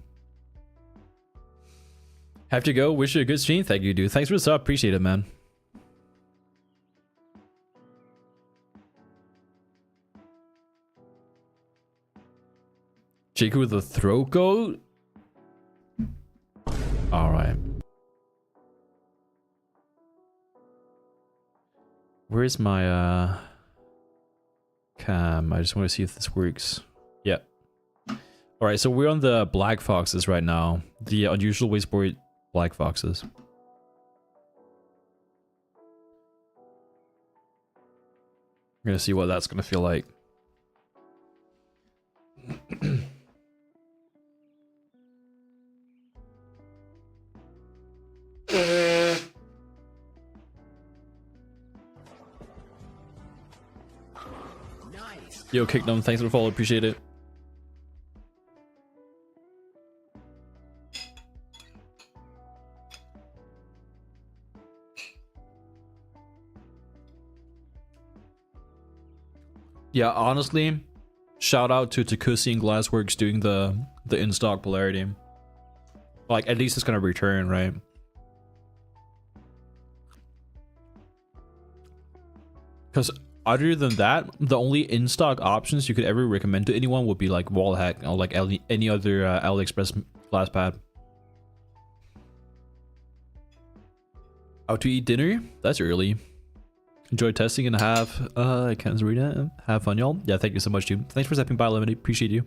Have to go. Wish you a good stream. Thank you, dude. Thanks for the sub. Appreciate it, man. Jake with the throat goat? Alright. Where's my cam? I just want to see if this works. Yeah. Alright, so we're on the black foxes right now. The unusual wasteboard black foxes. I'm gonna see what that's gonna feel like. Yo, Kickdom, thanks for the follow, appreciate it. Yeah, honestly, shout out to Takusi and Glassworks doing the in-stock polarity. Like, at least it's gonna return, right? Because other than that, the only in-stock options you could ever recommend to anyone would be like wall hack or like any other AliExpress glass pad. Out to eat dinner? That's early. Enjoy testing and I can't read it. Have fun, y'all. Yeah, thank you so much, dude. Thanks for stepping by, Lemonade. Appreciate you.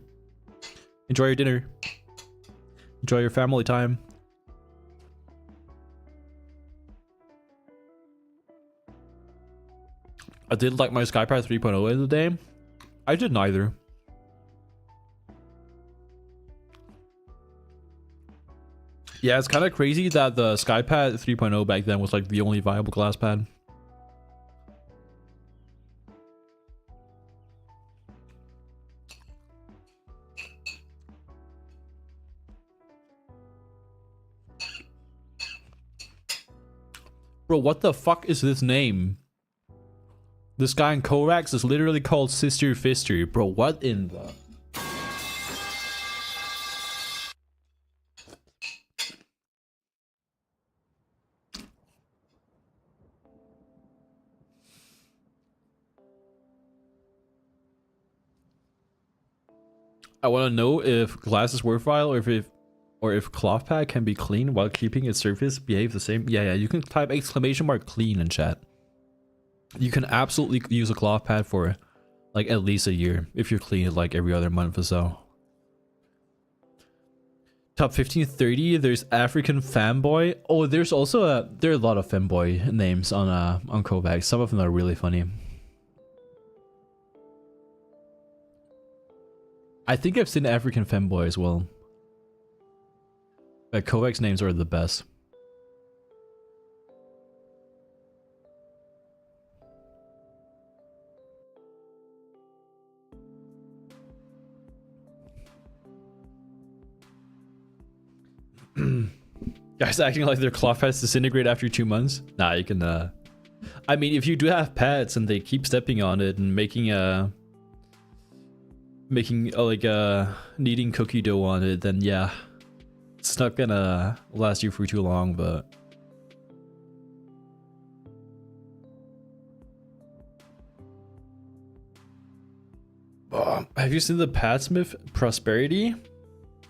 Enjoy your dinner. Enjoy your family time. I did like my SkyPad 3.0 the day. I did neither. Yeah, it's kind of crazy that the SkyPad 3.0 back then was like the only viable glass pad. Bro, what the fuck is this name? This guy in Kovacs is literally called Sister Fister. Bro, what in the... I want to know if glass is worthwhile or if cloth pad can be clean while keeping its surface behave the same. Yeah, you can type !clean in chat. You can absolutely use a cloth pad for like at least a year if you're clean it like every other month or so. Top 1530, there's African Fanboy. Oh, there's also there are a lot of fanboy names on Kovacs. Some of them are really funny. I think I've seen African Fanboy as well. Kovacs names are the best. Guys acting like their cloth pads disintegrate after 2 months. Nah, you can I mean, if you do have pads and they keep stepping on it and making making like kneading cookie dough on it, then yeah, it's not gonna last you for too long. But have you seen the Padsmith Prosperity?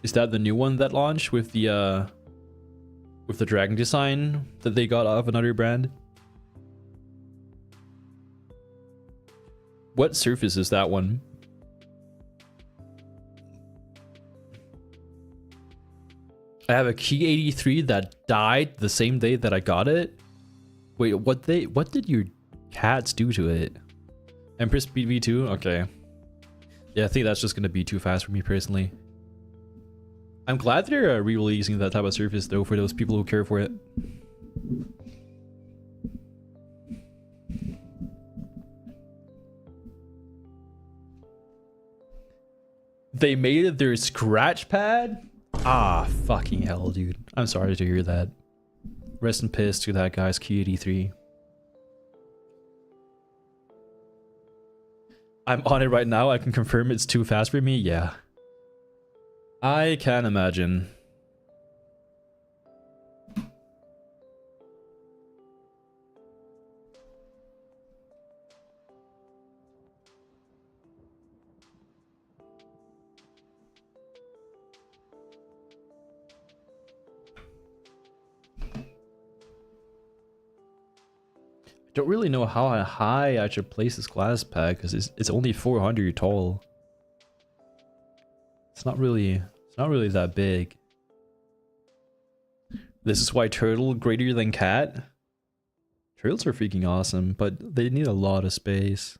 Is that the new one that launched with the dragon design that they got off another brand? What surface is that one? I have a Key 83 that died the same day that I got it. Wait, what did your cats do to it? Empress Speed V2? Okay. Yeah, I think that's just gonna be too fast for me personally. I'm glad they're re-releasing that type of surface though for those people who care for it. They made it their scratch pad? Ah, fucking hell, dude. I'm sorry to hear that. Rest in peace to that guy's Key 83. I'm on it right now. I can confirm it's too fast for me. Yeah. I can imagine. Don't really know how high I should place this glass pad because it's only 400 tall. It's not really that big. This is why turtle greater than cat. Turtles are freaking awesome, but they need a lot of space.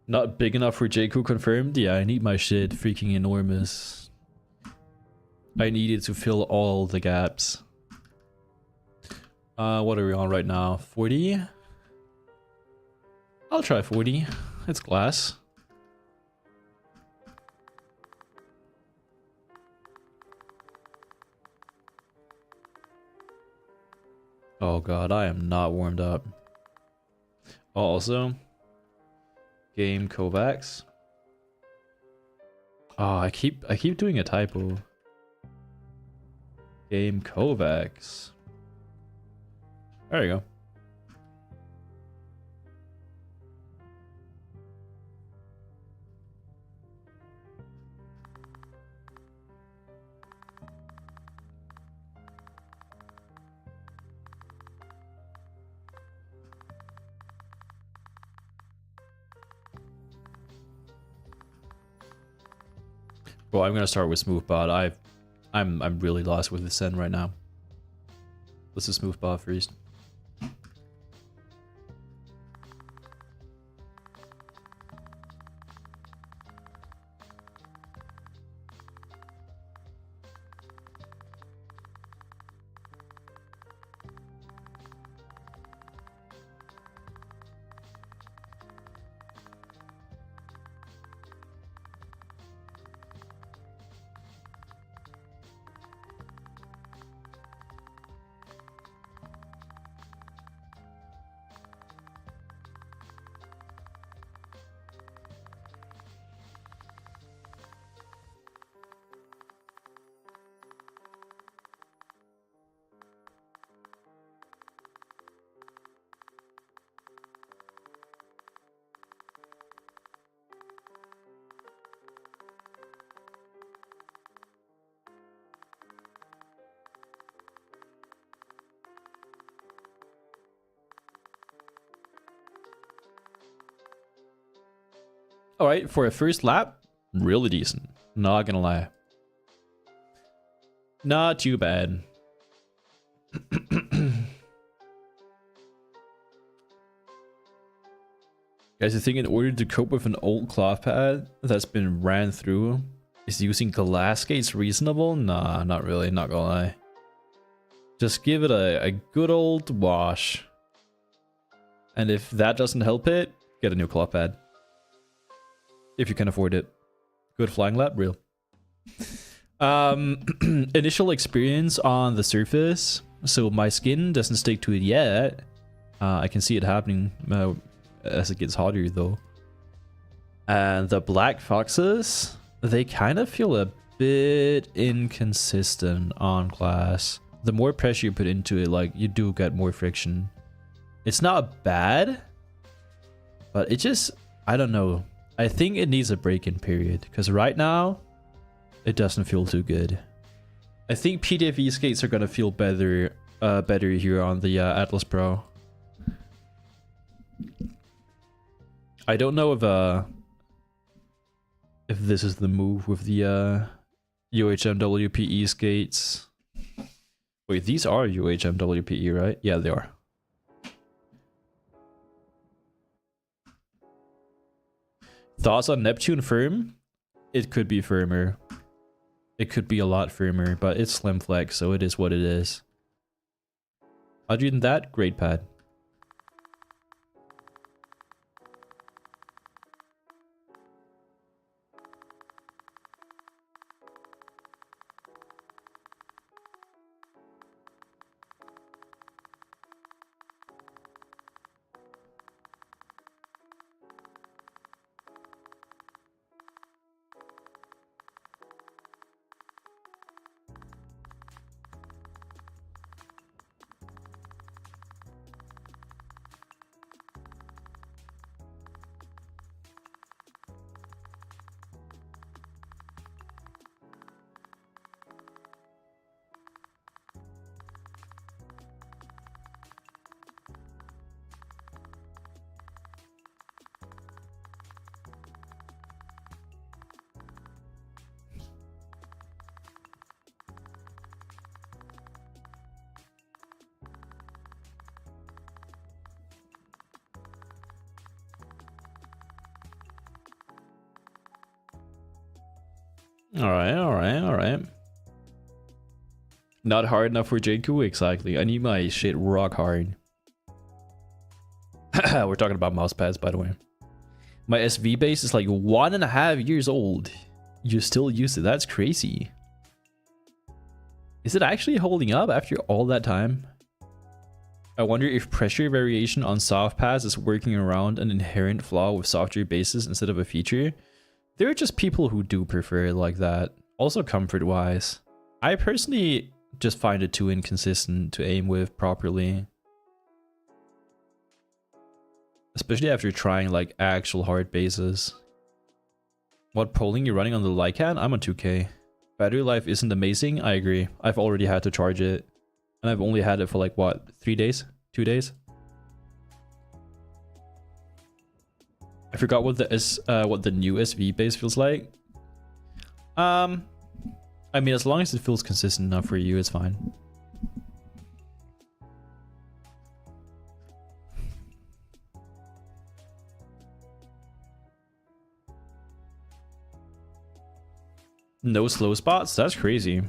Not big enough for Jakku confirmed? Yeah, I need my shit freaking enormous. I need it to fill all the gaps. What are we on right now? 40? I'll try 40. It's glass. Oh god, I am not warmed up. Also, game Kovacs. Oh, I keep doing a typo. Game Kovacs. There you go. Well, I'm gonna start with Mousepad. I'm really lost with the Sen right now. Let's just Mousepad first. Alright, for a first lap, really decent. Not gonna lie. Not too bad. Guys, I think in order to cope with an old cloth pad that's been ran through, is using glass gates reasonable? Nah, not really, not gonna lie. Just give it a good old wash. And if that doesn't help it, get a new cloth pad. If you can afford it. Good flying lap, real. Initial experience on the Surface. so my skin doesn't stick to it yet. I can see it happening as it gets hotter though. And the black foxes, they kind of feel a bit inconsistent on glass. The more pressure you put into it, like, you do get more friction. It's not bad, but it just, I don't know. I think it needs a break-in period, because right now, it doesn't feel too good. I think PTFE skates are gonna feel better here on the Atlas Pro. I don't know if this is the move with the UHM WPE skates. Wait, these are UHM WPE, right? Yeah, they are. Thoughts on Neptune firm? It could be firmer. It could be a lot firmer, but it's slim flex, so it is what it is. Other than that, great pad. Alright. Not hard enough for JQ, exactly. I need my shit rock hard. We're talking about mouse pads, by the way. My SV base is like 1.5 years old. You still use it, that's crazy. Is it actually holding up after all that time? I wonder if pressure variation on soft pads is working around an inherent flaw with softer bases instead of a feature. There are just people who do prefer it like that. Also comfort-wise. I personally just find it too inconsistent to aim with properly. Especially after trying like actual hard bases. What polling you're running on the Lycan? I'm on 2K. Battery life isn't amazing, I agree. I've already had to charge it. And I've only had it for like what, 3 days? 2 days? I forgot what the new SV base feels like. I mean, as long as it feels consistent enough for you, it's fine. No slow spots? That's crazy.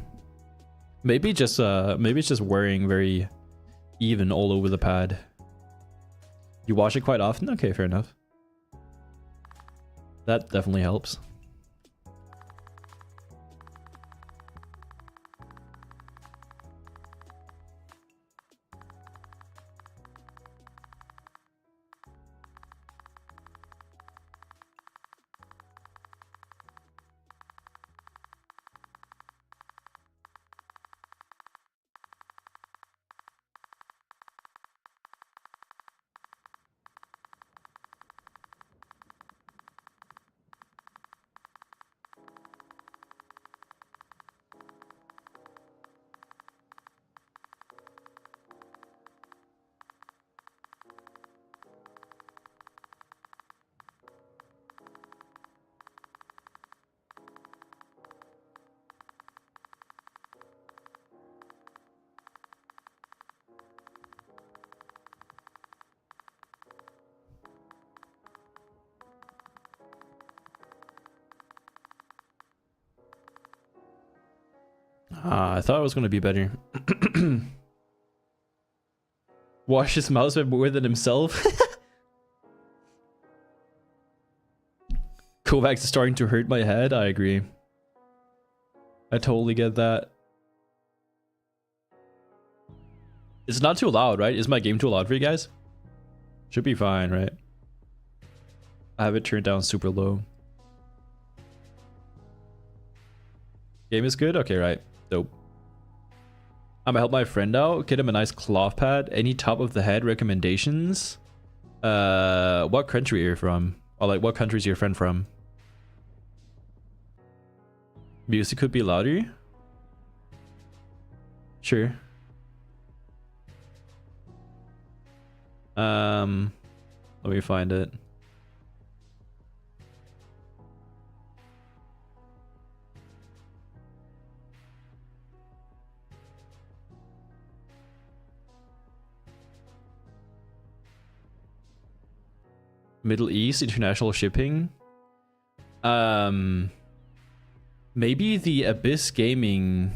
Maybe it's just wearing very even all over the pad. You wash it quite often? Okay, fair enough. That definitely helps. I thought it was going to be better. Wash his mouse more than himself. Kovacs is starting to hurt my head. I agree. I totally get that. It's not too loud, right? Is my game too loud for you guys? Should be fine, right? I have it turned down super low. Game is good? Okay, right. Dope. I'm gonna help my friend out, get him a nice cloth pad. Any top of the head recommendations? What country are you from? Or like, what country is your friend from? Music could be louder? Sure. Let me find it. Middle East international shipping. Maybe the Abyss Gaming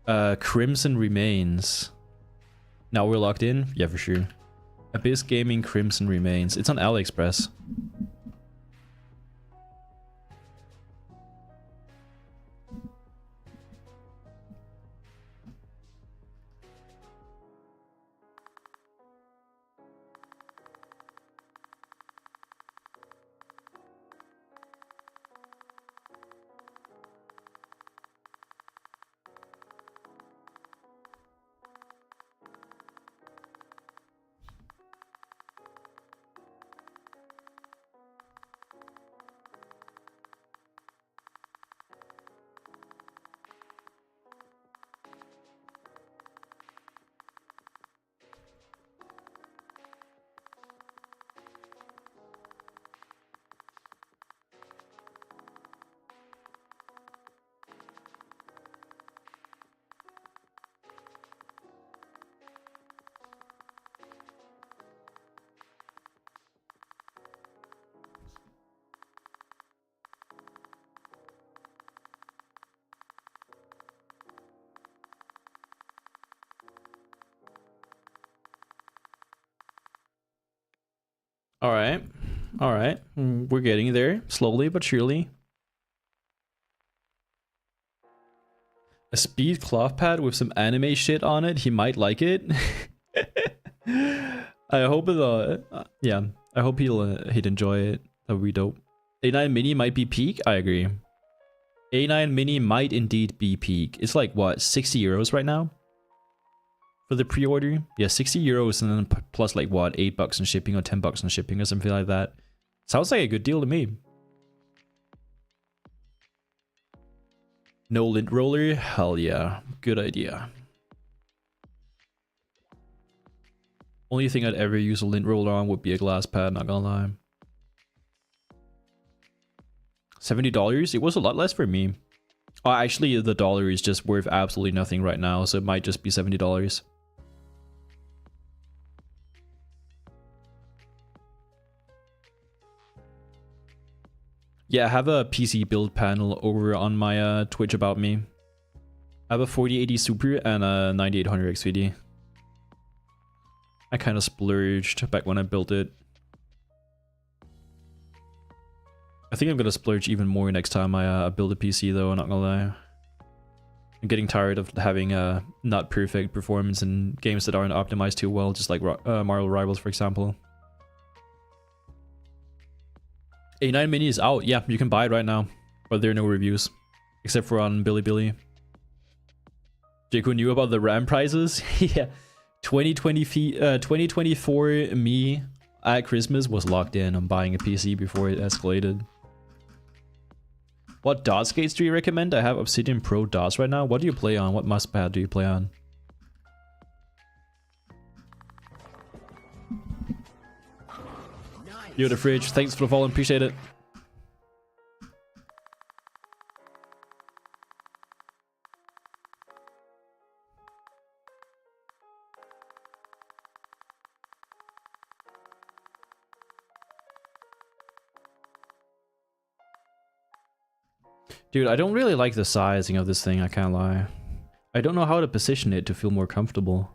Crimson Remains. Now we're locked in? Yeah, for sure. Abyss Gaming Crimson Remains. It's on AliExpress. All right. All right. We're getting there slowly but surely. A speed cloth pad with some anime shit on it. He might like it. I hope it, yeah. I hope he'd enjoy it. That would be dope. A9 Mini might be peak. I agree. A9 Mini might indeed be peak. It's like what, 60 euros right now? For the pre-order? Yeah, 60 euros and then plus like what, $8 in shipping or $10 in shipping or something like that. Sounds like a good deal to me. No lint roller? Hell yeah. Good idea. Only thing I'd ever use a lint roller on would be a glass pad, not gonna lie. $70? It was a lot less for me. Oh, actually, the dollar is just worth absolutely nothing right now, so it might just be $70. Yeah, I have a PC build panel over on my Twitch about me. I have a 4080 Super and a 9800 XVD. I kind of splurged back when I built it. I think I'm gonna splurge even more next time I build a PC though, I'm not gonna lie. I'm getting tired of having not perfect performance in games that aren't optimized too well, just like Marvel Rivals for example. A9 Mini is out. Yeah, you can buy it right now. But there are no reviews. Except for on Bilibili. Jaco knew about the RAM prices? Yeah. 2024 me at Christmas was locked in on buying a PC before it escalated. What DOS gates do you recommend? I have Obsidian Pro DOS right now. What do you play on? What Mousepad do you play on? Yo, the fridge. Thanks for the follow. Appreciate it. Dude, I don't really like the sizing of this thing, I can't lie. I don't know how to position it to feel more comfortable.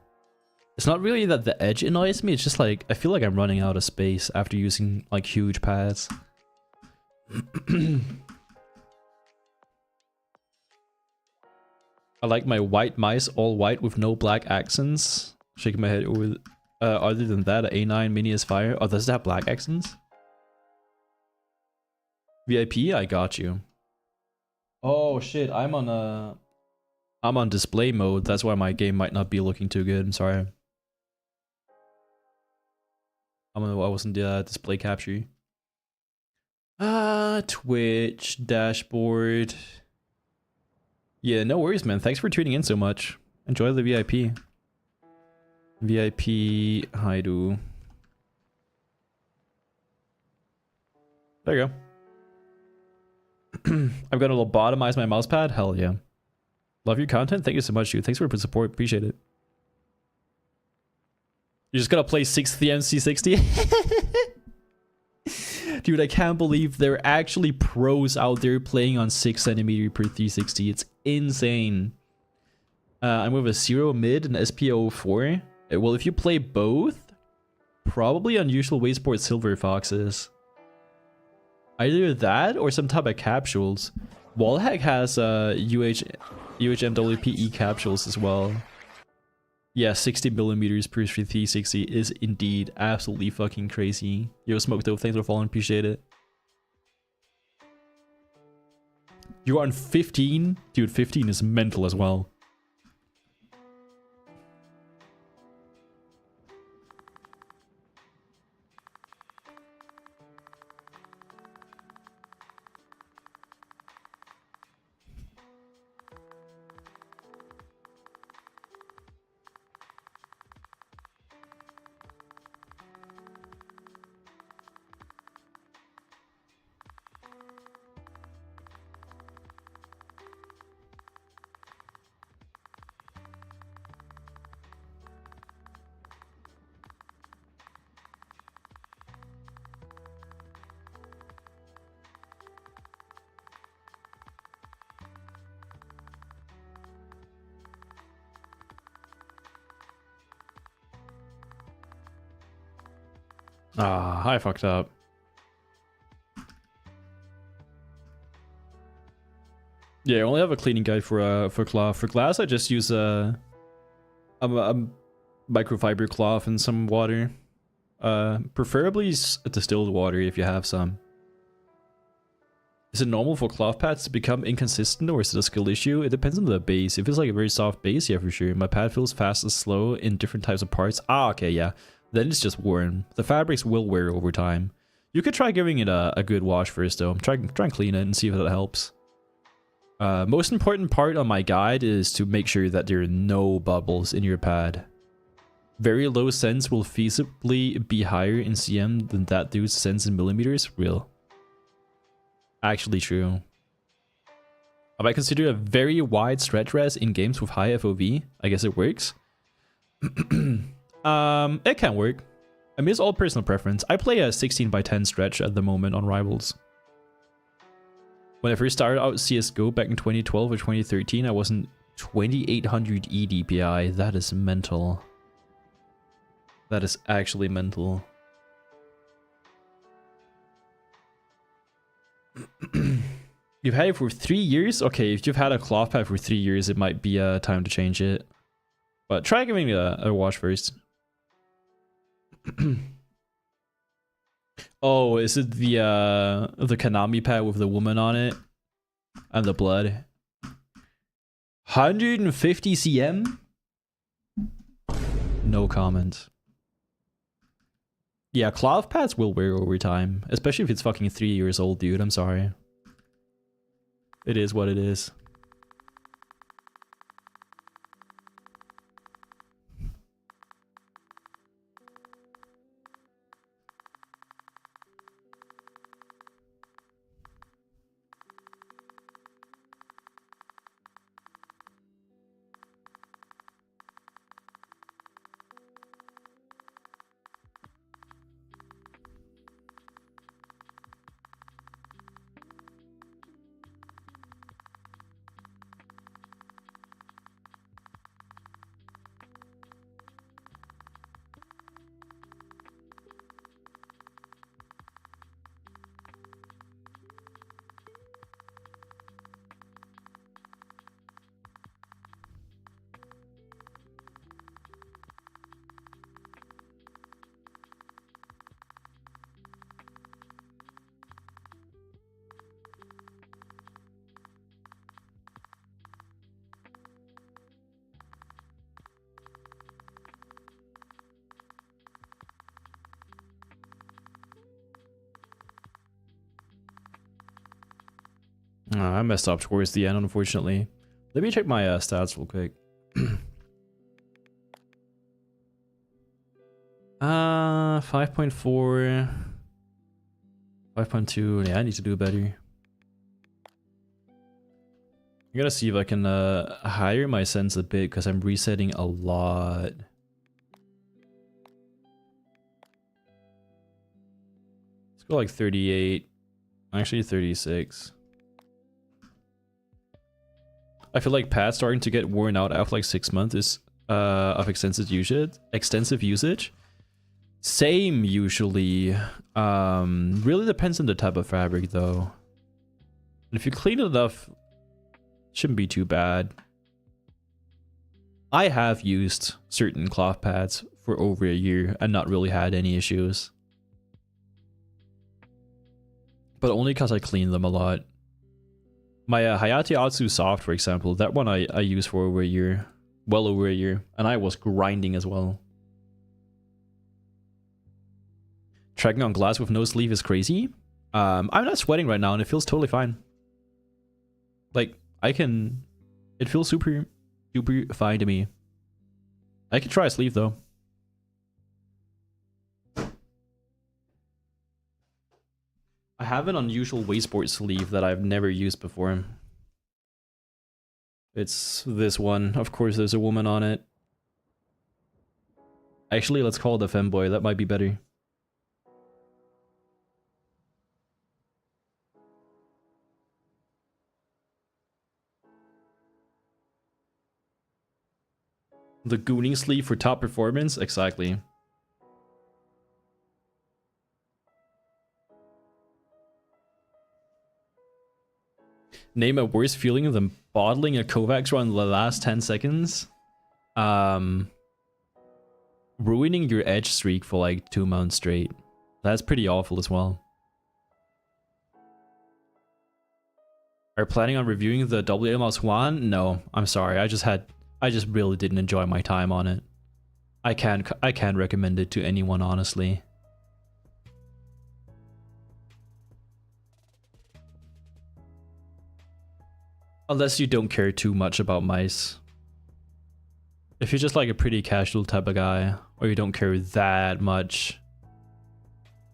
It's not really that the edge annoys me, it's just like, I feel like I'm running out of space after using like huge pads. I like my white mice all white with no black accents. Shaking my head over. Other than that, A9 Mini is fire. Oh, does it have black accents? VIP, I got you. Oh shit, I'm on display mode. That's why my game might not be looking too good. I'm sorry. I wasn't display capture. Twitch dashboard. Yeah, no worries, man. Thanks for tuning in so much. Enjoy the VIP. VIP Haidu. There you go. I'm gonna lobotomize my mousepad. Hell yeah. Love your content. Thank you so much, dude. Thanks for the support. Appreciate it. You're just gonna play 6th the MC60? Dude, I can't believe there are actually pros out there playing on 6cm per 360. It's insane. I'm with a 0 mid and SPO4. Well, if you play both, probably Unusual Wasteport Silver Foxes. Either that or some type of capsules. Wallhack has UHMWPE capsules as well. Yeah, 60mm per 360 is indeed absolutely fucking crazy. Yo, Smoke Dope, thanks for following, appreciate it. You're on 15? Dude, 15 is mental as well. Ah, I fucked up. Yeah, I only have a cleaning guide for cloth. For glass, I just use a microfiber cloth and some water. Preferably distilled water if you have some. Is it normal for cloth pads to become inconsistent, or is it a skill issue? It depends on the base. If it's like a very soft base, yeah, for sure. My pad feels fast and slow in different types of parts. Ah, okay, yeah. Then it's just worn. The fabrics will wear over time. You could try giving it a good wash first, though. Try and clean it and see if that helps. Most important part on my guide is to make sure that there are no bubbles in your pad. Very low cents will feasibly be higher in cm than that dude's cents in millimeters. Real. Actually true. I might consider a very wide stretch res in games with high FOV. I guess it works. It can work. I mean, it's all personal preference. I play a 16:10 stretch at the moment on Rivals. When I first started out CSGO back in 2012 or 2013, I wasn't 2800 EDPI. That is mental. That is actually mental. You've had it for 3 years? Okay, if you've had a cloth pad for 3 years, it might be time to change it. But try giving it a wash first. Oh, is it the Konami pad with the woman on it? And the blood? 150 cm? No comment. Yeah, cloth pads will wear over time. Especially if it's fucking 3 years old, dude. I'm sorry. It is what it is. I messed up towards the end, unfortunately. Let me check my stats real quick. 5.4, 5.2. Yeah, I need to do better. I gotta see if I can higher my sense a bit because I'm resetting a lot. Let's go like 38. Actually 36. I feel like pad's starting to get worn out after like 6 months of extensive usage. Same usually. Really depends on the type of fabric though. And if you clean it enough, shouldn't be too bad. I have used certain cloth pads for over a year and not really had any issues. But only because I clean them a lot. My Hayate Atsu Soft, for example, that one I used for over a year. Well over a year. And I was grinding as well. Tracking on glass with no sleeve is crazy. I'm not sweating right now and it feels totally fine. Like, it feels super fine to me. I could try a sleeve though. I have an unusual wasteboard sleeve that I've never used before. It's this one. Of course there's a woman on it. Actually, let's call it a femboy. That might be better. The gooning sleeve for top performance? Exactly. Name a worse feeling than bottling a Kovacs run in the last 10 seconds. Ruining your edge streak for like 2 months straight. That's pretty awful as well. Are you planning on reviewing the WMS1? No, I'm sorry. I just really didn't enjoy my time on it. I can't recommend it to anyone, honestly. Unless you don't care too much about mice. If you're just like a pretty casual type of guy, or you don't care that much,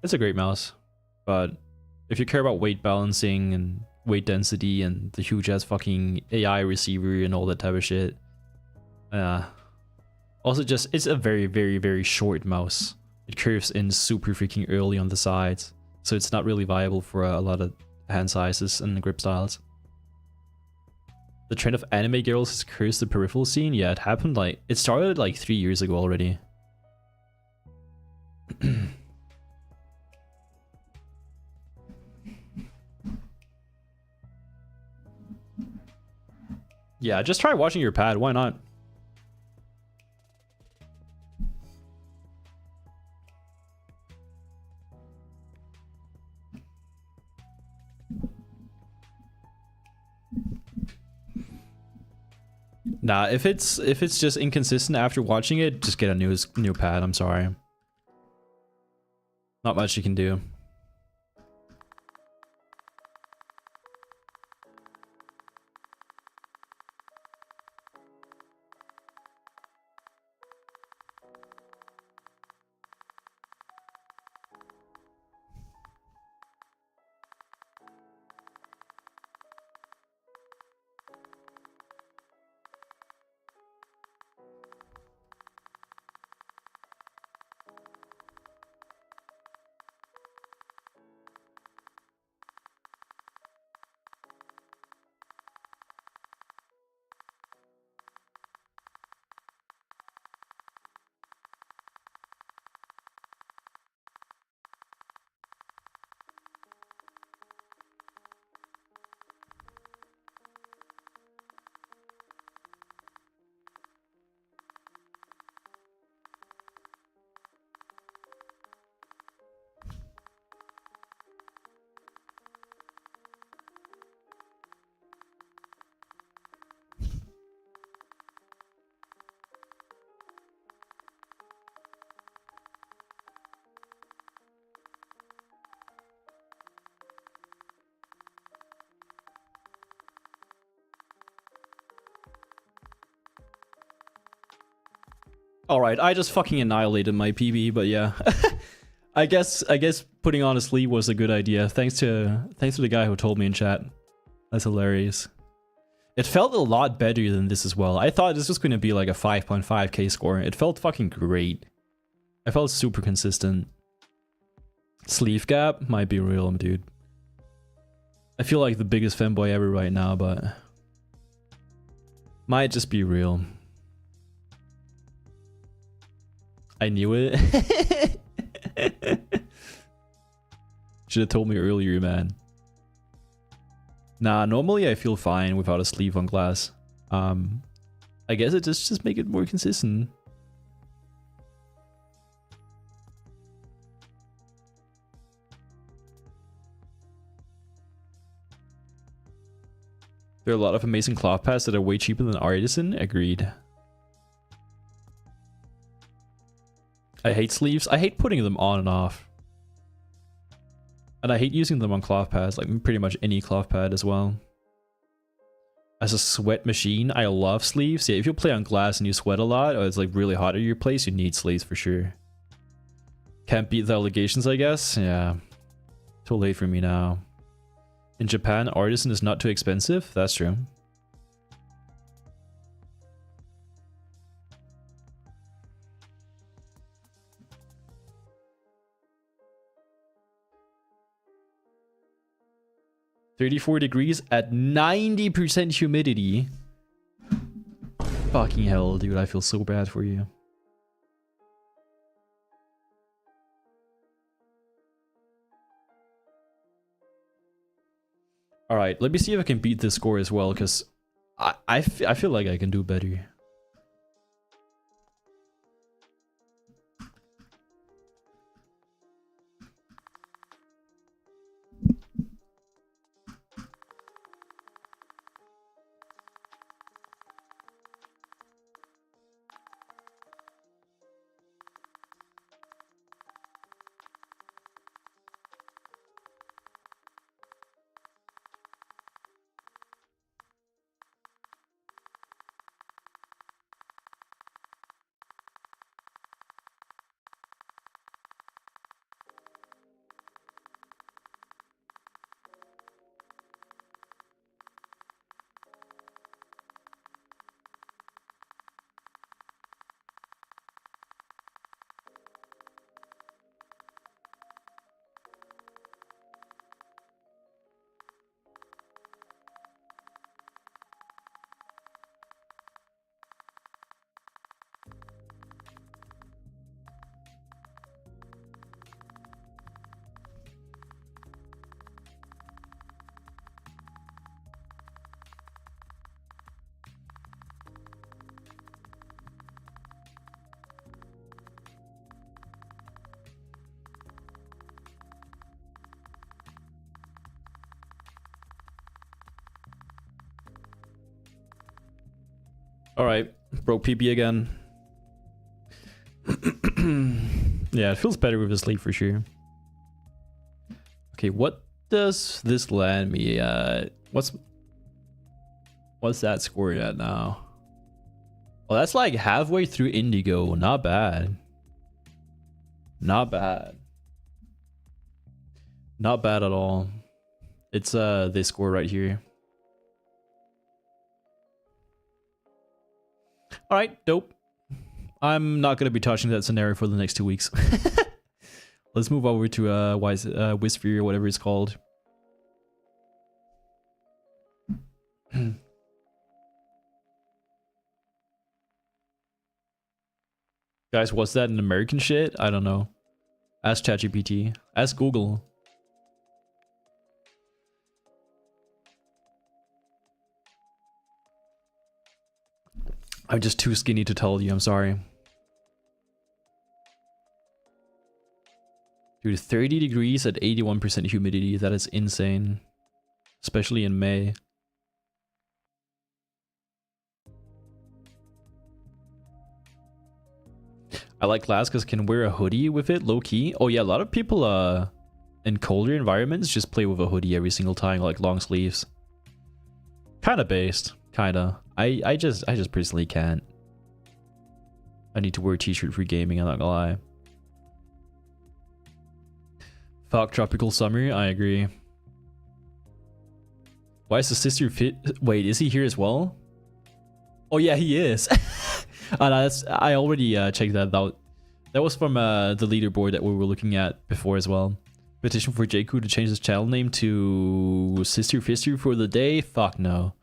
it's a great mouse. But if you care about weight balancing and weight density and the huge ass fucking AI receiver and all that type of shit, also just, it's a very short mouse. It curves in super freaking early on the sides, so it's not really viable for a lot of hand sizes and grip styles. The trend of anime girls has cursed the peripheral scene. Yeah, it happened like, it started like 3 years ago already. Yeah, just try watching your pad, why not? Nah, if it's just inconsistent after watching it, just get a new pad, I'm sorry. Not much you can do. Alright, I just fucking annihilated my PB, but yeah. I guess putting on a sleeve was a good idea. Thanks to the guy who told me in chat. That's hilarious. It felt a lot better than this as well. I thought this was going to be like a 5.5k score. It felt fucking great. I felt super consistent. Sleeve gap might be real, dude. I feel like the biggest fanboy ever right now, but might just be real. I knew it. Should have told me earlier, man. Nah, normally I feel fine without a sleeve on glass. I guess it just make it more consistent. There are a lot of amazing cloth pads that are way cheaper than Artisan. Agreed. I hate sleeves. I hate putting them on and off. And I hate using them on cloth pads, like pretty much any cloth pad as well. As a sweat machine, I love sleeves. Yeah, if you play on glass and you sweat a lot, or it's like really hot at your place, you need sleeves for sure. Can't beat the allegations, I guess. Yeah. Too late for me now. In Japan, Artisan is not too expensive. That's true. $34 degrees at 90% humidity. Fucking hell, dude. I feel so bad for you. Alright, let me see if I can beat this score as well, because I feel like I can do better. Alright, broke PB again. Yeah, it feels better with a sleeve for sure. Okay, what does this land me at? What's that scored at now? Well, that's like halfway through Indigo. Not bad. Not bad. Not bad at all. It's this score right here. Alright, dope. I'm not gonna be touching that scenario for the next 2 weeks. Let's move over to Wisphere or whatever it's called. Guys, what's that in American shit? I don't know. Ask ChatGPT. Ask Google. I'm just too skinny to tell you, I'm sorry. Dude, 30 degrees at 81% humidity, that is insane. Especially in May. I like glass because I can wear a hoodie with it, low key. Oh yeah, a lot of people in colder environments just play with a hoodie every single time, like long sleeves. Kinda based, kinda. I just personally can't. I need to wear a t-shirt for gaming, I'm not gonna lie. Fuck tropical summer, I agree. Why is the sister fit? Wait, is he here as well? Oh yeah, he is. No, I already checked that out. That was from the leaderboard that we were looking at before as well. Petition for Jakku to change his channel name to Sister Fister for the day? Fuck no.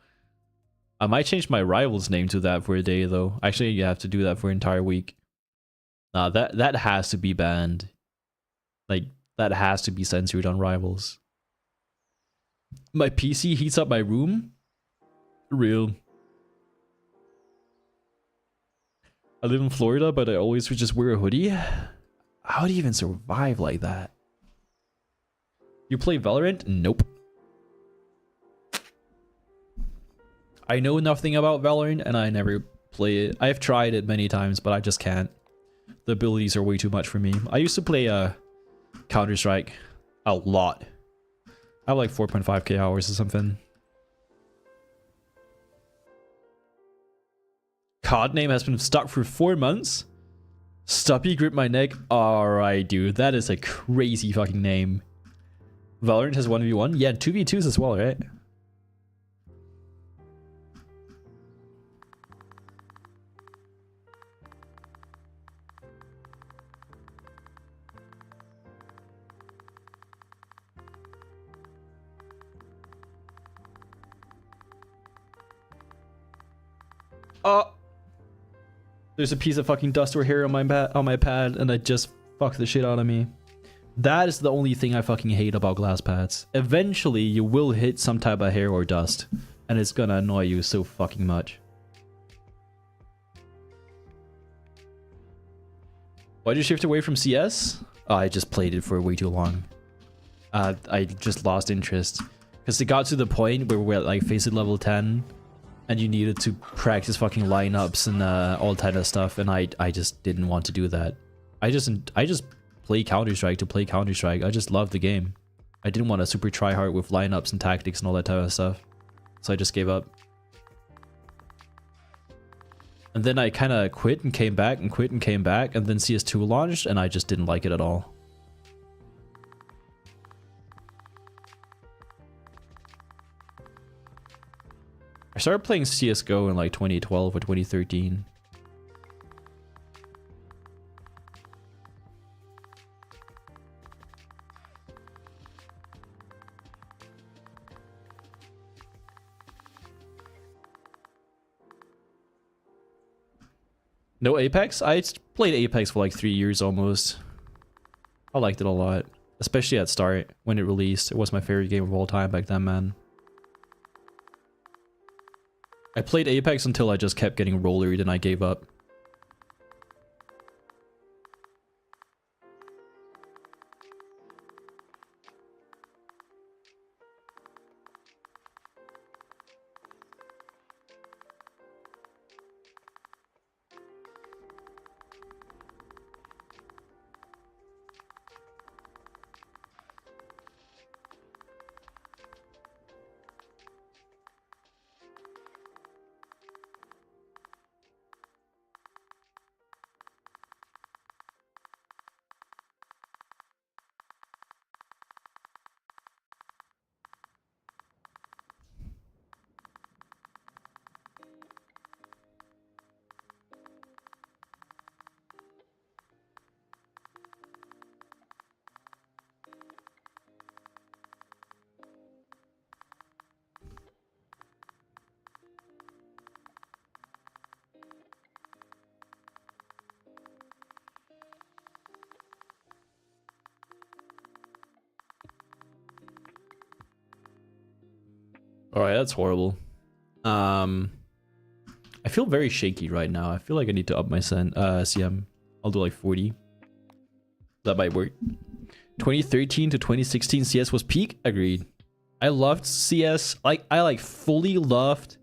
I might change my rival's name to that for a day though. Actually, you have to do that for an entire week. Nah, that has to be banned. Like, that has to be censored on rivals. My PC heats up my room? Real. I live in Florida, but I always would just wear a hoodie. How do you even survive like that? You play Valorant? Nope. I know nothing about Valorant and I never play it. I've tried it many times, but I just can't. The abilities are way too much for me. I used to play Counter-Strike a lot. I have like 4.5k hours or something. COD name has been stuck for 4 months. Stuppy grip my neck. Alright, dude. That is a crazy fucking name. Valorant has 1v1? Yeah, 2v2s as well, right? Oh! There's a piece of fucking dust or hair on my pad, and it just fucked the shit out of me. That is the only thing I fucking hate about glass pads. Eventually, you will hit some type of hair or dust, and it's gonna annoy you so fucking much. Why'd you shift away from CS? Oh, I just played it for way too long. I just lost interest. Because it got to the point where we're at like Faceit level 10, and you needed to practice fucking lineups and all kind of stuff, and I just didn't want to do that. I just play Counter-Strike to play Counter-Strike. I just love the game. I didn't want to super try hard with lineups and tactics and all that type of stuff. So I just gave up. And then I kind of quit and came back and quit and came back, and then CS2 launched, and I just didn't like it at all. I started playing CSGO in like 2012 or 2013. No Apex? I played Apex for like 3 years almost. I liked it a lot. Especially at start, when it released. It was my favorite game of all time back then, man. I played Apex until I just kept getting rollered and I gave up. Alright, that's horrible. I feel very shaky right now. I feel like I need to up my CM. I'll do like 40. That might work. 2013 to 2016 CS was peak? Agreed. I loved CS. I fully loved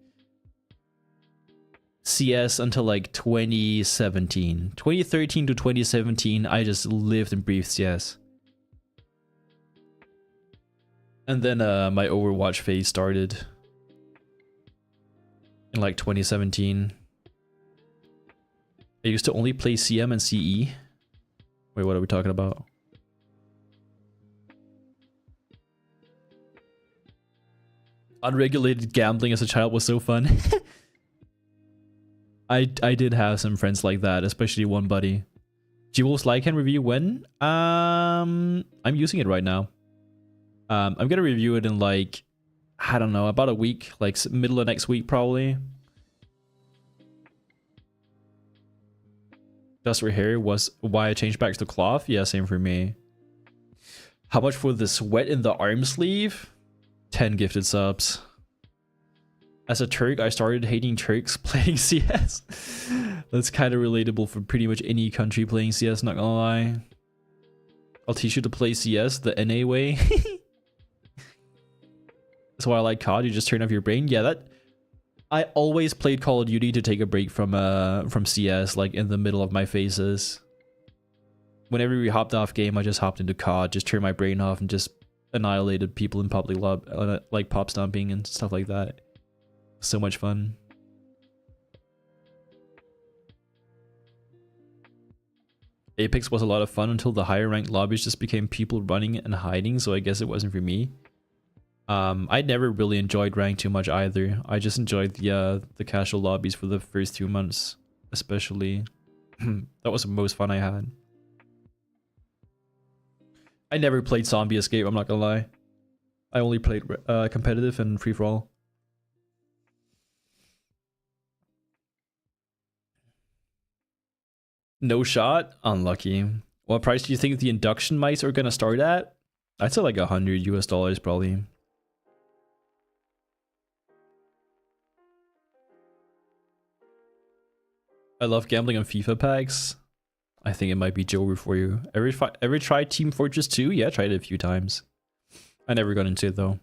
CS until like 2017. 2013 to 2017, I just lived and breathed CS. And then my Overwatch phase started in like 2017. I used to only play CM and CE. Wait, what are we talking about? Unregulated gambling as a child was so fun. I did have some friends like that, especially one buddy. Jewel's Lycan review when? I'm using it right now. I'm gonna review it in like, I don't know, about a week, like middle of next week probably. Dust for hair was why I changed back to cloth. Yeah, same for me. How much for the sweat in the arm sleeve? 10 gifted subs. As a Turk, I started hating Turks playing CS. That's kind of relatable for pretty much any country playing CS, not gonna lie. I'll teach you to play CS the NA way. That's why I like COD, you just turn off your brain. Yeah, that... I always played Call of Duty to take a break from CS, like in the middle of my phases. Whenever we hopped off game, I just hopped into COD, just turned my brain off and just annihilated people in public love, like pop stomping and stuff like that. So much fun. Apex was a lot of fun until the higher ranked lobbies just became people running and hiding, so I guess it wasn't for me. I never really enjoyed rank too much either. I just enjoyed the casual lobbies for the first 2 months, especially. That was the most fun I had. I never played Zombie Escape, I'm not gonna lie. I only played competitive and free-for-all. No shot? Unlucky. What price do you think the induction mics are gonna start at? I'd say like $100 US probably. I love gambling on FIFA packs. I think it might be Joker for you. Ever tried Team Fortress 2? Yeah, I tried it a few times. I never got into it though.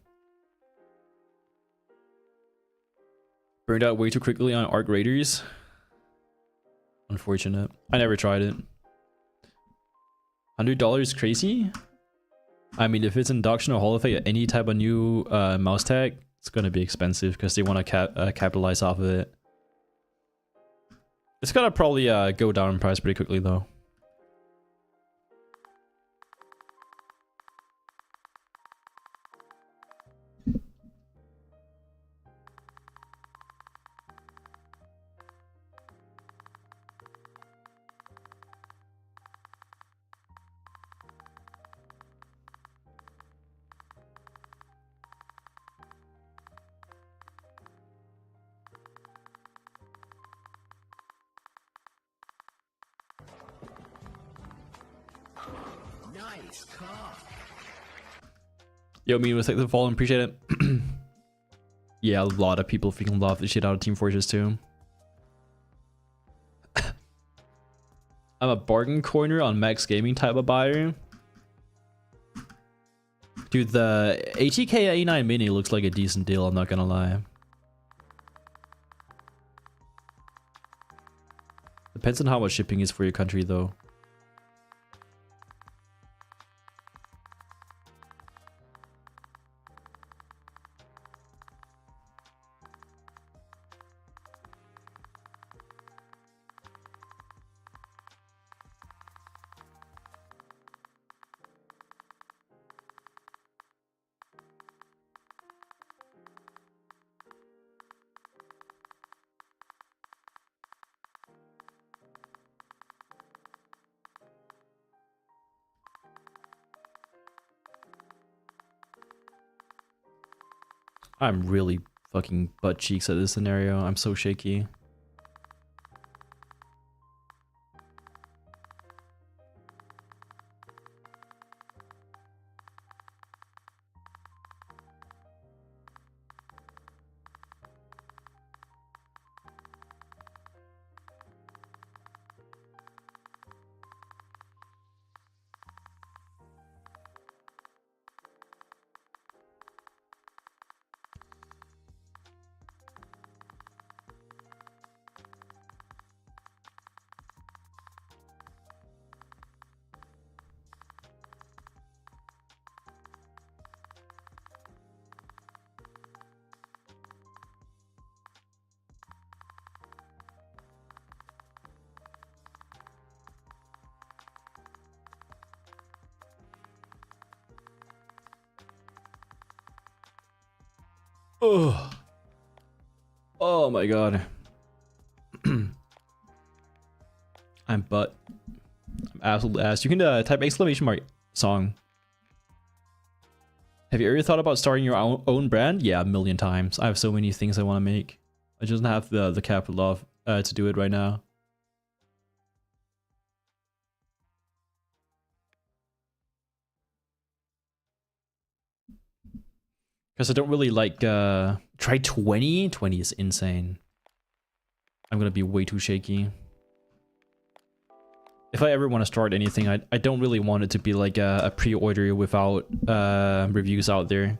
Burned out way too quickly on Arc Raiders. Unfortunate. I never tried it. $100 is crazy? I mean, if it's induction or holophane, any type of new mouse tag, it's gonna be expensive because they want to capitalize off of it. It's gonna probably go down in price pretty quickly though. Nice car. Yo, me was like the fall, appreciate it. Yeah, a lot of people freaking love the shit out of Team Fortress 2. I'm a bargain corner on Max Gaming type of buyer. Dude, the ATK A9 Mini looks like a decent deal, I'm not gonna lie. Depends on how much shipping is for your country though. I'm really fucking butt cheeks at this scenario. I'm so shaky. Oh. Oh my god. I'm butt. I'm absolute ass. You can type exclamation mark song. Have you ever thought about starting your own brand? Yeah, a million times. I have so many things I want to make. I just don't have the capital to do it right now. Because I don't really like try 20. 20 is insane. I'm gonna be way too shaky. If I ever want to start anything, I don't really want it to be like a pre-order without reviews out there.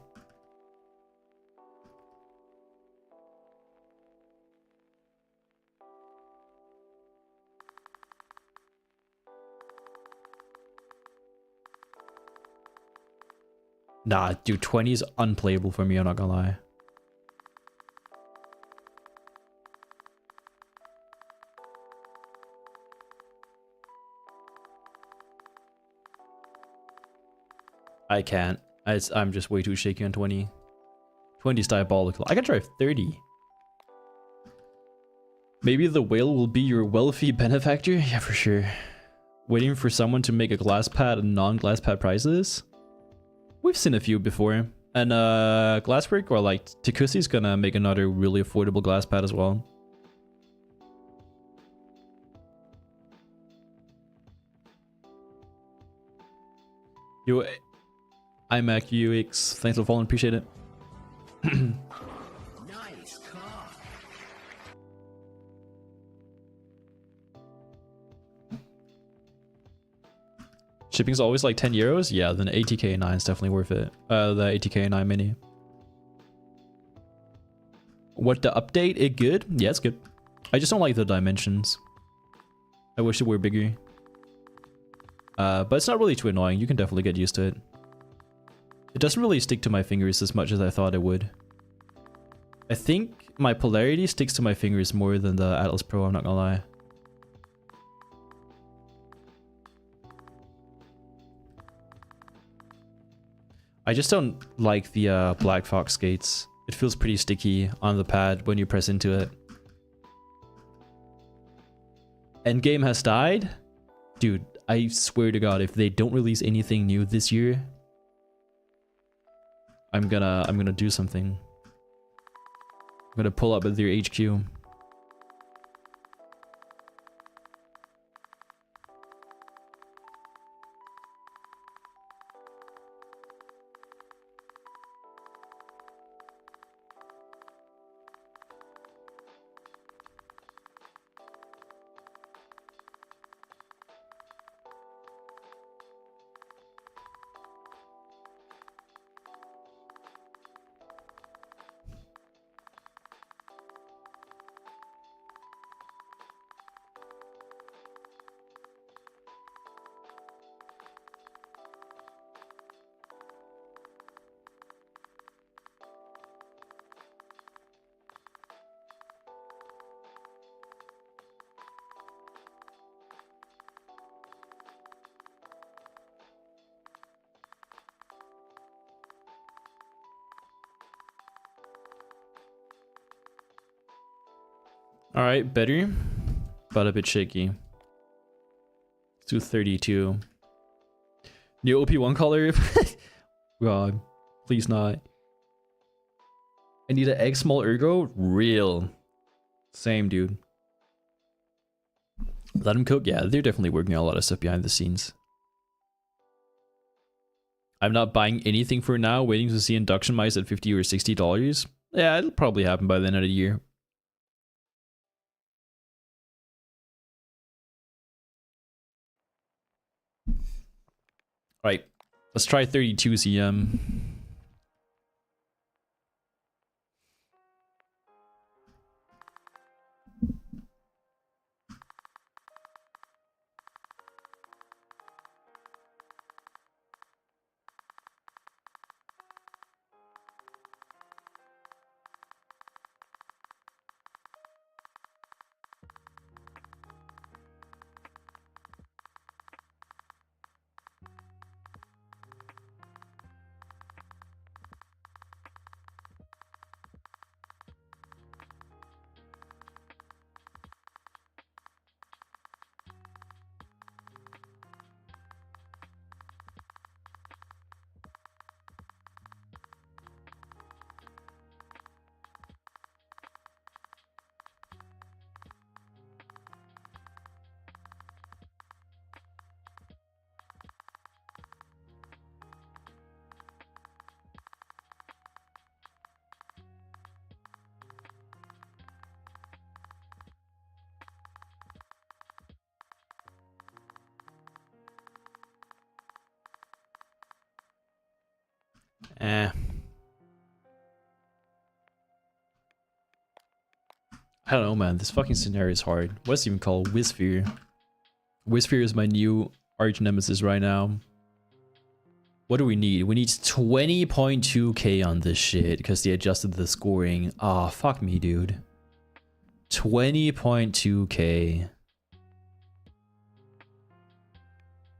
Nah, dude, 20 is unplayable for me, I'm not gonna lie. I can't. I'm just way too shaky on 20. 20 is diabolical. I can try 30. Maybe the whale will be your wealthy benefactor? Yeah, for sure. Waiting for someone to make a glass pad and non-glass pad prices? We've seen a few before. And Glassbrick or like Tikusi's gonna make another really affordable glass pad as well. Yo, iMac UX, thanks for following, appreciate it. Nice car. Shipping's always like 10 euros? Yeah, then ATK9 is definitely worth it. The ATK9 mini. What the update? It good? Yeah, it's good. I just don't like the dimensions. I wish it were bigger. But it's not really too annoying. You can definitely get used to it. It doesn't really stick to my fingers as much as I thought it would. I think my polarity sticks to my fingers more than the Atlas Pro, I'm not gonna lie. I just don't like the Black Fox skates. It feels pretty sticky on the pad when you press into it. Endgame has died? Dude, I swear to God, if they don't release anything new this year, I'm gonna do something. I'm gonna pull up at their HQ. Alright, better, but a bit shaky. Let's do 32. New OP1 color? God, please not. I need an egg small ergo? Real. Same, dude. Let them cook? Yeah, they're definitely working on a lot of stuff behind the scenes. I'm not buying anything for now, waiting to see induction mice at $50 or $60. Yeah, it'll probably happen by the end of the year. Alright, let's try 32 CM. I don't know, man. This fucking scenario is hard. What's it even called? Wisphere. Wisphere is my new arch nemesis right now. What do we need? We need 20.2k on this shit because they adjusted the scoring. Ah, oh, fuck me, dude. 20.2k.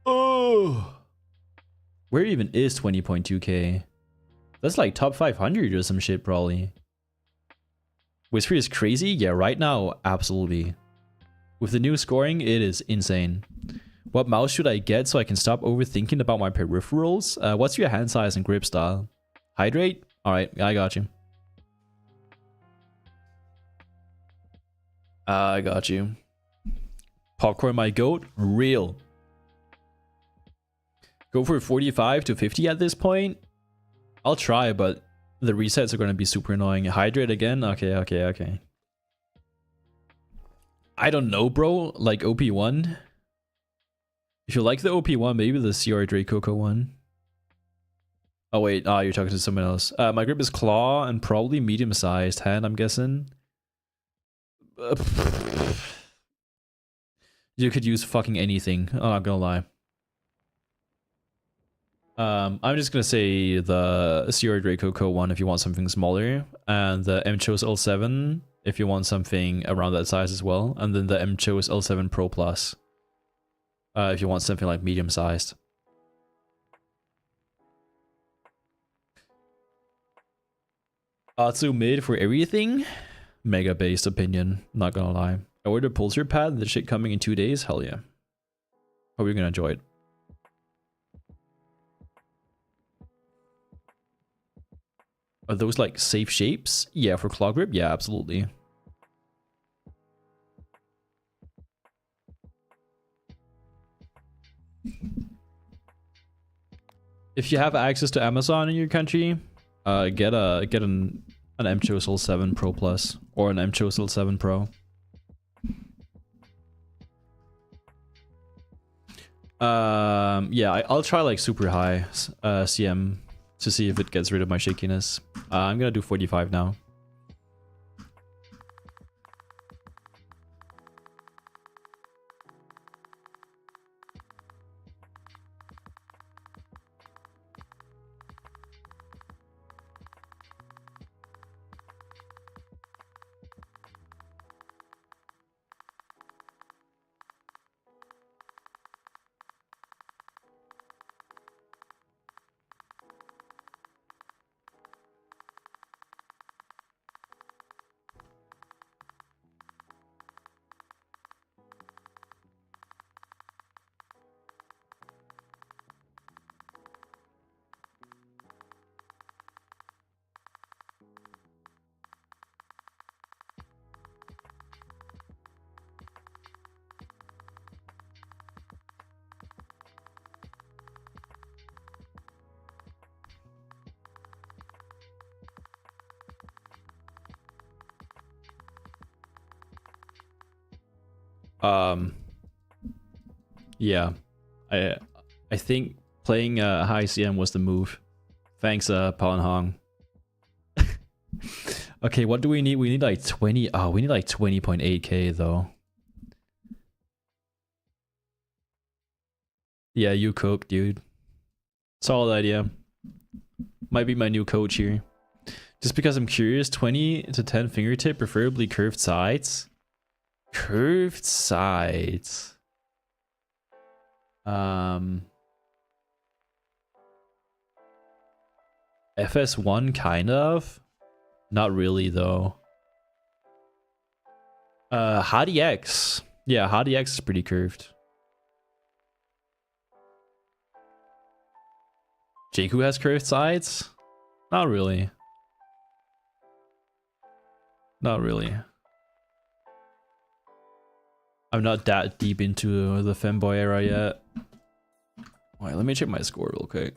Oh, where even is 20.2k? That's like top 500 or some shit, probably. Whisper is crazy? Yeah, right now, absolutely. With the new scoring, it is insane. What mouse should I get so I can stop overthinking about my peripherals? What's your hand size and grip style? Hydrate? Alright, I got you. I got you. Popcorn my goat? Real. Go for 45 to 50 at this point? I'll try, but the resets are going to be super annoying. Hydrate again? Okay. I don't know, bro. Like OP1? If you like the OP1, maybe the CR Dre Coco one. Oh wait, you're talking to someone else. My grip is claw and probably medium-sized hand, I'm guessing. You could use fucking anything. I'm not gonna lie. I'm just gonna say the CR Dre Coco one if you want something smaller, and the M-Chose L7 if you want something around that size as well, and then the M-Chose L7 Pro Plus if you want something like medium-sized. Atsu mid for everything? Mega-based opinion, not gonna lie. I ordered Pulsar pad, the shit coming in 2 days? Hell yeah. Hope you're gonna enjoy it. Are those like safe shapes? Yeah, for claw grip? Yeah, absolutely. If you have access to Amazon in your country, get an M-Chose L7 Pro Plus or an M-Chose L7 Pro. Yeah, I'll try like super high CM to see if it gets rid of my shakiness. I'm gonna do 45 now. Yeah, I think playing high CM was the move. Thanks, Paul and Hong. Okay, what do we need? We need like 20. Oh, we need like 20.8k though. Yeah, you cook, dude. Solid idea. Might be my new coach here. Just because I'm curious, 20 to 10 fingertip, preferably curved sides. Curved sides. FS1 kind of. Not really though. HDX. Yeah, HDX is pretty curved. Jakku has curved sides? Not really. Not really. I'm not that deep into the femboy era yet. Wait, let me check my score real quick.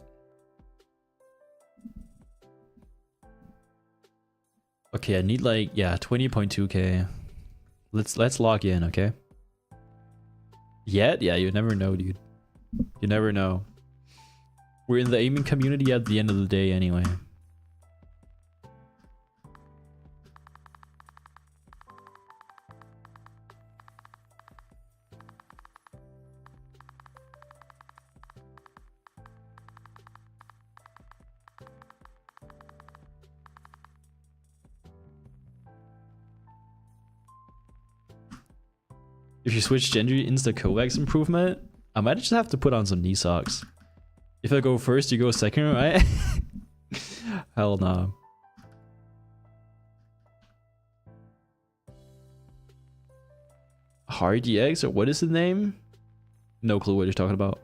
Okay, I need like, yeah, 20.2k. Let's log in, okay? Yet? Yeah, you never know, dude. You never know. We're in the aiming community at the end of the day anyway. If you switch gender, insta coax improvement, I might just have to put on some knee socks. If I go first, you go second, right? Hell no. Hard EX, or what is the name? No clue what you're talking about.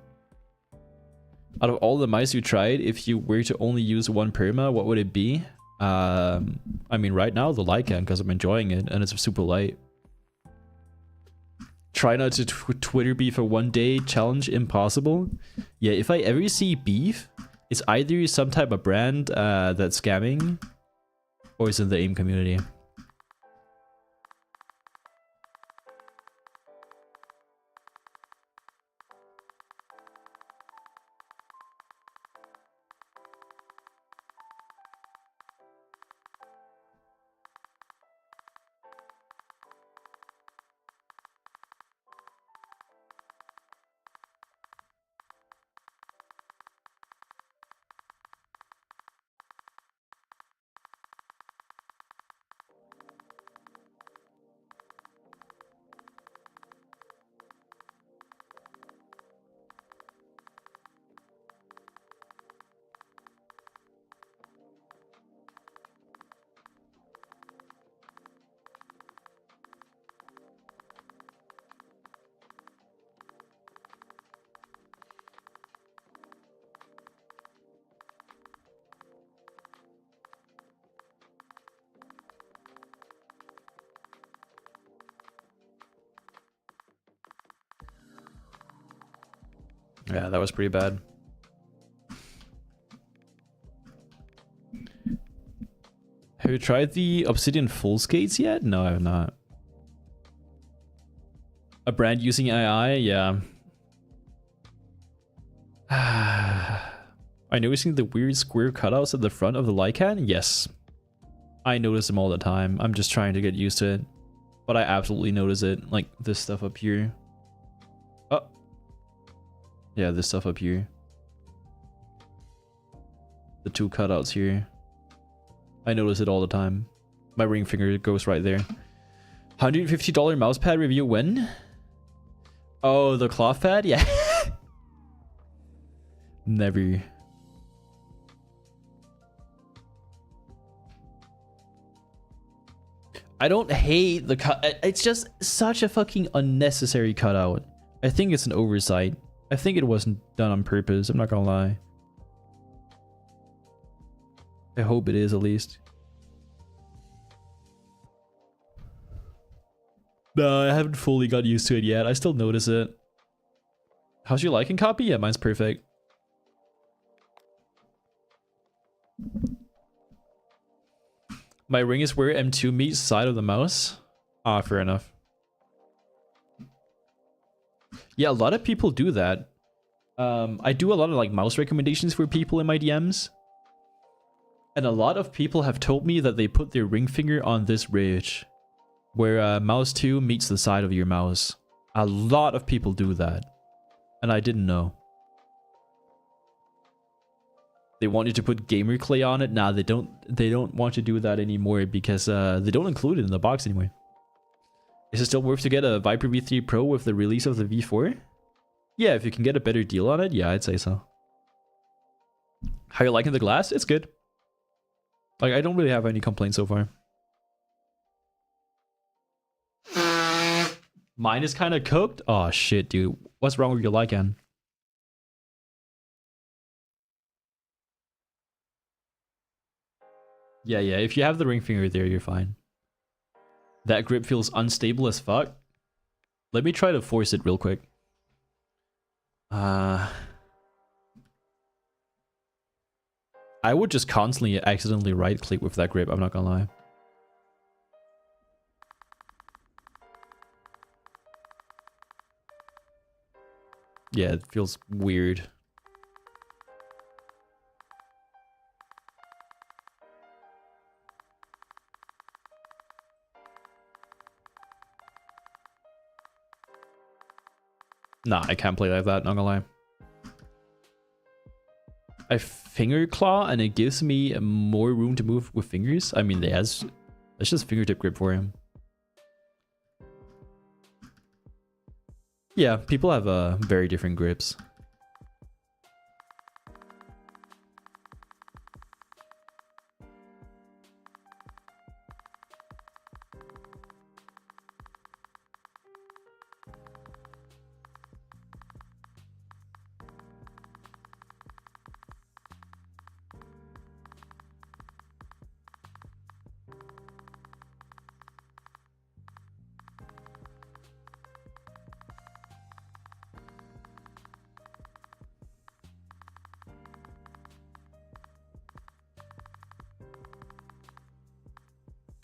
Out of all the mice you tried, if you were to only use one perma, what would it be? I mean, right now the Lycan, because I'm enjoying it and it's super light. Try not to Twitter beef for one day challenge impossible. Yeah, if I ever see beef, it's either some type of brand that's scamming, or it's in the AIM community. Yeah, that was pretty bad. Have you tried the Obsidian full skates yet? No, I have not. A brand using AI? Yeah. Are you noticing the weird square cutouts at the front of the Lycan? Yes. I notice them all the time. I'm just trying to get used to it. But I absolutely notice it. Like this stuff up here. Oh. Yeah, this stuff up here. The two cutouts here. I notice it all the time. My ring finger goes right there. $150 mousepad review when? Oh, the cloth pad? Yeah. Never. I don't hate the cut. It's just such a fucking unnecessary cutout. I think it's an oversight. I think it wasn't done on purpose. I'm not gonna lie. I hope it is at least. No, I haven't fully got used to it yet. I still notice it. How's your liking copy? Yeah, mine's perfect. My ring is where M2 meets side of the mouse. Ah, fair enough. Yeah, a lot of people do that. I do a lot of like mouse recommendations for people in my DMs. And a lot of people have told me that they put their ring finger on this ridge, where mouse 2 meets the side of your mouse. A lot of people do that. And I didn't know. They want you to put gamer clay on it. Nah, they don't want to do that anymore because they don't include it in the box anymore. Is it still worth to get a Viper V3 Pro with the release of the V4? Yeah, if you can get a better deal on it, yeah, I'd say so. How you liking the glass? It's good. Like, I don't really have any complaints so far. Mine is kind of cooked? Oh shit, dude. What's wrong with your Lycan? Yeah, if you have the ring finger there, you're fine. That grip feels unstable as fuck. Let me try to force it real quick. I would just constantly accidentally right click with that grip, I'm not gonna lie. Yeah, it feels weird. Nah, I can't play like that, not gonna lie. I finger claw and it gives me more room to move with fingers. I mean, that's just fingertip grip for him. Yeah, people have very different grips.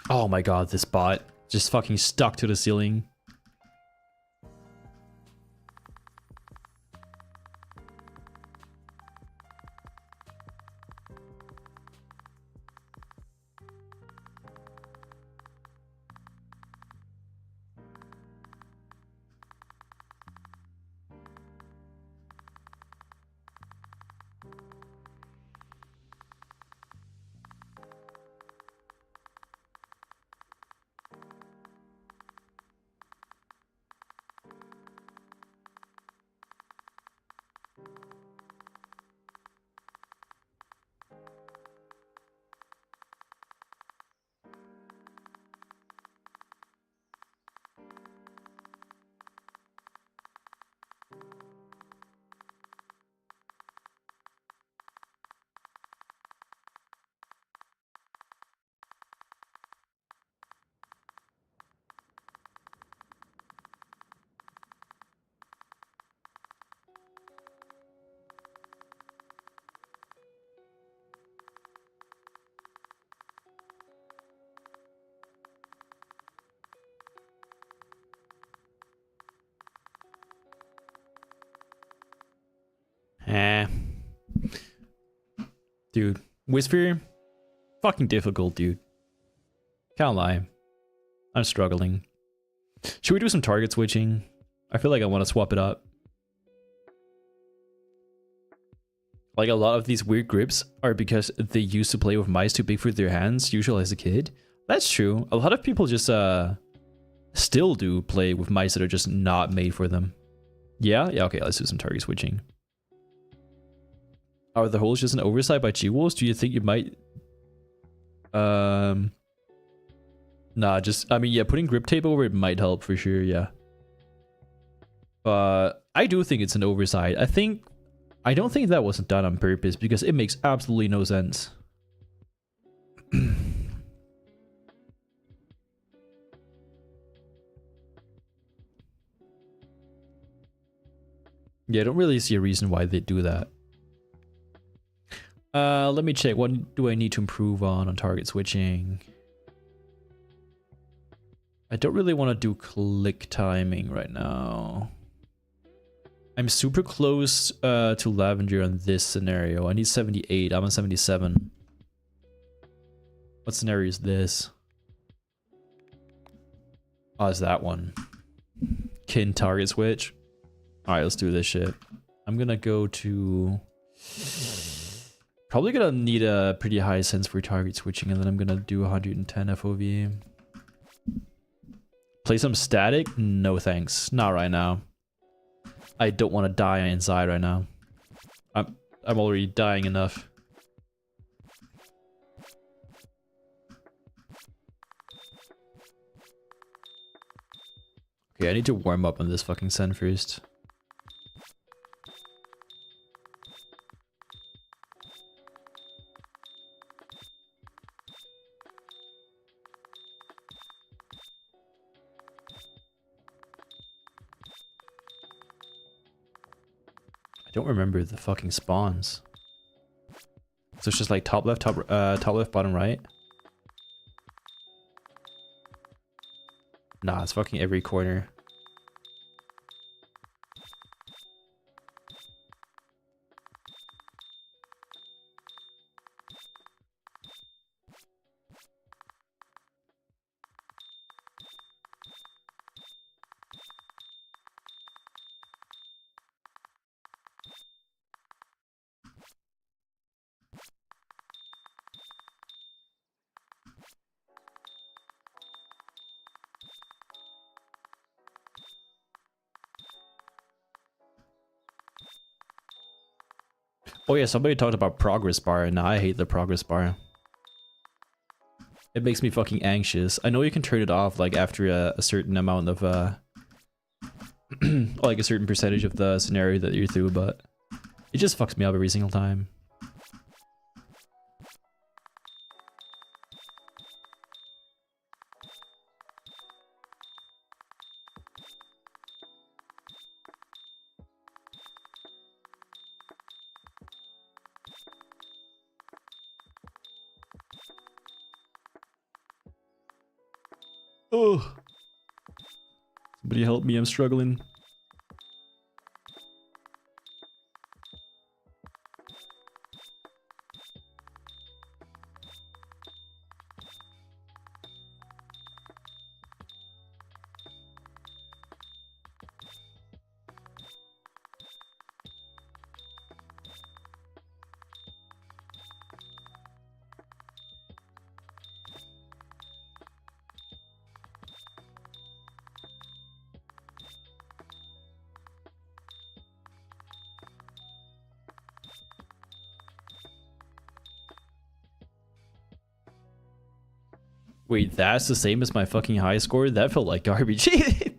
Oh my god, this bot just fucking stuck to the ceiling. Eh. Dude, Whisper, fucking difficult, dude. Can't lie. I'm struggling. Should we do some target switching? I feel like I want to swap it up. Like, a lot of these weird grips are because they used to play with mice too big for their hands, usually as a kid. That's true. A lot of people just still do play with mice that are just not made for them. Yeah? Yeah, okay, let's do some target switching. Are the holes just an oversight by G-Wolves? Do you think you might... Nah, just... I mean, yeah, putting grip tape over it might help for sure, yeah. But I do think it's an oversight. I don't think that wasn't done on purpose because it makes absolutely no sense. Yeah, I don't really see a reason why they do that. Let me check. What do I need to improve on target switching? I don't really want to do click timing right now. I'm super close to Lavender on this scenario. I need 78. I'm on 77. What scenario is this? Oh, it's that one. Kin target switch. Alright, let's do this shit. I'm gonna go to... Probably gonna need a pretty high sense for target switching, and then I'm gonna do 110 FOV. Play some static? No thanks. Not right now. I don't want to die inside right now. I'm already dying enough. Okay, I need to warm up on this fucking send first. I don't remember the fucking spawns. So it's just like top left, top left, bottom right. Nah, it's fucking every corner. Oh yeah, somebody talked about progress bar, and I hate the progress bar. It makes me fucking anxious. I know you can turn it off like after a certain amount of like a certain percentage of the scenario that you're through, but it just fucks me up every single time. Oh, somebody help me, I'm struggling. Wait, that's the same as my fucking high score? That felt like garbage. Feel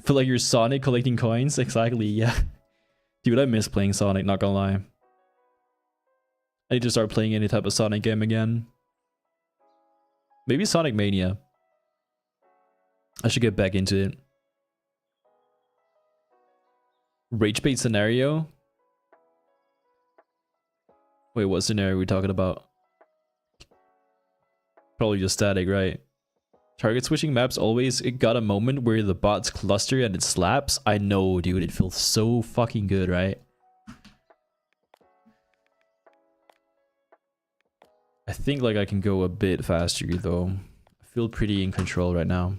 like you're Sonic collecting coins? Exactly, yeah. Dude, I miss playing Sonic, not gonna lie. I need to start playing any type of Sonic game again. Maybe Sonic Mania. I should get back into it. Rage bait scenario? Wait, what scenario are we talking about? Probably just static, right? Target switching maps always, it got a moment where the bots cluster and it slaps. I know, dude, it feels so fucking good, right? I think like I can go a bit faster though. I feel pretty in control right now.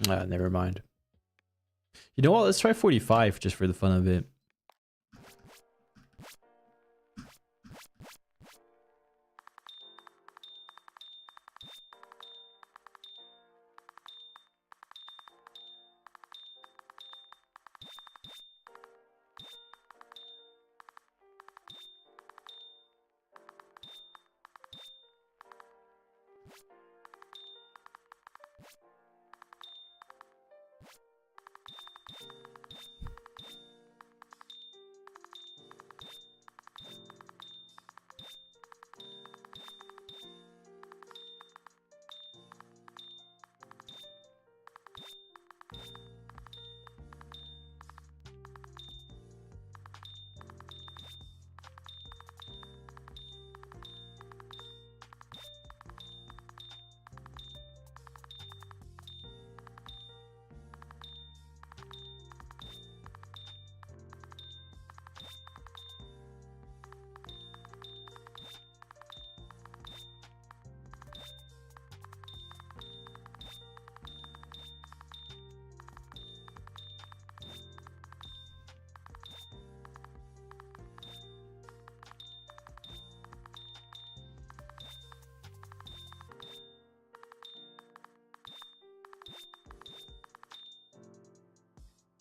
Ah, never mind. You know what? Let's try 45 just for the fun of it.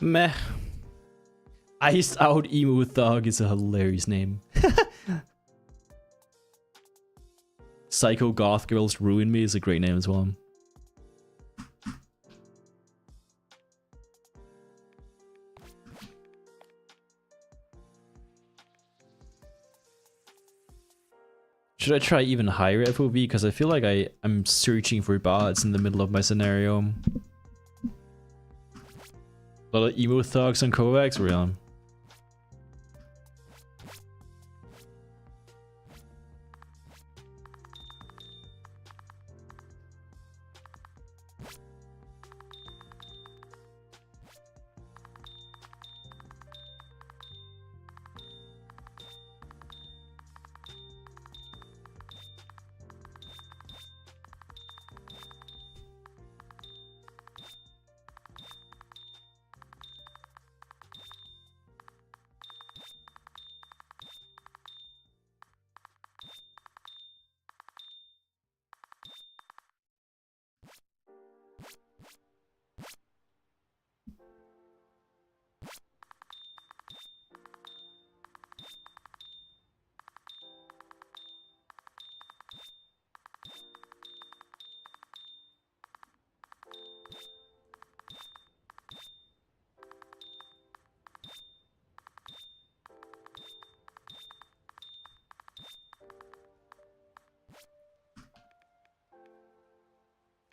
Meh. Iced Out Emo Thug is a hilarious name. Psycho Goth Girls Ruin Me is a great name as well. Should I try even higher FOV? Because I feel like I'm searching for bots in the middle of my scenario. A lot of emo thugs and Kovacs, real.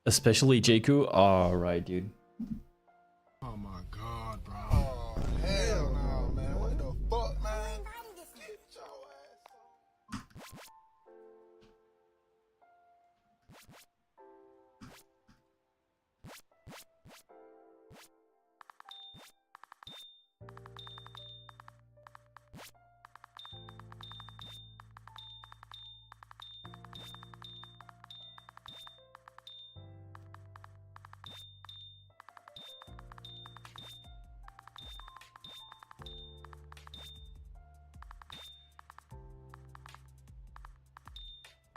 Especially Jakku. Alright, dude. Oh my god, bro. Oh, hell no, man. What the fuck, man? Get your ass.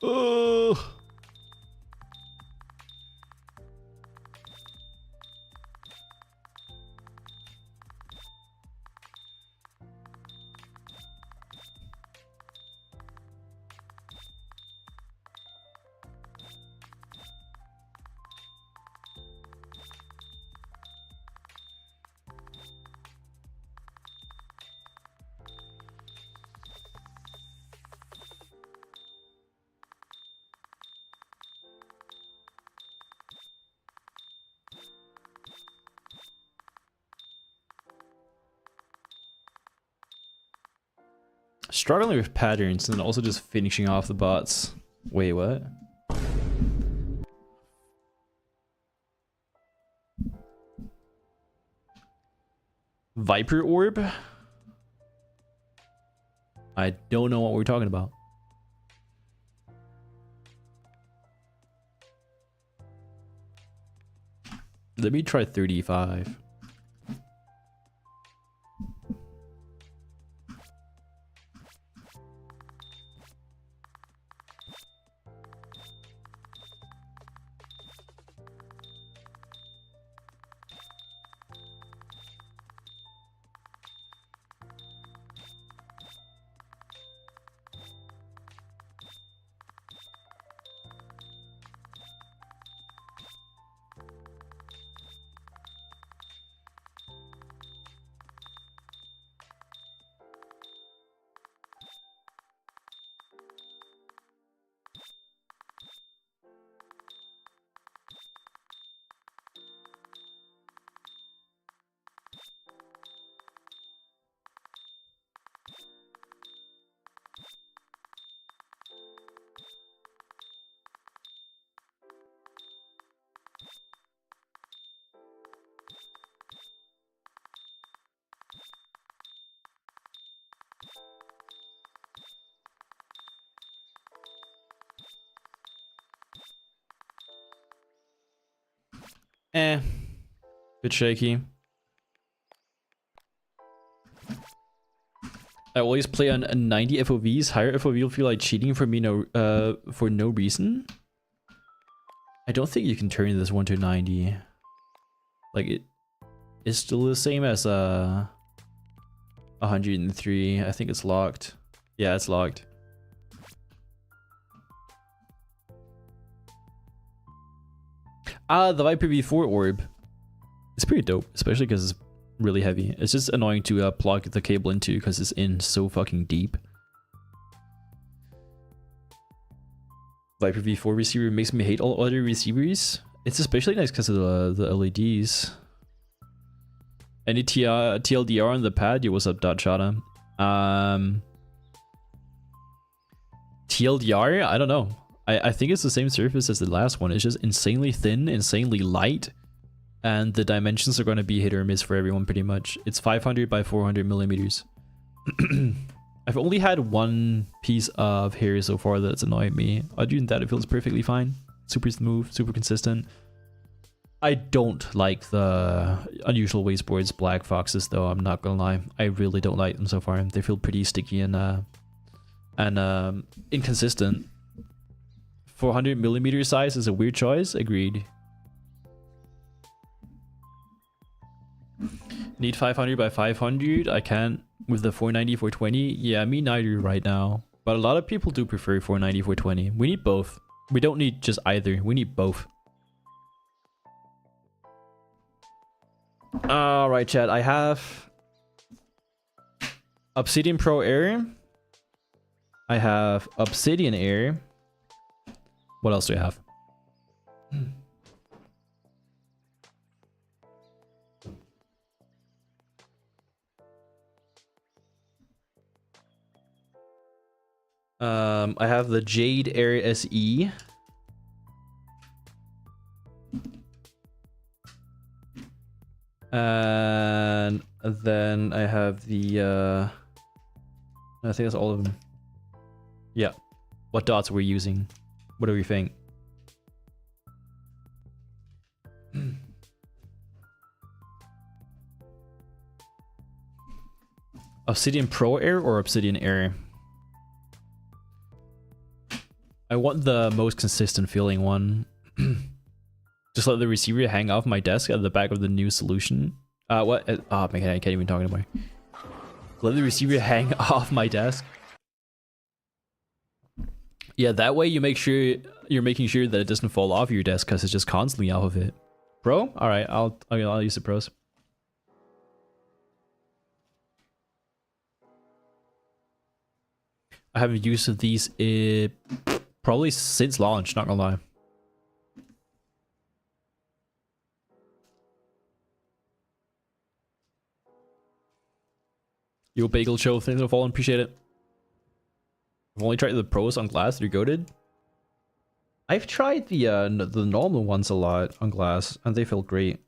Ugh. Struggling with patterns and also just finishing off the bots. Wait, what? Viper orb? I don't know what we're talking about. Let me try 35. Bit shaky. I always play on 90 FOVs. Higher FOV will feel like cheating for me for no reason. I don't think you can turn this one to 90. Like it is still the same as 103. I think it's locked. Yeah, it's locked. The Viper V4 orb. It's pretty dope, especially because it's really heavy. It's just annoying to plug the cable into because it's in so fucking deep. Viper V4 receiver makes me hate all other receivers. It's especially nice because of the LEDs. Any TLDR on the pad? Yo, what's up, Dotshota? TLDR? I don't know. I think it's the same surface as the last one. It's just insanely thin, insanely light, and the dimensions are going to be hit or miss for everyone pretty much. It's 500 by 400 millimeters. I've only had one piece of hair so far that's annoyed me. Other than that, it feels perfectly fine. Super smooth, super consistent. I don't like the unusual wasteboards Black Foxes though, I'm not gonna lie. I really don't like them so far. They feel pretty sticky and inconsistent. 400 millimeter size is a weird choice, agreed. Need 500 by 500, I can't with the 490, 420. Yeah, me neither right now. But a lot of people do prefer 490, 420. We need both. We don't need just either, we need both. Alright chat, I have Obsidian Pro Air. I have Obsidian Air. What else do I have? I have the Jade Air SE. And then I have the I think that's all of them. Yeah. What dots are we using? What do we think? Obsidian Pro Air or Obsidian Air? I want the most consistent feeling one. Just let the receiver hang off my desk at the back of the new solution. What? Oh man, I can't even talk anymore. Let the receiver hang off my desk. Yeah, that way you make sure you're making sure that it doesn't fall off your desk because it's just constantly off of it. Pro? All right, I'll use the pros. I haven't used these probably since launch, not gonna lie. Yo, Bagel Show, thanks for following, appreciate it. I've only tried the pros on glass, they're goated. I've tried the normal ones a lot on glass, and they feel great.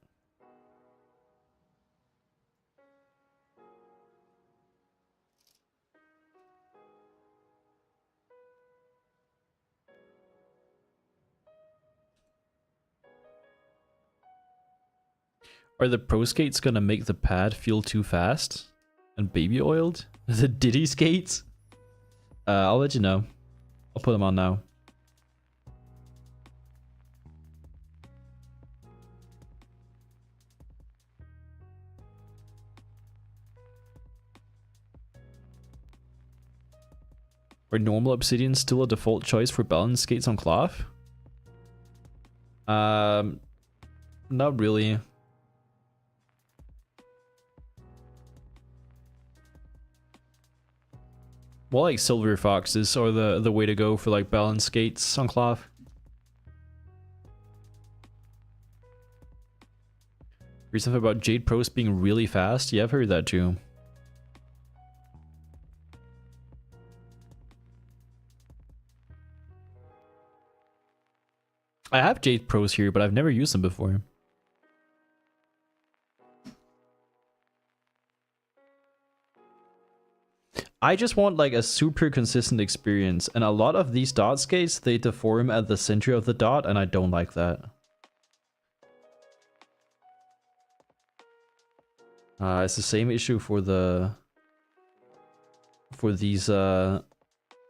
Are the pro skates gonna make the pad feel too fast and baby oiled? The Diddy skates? I'll let you know. I'll put them on now. Are normal obsidian still a default choice for balance skates on cloth? Not really. Well, like silver foxes are the way to go for like balance skates on cloth. Heard something about Jade Pros being really fast. Yeah, I've heard that too. I have Jade Pros here, but I've never used them before. I just want like a super consistent experience, and a lot of these dot skates, they deform at the center of the dot, and I don't like that. It's the same issue for these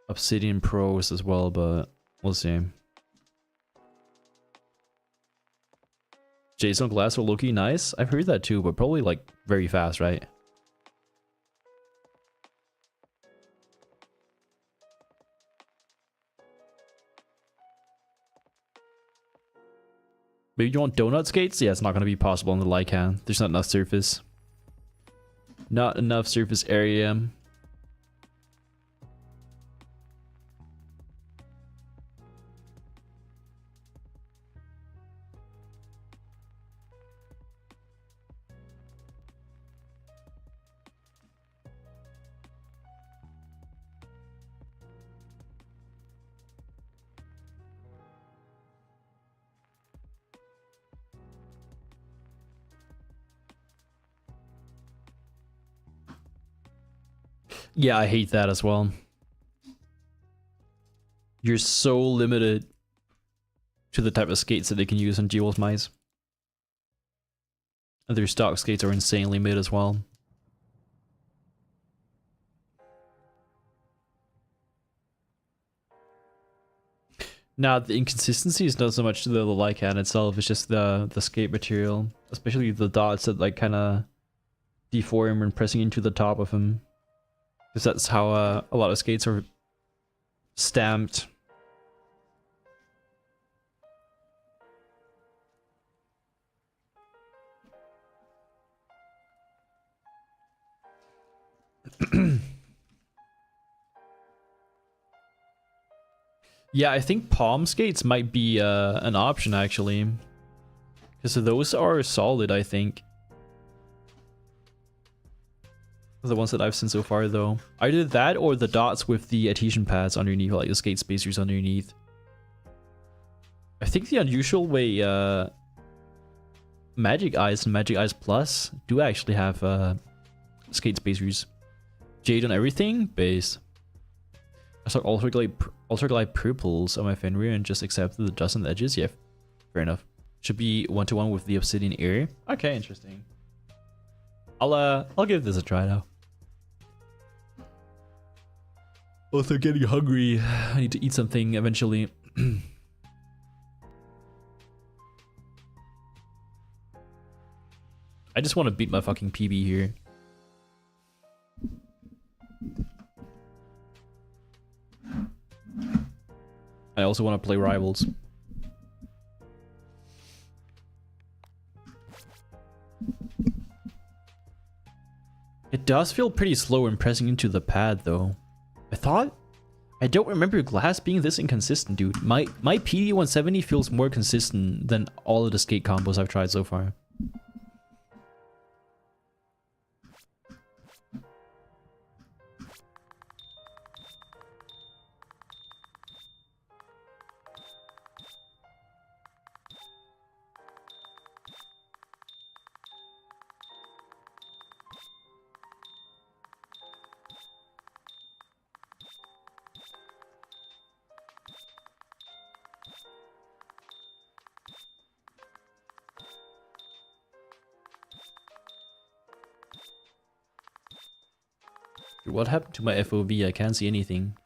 Obsidian Pros as well, but we'll see. Jason Glass or Loki, nice. I've heard that too, but probably like very fast, right? Maybe you want donut skates? Yeah, it's not going to be possible on the Lycan. There's not enough surface. Not enough surface area. Yeah, I hate that as well. You're so limited to the type of skates that they can use on Jewel's Mice. And their stock skates are insanely mid as well. Now, the inconsistency is not so much the Lycan itself, it's just the skate material. Especially the dots that like kind of deform when pressing into the top of them. Because that's how a lot of skates are stamped. Yeah, I think palm skates might be an option actually. Because those are solid, I think. The ones that I've seen so far, though. Either that or the dots with the adhesion pads underneath, like the skate spacers underneath. I think the unusual way Magic Eyes and Magic Eyes Plus do actually have skate spacers. Jade on everything? Base. I start Ultraglide Peripherals on my Fenrir and just accepted the dust on the edges? Yeah, fair enough. Should be 1-to-1 with the Obsidian Air. Okay, interesting. I'll give this a try now. Also getting hungry. I need to eat something eventually. I just want to beat my fucking PB here. I also want to play Rivals. It does feel pretty slow when pressing into the pad though. I don't remember glass being this inconsistent, dude. My PD170 feels more consistent than all of the skate combos I've tried so far. What happened to my FOV? I can't see anything.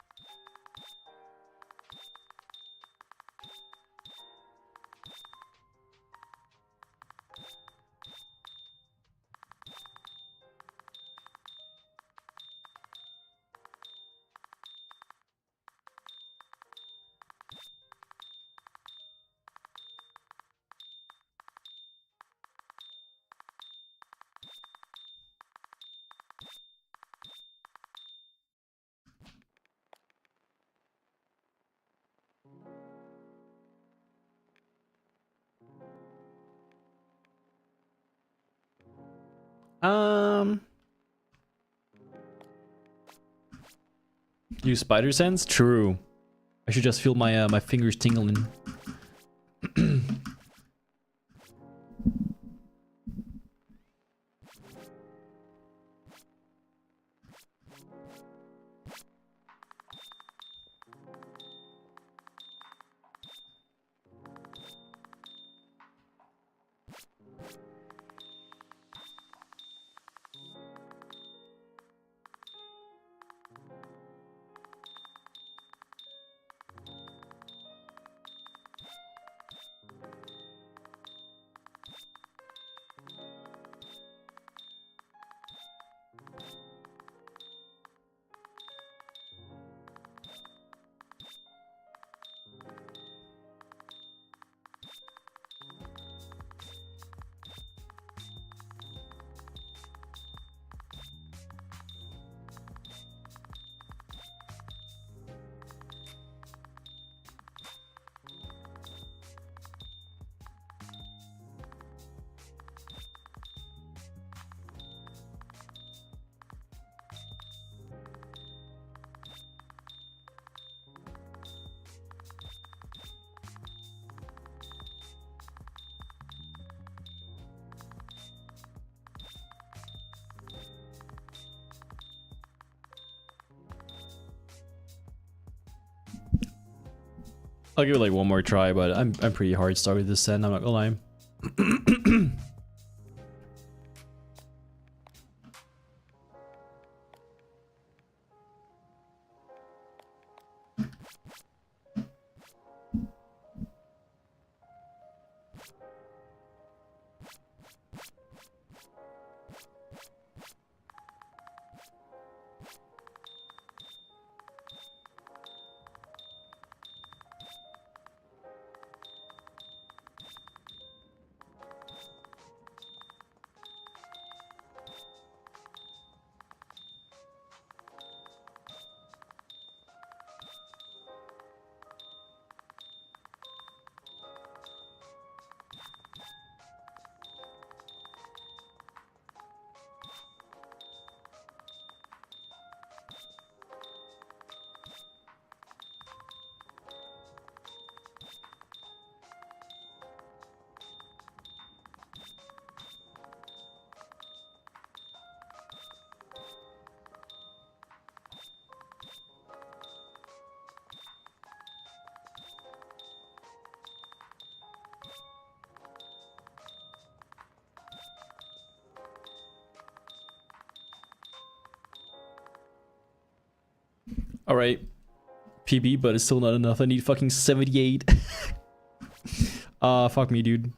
Use spider sense? True. I should just feel my my fingers tingling. I'll give it like one more try, but I'm pretty hard start with this set, I'm not gonna lie. Alright. PB, but it's still not enough. I need fucking 78. Fuck me, dude.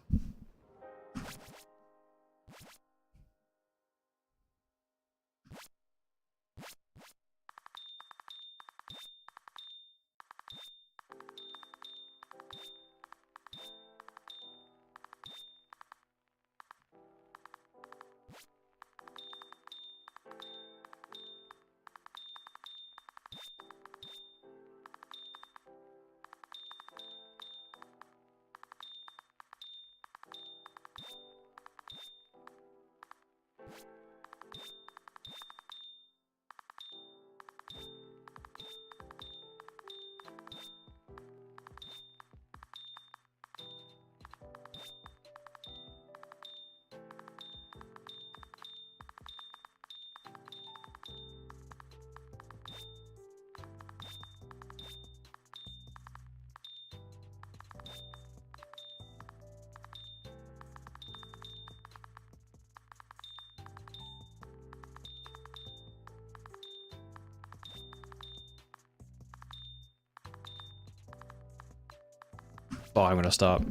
Oh, I'm gonna stop.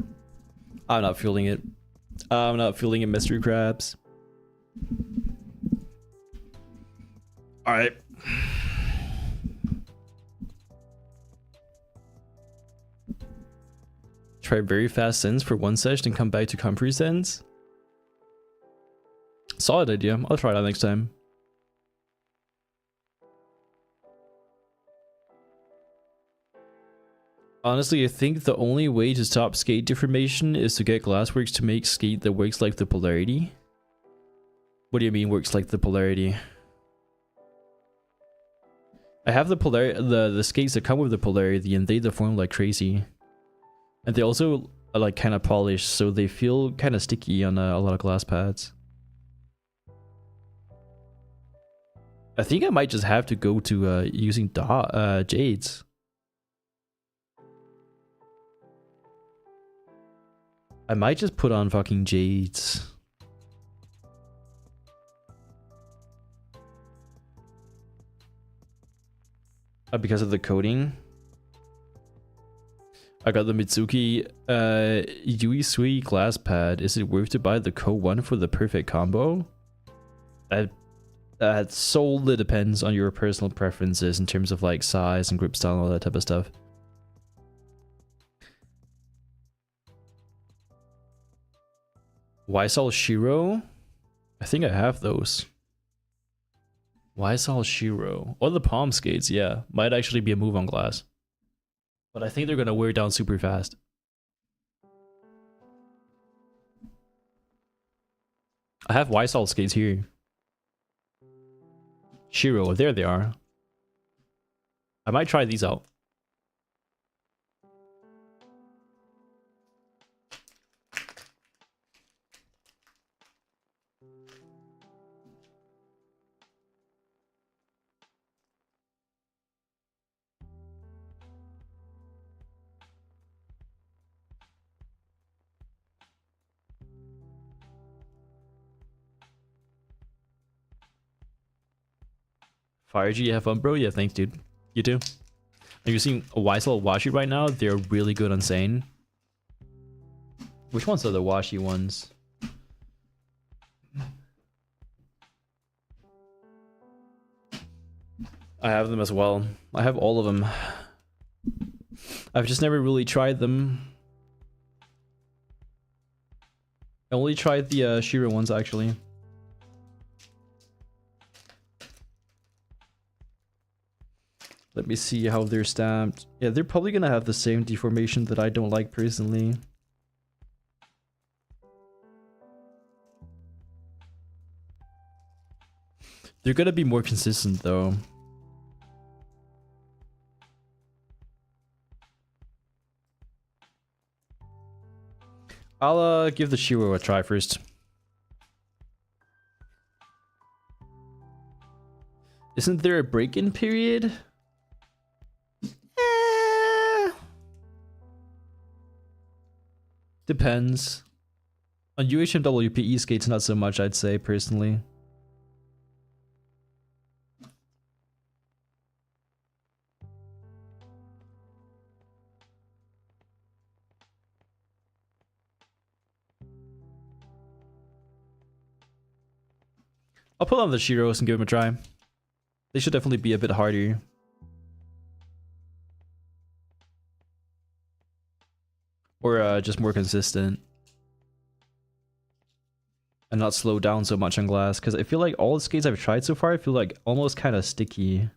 I'm not feeling it. I'm not feeling it, mystery crabs. Alright. Try very fast sends for one session and come back to comprehend sends. Solid idea. I'll try that next time. Honestly, I think the only way to stop skate deformation is to get Glassworks to make skate that works like the polarity. What do you mean works like the polarity? I have the the skates that come with the polarity and they deform like crazy. And they also are like kind of polished, so they feel kind of sticky on a lot of glass pads. I think I might just have to go to using jades. I might just put on fucking jades. Because of the coating. I got the Mitsuki Yui Sui glass pad. Is it worth to buy the Co 1 for the perfect combo? That solely depends on your personal preferences in terms of like size and grip style and all that type of stuff. Wysol Shiro? I think I have those. Wysol Shiro. Or the palm skates, yeah. Might actually be a move on glass. But I think they're gonna wear down super fast. I have Wysol skates here. Shiro, there they are. I might try these out. Fire G, have fun, bro. Yeah, thanks, dude. You too. Are you seeing a Wysol Washi right now? They're really good on Sane. Which ones are the Washi ones? I have them as well. I have all of them. I've just never really tried them. I only tried the Shiro ones actually. Let me see how they're stamped. Yeah, they're probably gonna have the same deformation that I don't like personally. They're gonna be more consistent though. I'll give the Shiro a try first. Isn't there a break-in period? Depends. On UHMWPE skates, not so much, I'd say, personally. I'll put on the Shiros and give them a try. They should definitely be a bit harder. Or just more consistent. And not slow down so much on glass. Because I feel like all the skates I've tried so far, I feel like almost kind of sticky.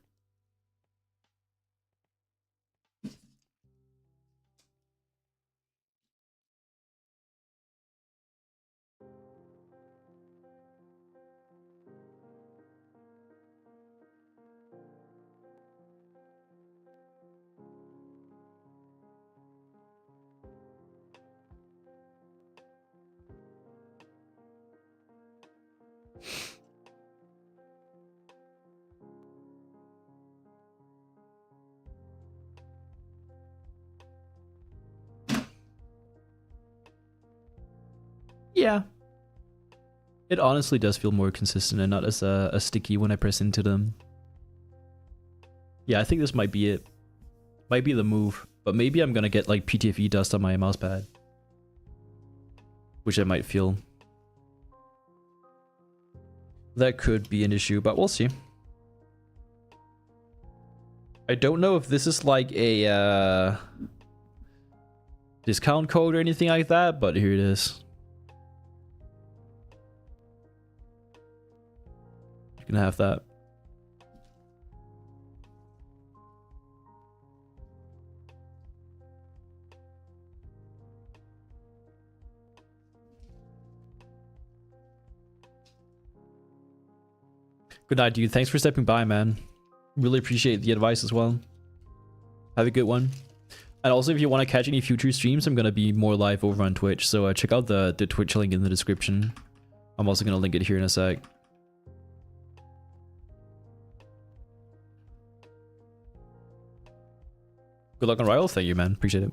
Yeah. It honestly does feel more consistent and not as sticky when I press into them. Yeah, I think this might be it. Might be the move. But maybe I'm gonna get like PTFE dust on my mouse pad. Which I might feel. That could be an issue, but we'll see. I don't know if this is like a discount code or anything like that, but here it is. You can have that. Good night, dude. Thanks for stepping by, man. Really appreciate the advice as well. Have a good one. And also, if you want to catch any future streams, I'm going to be more live over on Twitch. So check out the Twitch link in the description. I'm also going to link it here in a sec. Good luck on Rival. Thank you, man. Appreciate it.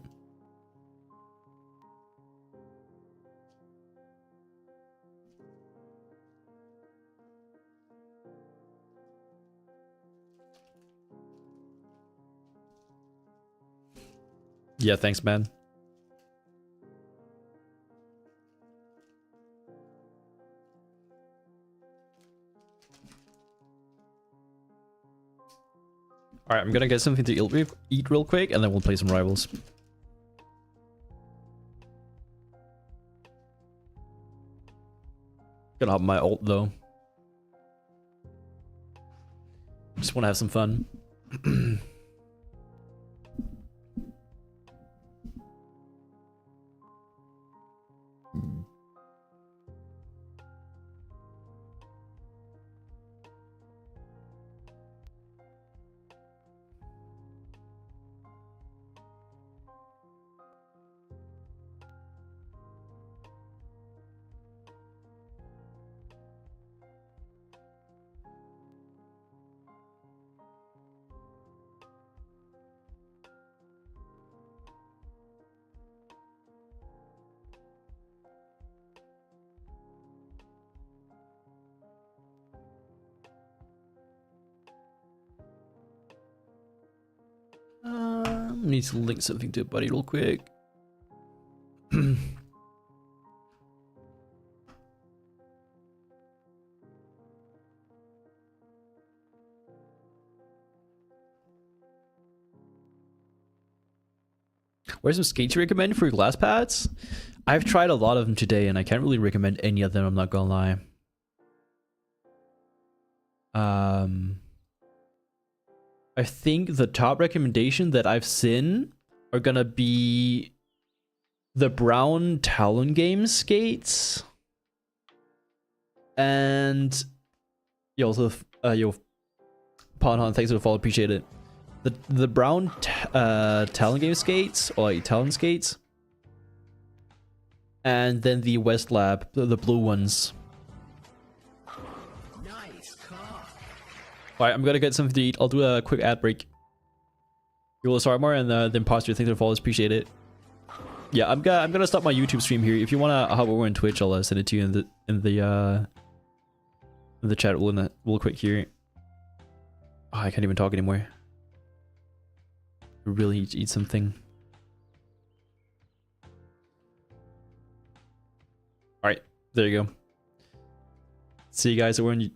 Yeah, thanks, man. Alright, I'm gonna get something to eat real quick, and then we'll play some Rivals. Gonna hop my ult, though. Just wanna have some fun. Need to link something to a buddy real quick. What are some skates you recommend for your glass pads? I've tried a lot of them today and I can't really recommend any of them, I'm not gonna lie. I think the top recommendation that I've seen are gonna be the brown Talon Games skates. And yo, also yo Ponhon, thanks for the follow, appreciate it. The brown Talon Games skates, or like Talon skates. And then the West Lab, the blue ones. Alright, I'm gonna get something to eat. I'll do a quick ad break. You will start more, and the imposter, thanks for the follows, appreciate it. Yeah, I'm gonna stop my YouTube stream here. If you wanna hop over on Twitch, I'll send it to you in the chat real quick here. Oh, I can't even talk anymore. I really need to eat something. Alright, there you go. See you guys over on